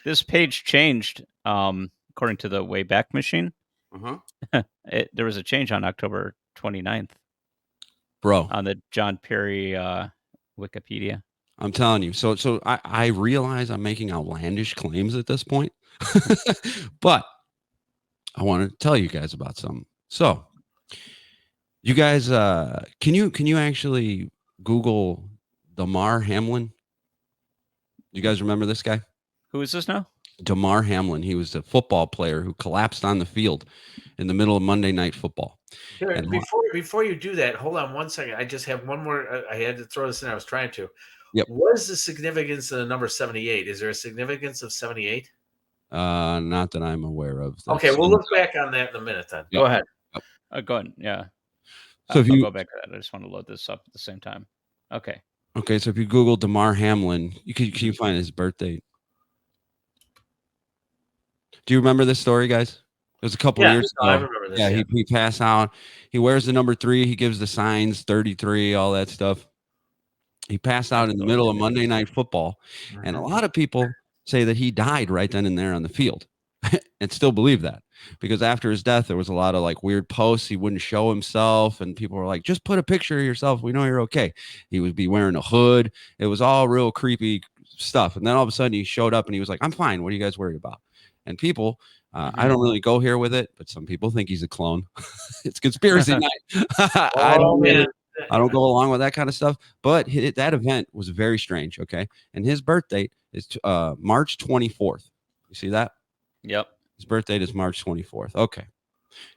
This page changed according to the Wayback Machine. There was a change on October 29th. Bro. On the John Perry Wikipedia. I'm telling you. So I realize I'm making outlandish claims at this point. But I want to tell you guys about something. So you guys, can you actually Google Damar Hamlin? You guys remember this guy? Who is this now? Damar Hamlin. He was a football player who collapsed on the field in the middle of Monday Night Football. Here, before you do that, hold on one second. I just have one more. I had to throw this in. I was trying to. Yep. What is the significance of the number 78? Is there a significance of 78? Not that I'm aware of. Okay, we'll look back on that in a minute then. Yep. Go ahead. Go ahead. Yeah. So if you go back to that, I just want to load this up at the same time. Okay. Okay, so if you Google Damar Hamlin, can you find his birth date? Do you remember this story, guys? It was a couple years ago. I remember this. Yeah, he passed out. He wears the number 3. He gives the signs 33, all that stuff. He passed out in the middle of Monday Night Football, and a lot of people say that he died right then and there on the field, and still believe that, because after his death, there was a lot of like weird posts. He wouldn't show himself, and people were like, "Just put a picture of yourself. We know you're okay." He would be wearing a hood. It was all real creepy stuff. And then all of a sudden, he showed up, and he was like, "I'm fine. What are you guys worried about?" And people, I don't really go here with it, but some people think he's a clone. It's conspiracy night. I don't go along with that kind of stuff. But that event was very strange. Okay, and his birth date is March 24th. You see that? Yep. His birth date is March 24th. Okay.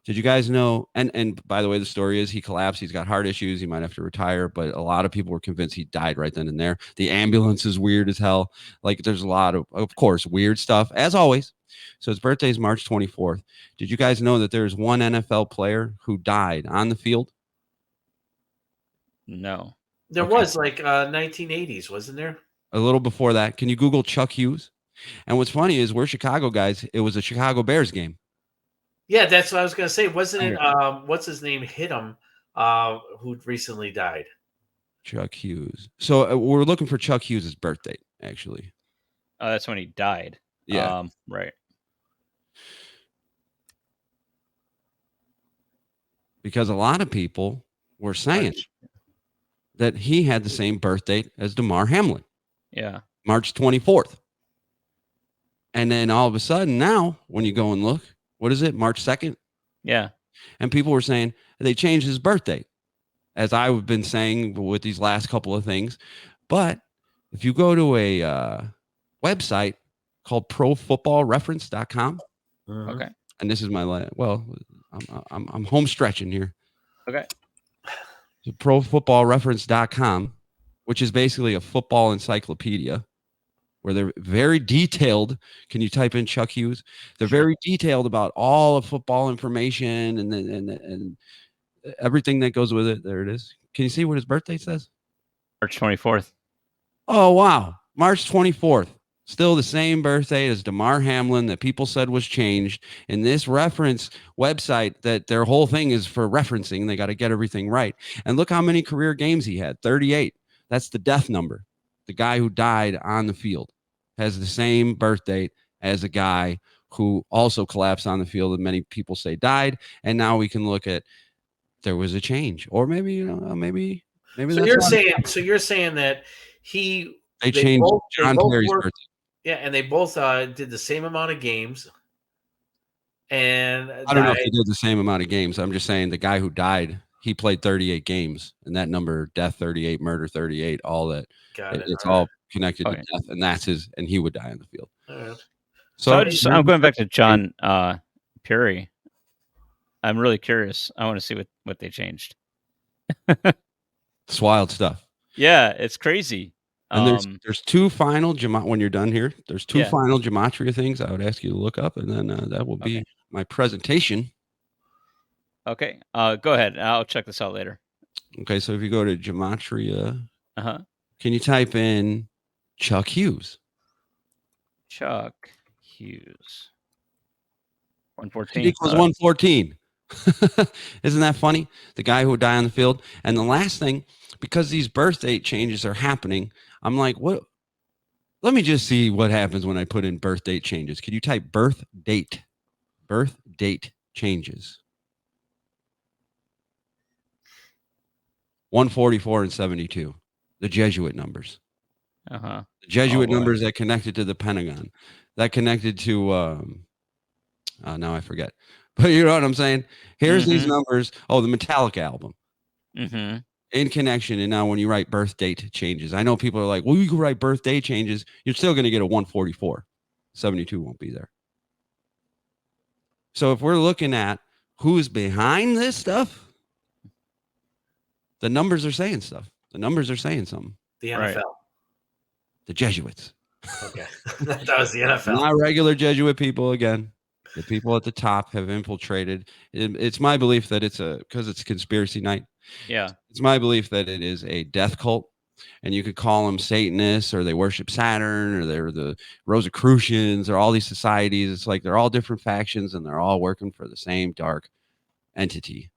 Did you guys know? And by the way, the story is he collapsed. He's got heart issues. He might have to retire. But a lot of people were convinced he died right then and there. The ambulance is weird as hell. Like there's a lot of course, weird stuff as always. So his birthday is March 24th. Did you guys know that there's one NFL player who died on the field? No. There Okay. was like 1980s, wasn't there? A little before that. Can you Google Chuck Hughes? And what's funny is we're Chicago guys. It was a Chicago Bears game. Yeah, that's what I was going to say. Wasn't it? What's his name? Hit him. Who recently died? Chuck Hughes. So we're looking for Chuck Hughes' birth date, actually. That's when he died. Yeah. Right. Because a lot of people were saying that he had the same birth date as Damar Hamlin. Yeah. March 24th. And then all of a sudden now, when you go and look, what is it? March 2nd? Yeah. And people were saying they changed his birth date, as I've been saying with these last couple of things. But if you go to a website called profootballreference.com. Okay. And this is my I'm home stretching here. Okay. So profootballreference.com, which is basically a football encyclopedia where they're very detailed. Can you type in Chuck Hughes? They're very detailed about all of football information and everything that goes with it. There it is. Can you see what his birthday says? March 24th. Oh, wow. March 24th. Still the same birthday as Damar Hamlin that people said was changed. In this reference website that their whole thing is for referencing, they got to get everything right. And look how many career games he had, 38. That's the death number. The guy who died on the field has the same birth date as a guy who also collapsed on the field and many people say died. And now we can look at there was a change. Or maybe, maybe So that's you're saying that they changed John Terry's birthday. Yeah, and they both did the same amount of games. And I don't know if they did the same amount of games. I'm just saying the guy who died, he played 38 games, and that number, death 38, murder 38, all that. It's all connected to death, and that's his, and he would die on the field. All right. So I'm going back to John Puri. I'm really curious. I want to see what they changed. It's wild stuff. Yeah, it's crazy. And there's two final when you're done here. There's two final gematria things I would ask you to look up, and then that will be my presentation. Okay, go ahead. I'll check this out later. Okay, so if you go to gematria, can you type in Chuck Hughes? Chuck Hughes. 114 equals 114. Isn't that funny? The guy who would die on the field. And the last thing, because these birth date changes are happening, I'm like, what? Let me just see what happens when I put in birth date changes. Could you type birth date changes? 144 and 72. The Jesuit numbers. The Jesuit numbers that connected to the Pentagon. That connected to now I forget. But you know what I'm saying? Here's these numbers. Oh, the Metallica album. In connection. And now when you write birth date changes, I know people are like, well, you can write birth date changes. You're still going to get a 144. 72 won't be there. So if we're looking at who's behind this stuff, the numbers are saying stuff. The numbers are saying something. The NFL. Right. The Jesuits. Okay. That was the NFL. Not regular Jesuit people again. The people at the top have infiltrated. It's my belief that because it's conspiracy night. Yeah. It's my belief that it is a death cult, and you could call them Satanists, or they worship Saturn, or they're the Rosicrucians, or all these societies. It's like they're all different factions, and they're all working for the same dark entity,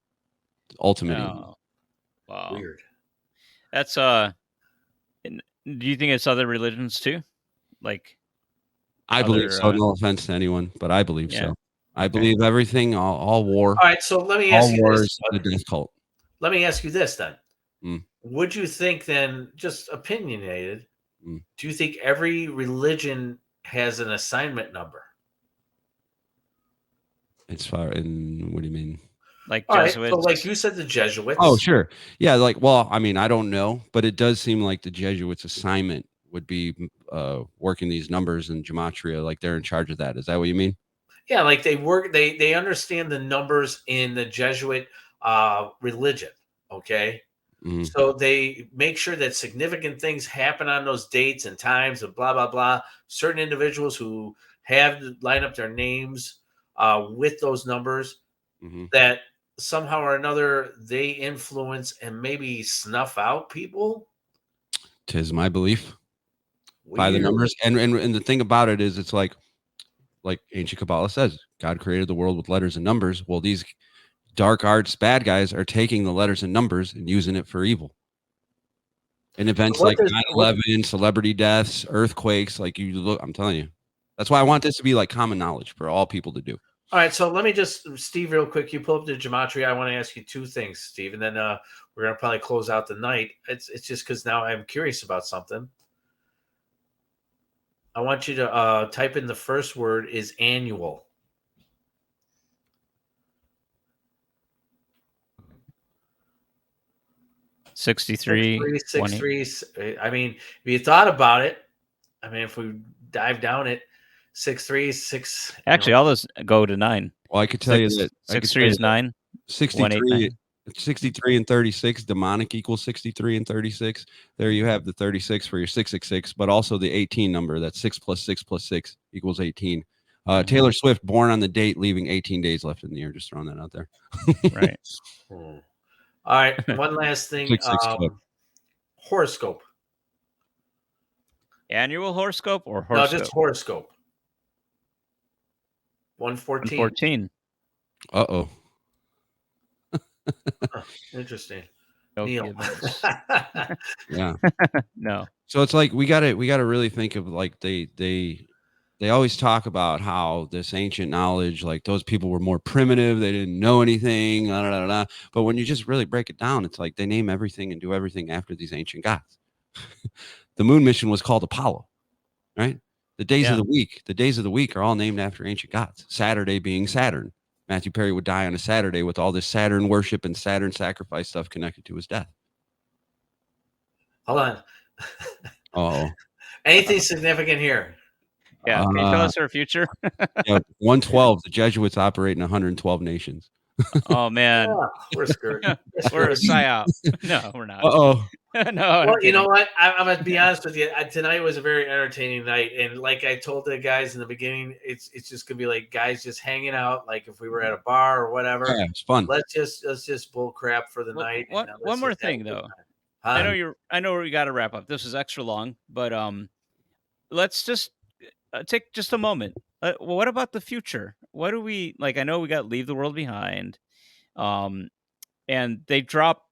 ultimate evil. Wow. Weird. That's do you think it's other religions too? Like, I believe so. No offense to anyone, but I believe so. I believe everything, all war. All right, so let me ask you this. The death cult. Let me ask you this then. Would you think then, just opinionated, do you think every religion has an assignment number? What do you mean? Like Jesuits? Right, so like you said, the Jesuits. Oh, sure. Yeah, I mean, I don't know, but it does seem like the Jesuits' assignment would be working these numbers in gematria, like they're in charge of that. Is that what you mean? Yeah, like they understand the numbers in the Jesuit religion, okay? So they make sure that significant things happen on those dates and times and blah, blah, blah. Certain individuals who have line up their names with those numbers, that somehow or another they influence and maybe snuff out people? 'Tis my belief by the Weird. numbers. And the thing about it is, it's like ancient Kabbalah says, God created the world with letters and numbers. Well, these dark arts bad guys are taking the letters and numbers and using it for evil. In events What like does 9/11, celebrity deaths, earthquakes, like you look, I'm telling you. That's why I want this to be like common knowledge for all people to do. All right, so let me just, Steve, real quick. You pull up the gematria. I want to ask you two things, Steve, and then we're gonna probably close out the night. It's just because now I'm curious about something. I want you to type in the first word is annual. $63. 63. I mean, if you thought about it, I mean, if we dive down it, 636. Actually, all those go to 9. Well, I could tell you that 63 is 9. 63 and 36, demonic equals 63 and 36. There you have the 36 for your 666, but also the 18 number. That's 6 plus 6 plus 6 equals 18. Taylor Swift, born on the date, leaving 18 days left in the year. Just throwing that out there. Right. All right. One last thing. Horoscope. Annual horoscope or horoscope? No, just horoscope. 114. 114. Uh-oh. Interesting. No Neil. givens. Yeah. No. So it's like we got to really think of like they always talk about how this ancient knowledge, like those people were more primitive, they didn't know anything, blah, blah, blah, blah. But when you just really break it down, it's like they name everything and do everything after these ancient gods. The moon mission was called Apollo, right? The days of the week are all named after ancient gods. Saturday being Saturn. Matthew Perry would die on a Saturday with all this Saturn worship and Saturn sacrifice stuff connected to his death. Hold on. Oh, Anything significant here? Yeah. Can you tell us our future? 112. The Jesuits operate in 112 nations. Oh man, we're screwed. We're a psyop. No, we're not. Uh-oh. No. Well, you know what? I'm gonna be honest with you. Tonight was a very entertaining night, and like I told the guys in the beginning, it's just gonna be like guys just hanging out, like if we were at a bar or whatever. Yeah, it's fun. Let's just bull crap for the night. One more thing though. I know we got to wrap up. This is extra long, but let's just take just a moment. What about the future? What do we like? I know we got Leave the World Behind, and they drop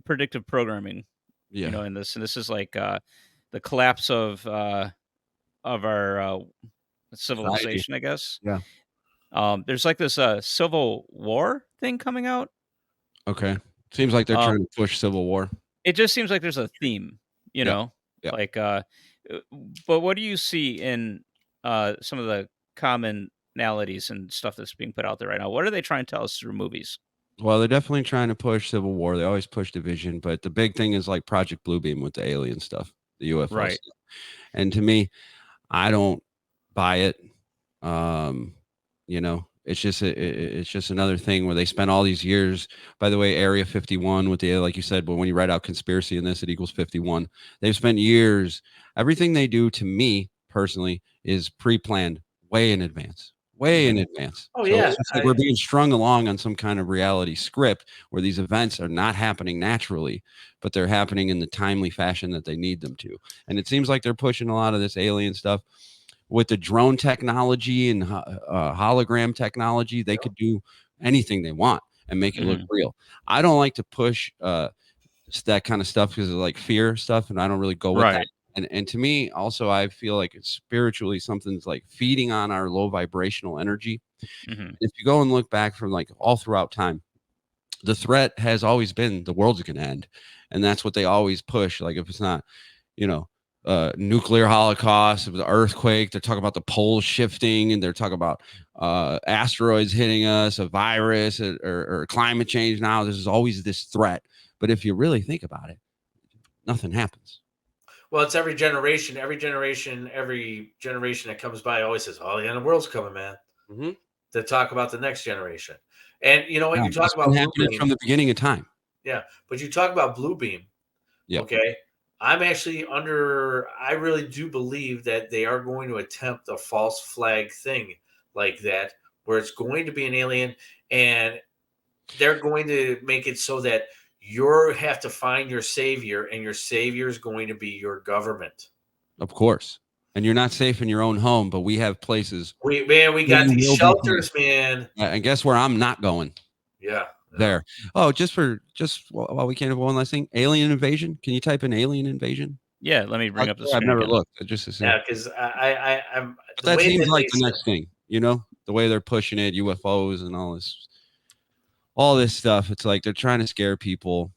predictive programming. Yeah. You know, in this, and this is like the collapse of our civilization, I guess. Yeah. There's like this Civil War thing coming out. Okay. Seems like they're trying to push Civil War. It just seems like there's a theme, you know, like, but what do you see in some of the commonalities and stuff that's being put out there right now? What are they trying to tell us through movies? Well, they're definitely trying to push Civil War. They always push division, but the big thing is like Project Bluebeam with the alien stuff, the UFO Right. stuff. And to me, I don't buy it. You know, it's just another thing where they spent all these years. By the way, Area 51 with the, like you said, but when you write out conspiracy in this, it equals 51. They've spent years. Everything they do, to me personally, is pre-planned way in advance. Way in advance. Oh, So yeah. it's just like we're being strung along on some kind of reality script where these events are not happening naturally, but they're happening in the timely fashion that they need them to. And it seems like they're pushing a lot of this alien stuff with the drone technology and hologram technology. They could do anything they want and make it look real. I don't like to push that kind of stuff because of like fear stuff, and I don't really go with that. And to me, also, I feel like it's spiritually something's like feeding on our low vibrational energy. If you go and look back from like all throughout time, the threat has always been the world's going to end. And that's what they always push. Like if it's not, you know, nuclear holocaust, the earthquake, they're talking about the poles shifting, and they're talking about asteroids hitting us, a virus, or climate change. Now there's always this threat. But if you really think about it, nothing happens. Well, it's every generation that comes by always says, "Oh, the end of the world's coming, man." To talk about the next generation, and you know what, you talk about happening from the beginning of time. Yeah, but you talk about Bluebeam. Yeah. Okay, I'm actually I really do believe that they are going to attempt a false flag thing like that, where it's going to be an alien, and they're going to make it so that you have to find your savior, and your savior is going to be your government. Of course. And you're not safe in your own home, but we have places. We where got you these will be shelters, safe. man. And guess where I'm not going? Yeah. There. Oh, just while we can't have one last thing, alien invasion. Can you type in alien invasion? Yeah, let me bring up the I've screen never again. looked. Just to see. Yeah, because I'm the That way seems that like they the next thing, you know, the way they're pushing it, UFOs and all this stuff. It's like they're trying to scare people.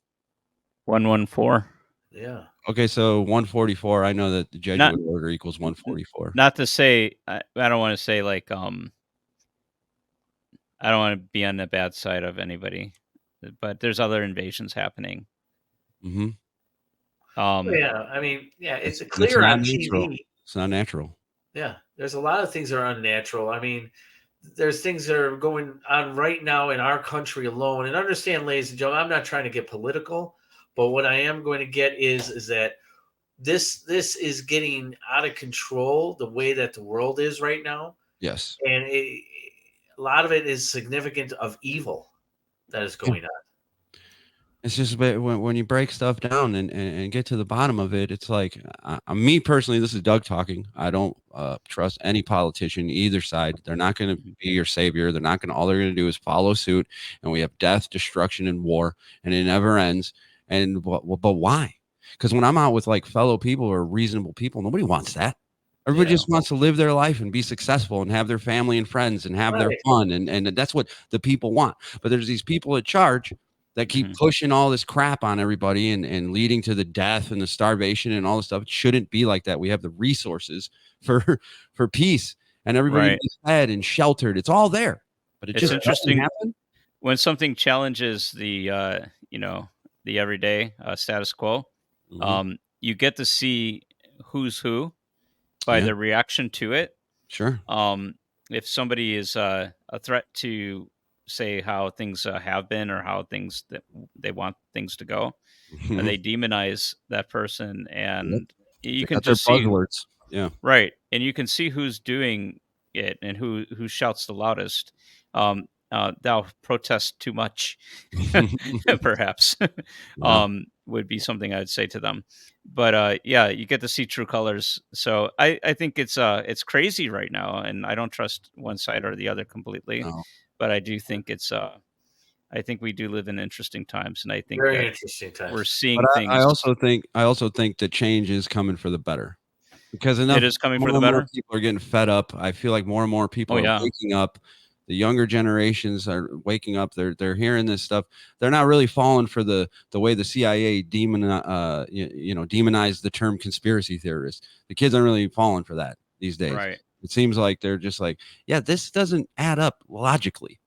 114. Yeah. Okay, so 144. I know that the Jesuit order equals 144. Not to say I don't want to say like I don't want to be on the bad side of anybody, but there's other invasions happening. Mm-hmm. Yeah, I mean, yeah, it's It's clear not on natural. TV. It's not natural. Yeah, there's a lot of things that are unnatural. I mean, there's things that are going on right now in our country alone. And understand, ladies and gentlemen, I'm not trying to get political, but what I am going to get is that this is getting out of control the way that the world is right now. Yes. And a lot of it is significant of evil that is going on. It's just when you break stuff down and get to the bottom of it, it's like me personally, this is Doug talking. I don't trust any politician, either side. They're not going to be your savior. They're not going to, all they're going to do is follow suit. And we have death, destruction, and war, and it never ends. And but why? Because when I'm out with like fellow people or reasonable people, nobody wants that. Everybody just wants to live their life and be successful and have their family and friends and have their fun. And that's what the people want. But there's these people at charge that keep pushing all this crap on everybody and leading to the death and the starvation and all this stuff. It shouldn't be like that. We have the resources for peace and everybody to be fed and sheltered. It's all there. But it's just interesting happen. When something challenges the the everyday status quo. You get to see who's who by the reaction to it. Sure. If somebody is a threat to say how things have been or how things that they want things to go, they demonize that person, and you can just see buzzwords. Yeah. Right, and you can see who's doing it and who shouts the loudest. Thou protest too much, perhaps, would be something I'd say to them. But yeah, you get to see true colors. So I think it's crazy right now, and I don't trust one side or the other completely. No. But I do think I think we do live in interesting times, and I think Very that interesting times. we're seeing But things. I also think the change is coming for the better, because It is coming for the more better. people are getting fed up. I feel like more and more people are waking up. The younger generations are waking up. They're hearing this stuff. They're not really falling for the way the CIA demonized the term conspiracy theorist. The kids aren't really falling for that these days. Right. It seems like they're just like, yeah, this doesn't add up logically.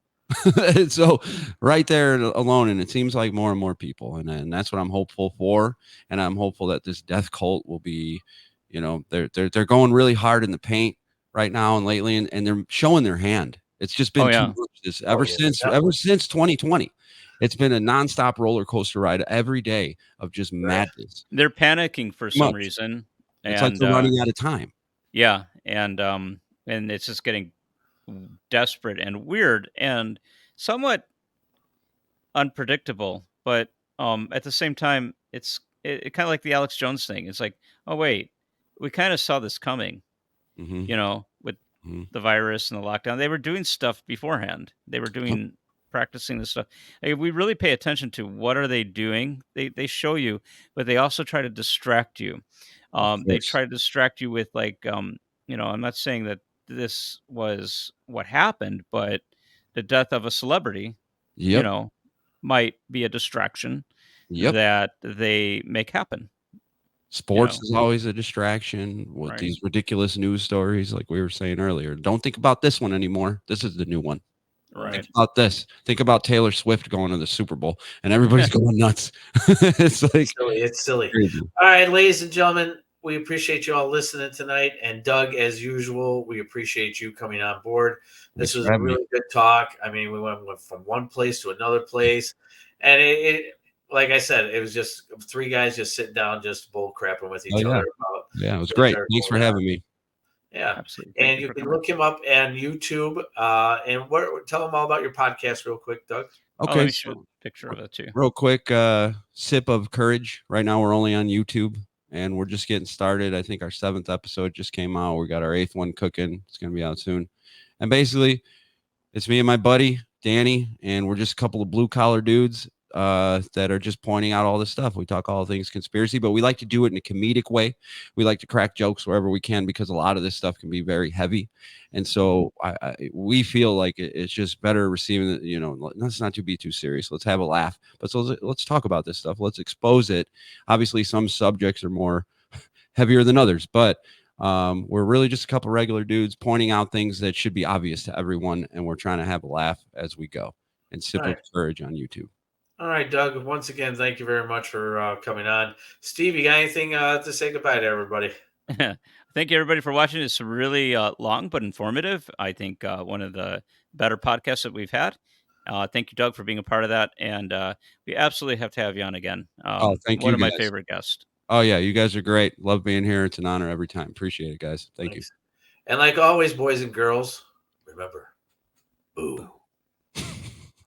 So right there alone, and it seems like more and more people, and that's what I'm hopeful for. And I'm hopeful that this death cult will be, they're going really hard in the paint right now and lately, and they're showing their hand. It's just been too much ever since 2020. It's been a nonstop roller coaster ride every day of just madness. They're panicking for some reason. It's like they're running out of time. Yeah, and it's just getting desperate and weird and somewhat unpredictable. But at the same time, it's kind of like the Alex Jones thing. It's like, oh wait, we kind of saw this coming. With the virus and the lockdown, they were doing stuff beforehand. They were practicing this stuff. Like, we really pay attention to what are they doing. They show you, but they also try to distract you. They try to distract you with like, I'm not saying that this was what happened, but the death of a celebrity, might be a distraction that they make happen. Sports is always a distraction with these ridiculous news stories, like we were saying earlier. Don't think about this one anymore. This is the new one. Right. Think about this. Think about Taylor Swift going to the Super Bowl, and everybody's going nuts. It's like it's silly. Crazy. All right, ladies and gentlemen, we appreciate you all listening tonight. And Doug, as usual, we appreciate you coming on board. This was a really good talk. I mean, we went from one place to another place, and it like I said, it was just three guys just sitting down, just bull crapping with each other about. Yeah, it was great. Thanks for having me. Yeah, absolutely. And you can look him up on YouTube. And tell them all about your podcast real quick, Doug. Let Okay, me shoot so a picture of it too. real quick, sip of courage. Right now, we're only on YouTube, and we're just getting started. I think our 7th episode just came out. We got our 8th one cooking. It's going to be out soon. And basically, it's me and my buddy Danny, and we're just a couple of blue collar dudes that are just pointing out all this stuff. We talk all things conspiracy, but we like to do it in a comedic way. We like to crack jokes wherever we can because a lot of this stuff can be very heavy, and so we feel like it's just better receiving it. You know, let's not to be too serious. Let's have a laugh, but so let's talk about this stuff. Let's expose it. Obviously, some subjects are more heavier than others, but we're really just a couple regular dudes pointing out things that should be obvious to everyone, and we're trying to have a laugh as we go. And Sip of Courage on YouTube. All right, Doug. Once again, thank you very much for coming on. Steve, you got anything to say goodbye to everybody? Thank you, everybody, for watching. It's really long but informative. I think one of the better podcasts that we've had. Thank you, Doug, for being a part of that. And we absolutely have to have you on again. Thank you, One of my guys. favorite guests. Oh, yeah. You guys are great. Love being here. It's an honor every time. Appreciate it, guys. Thank you. And like always, boys and girls, remember, boo.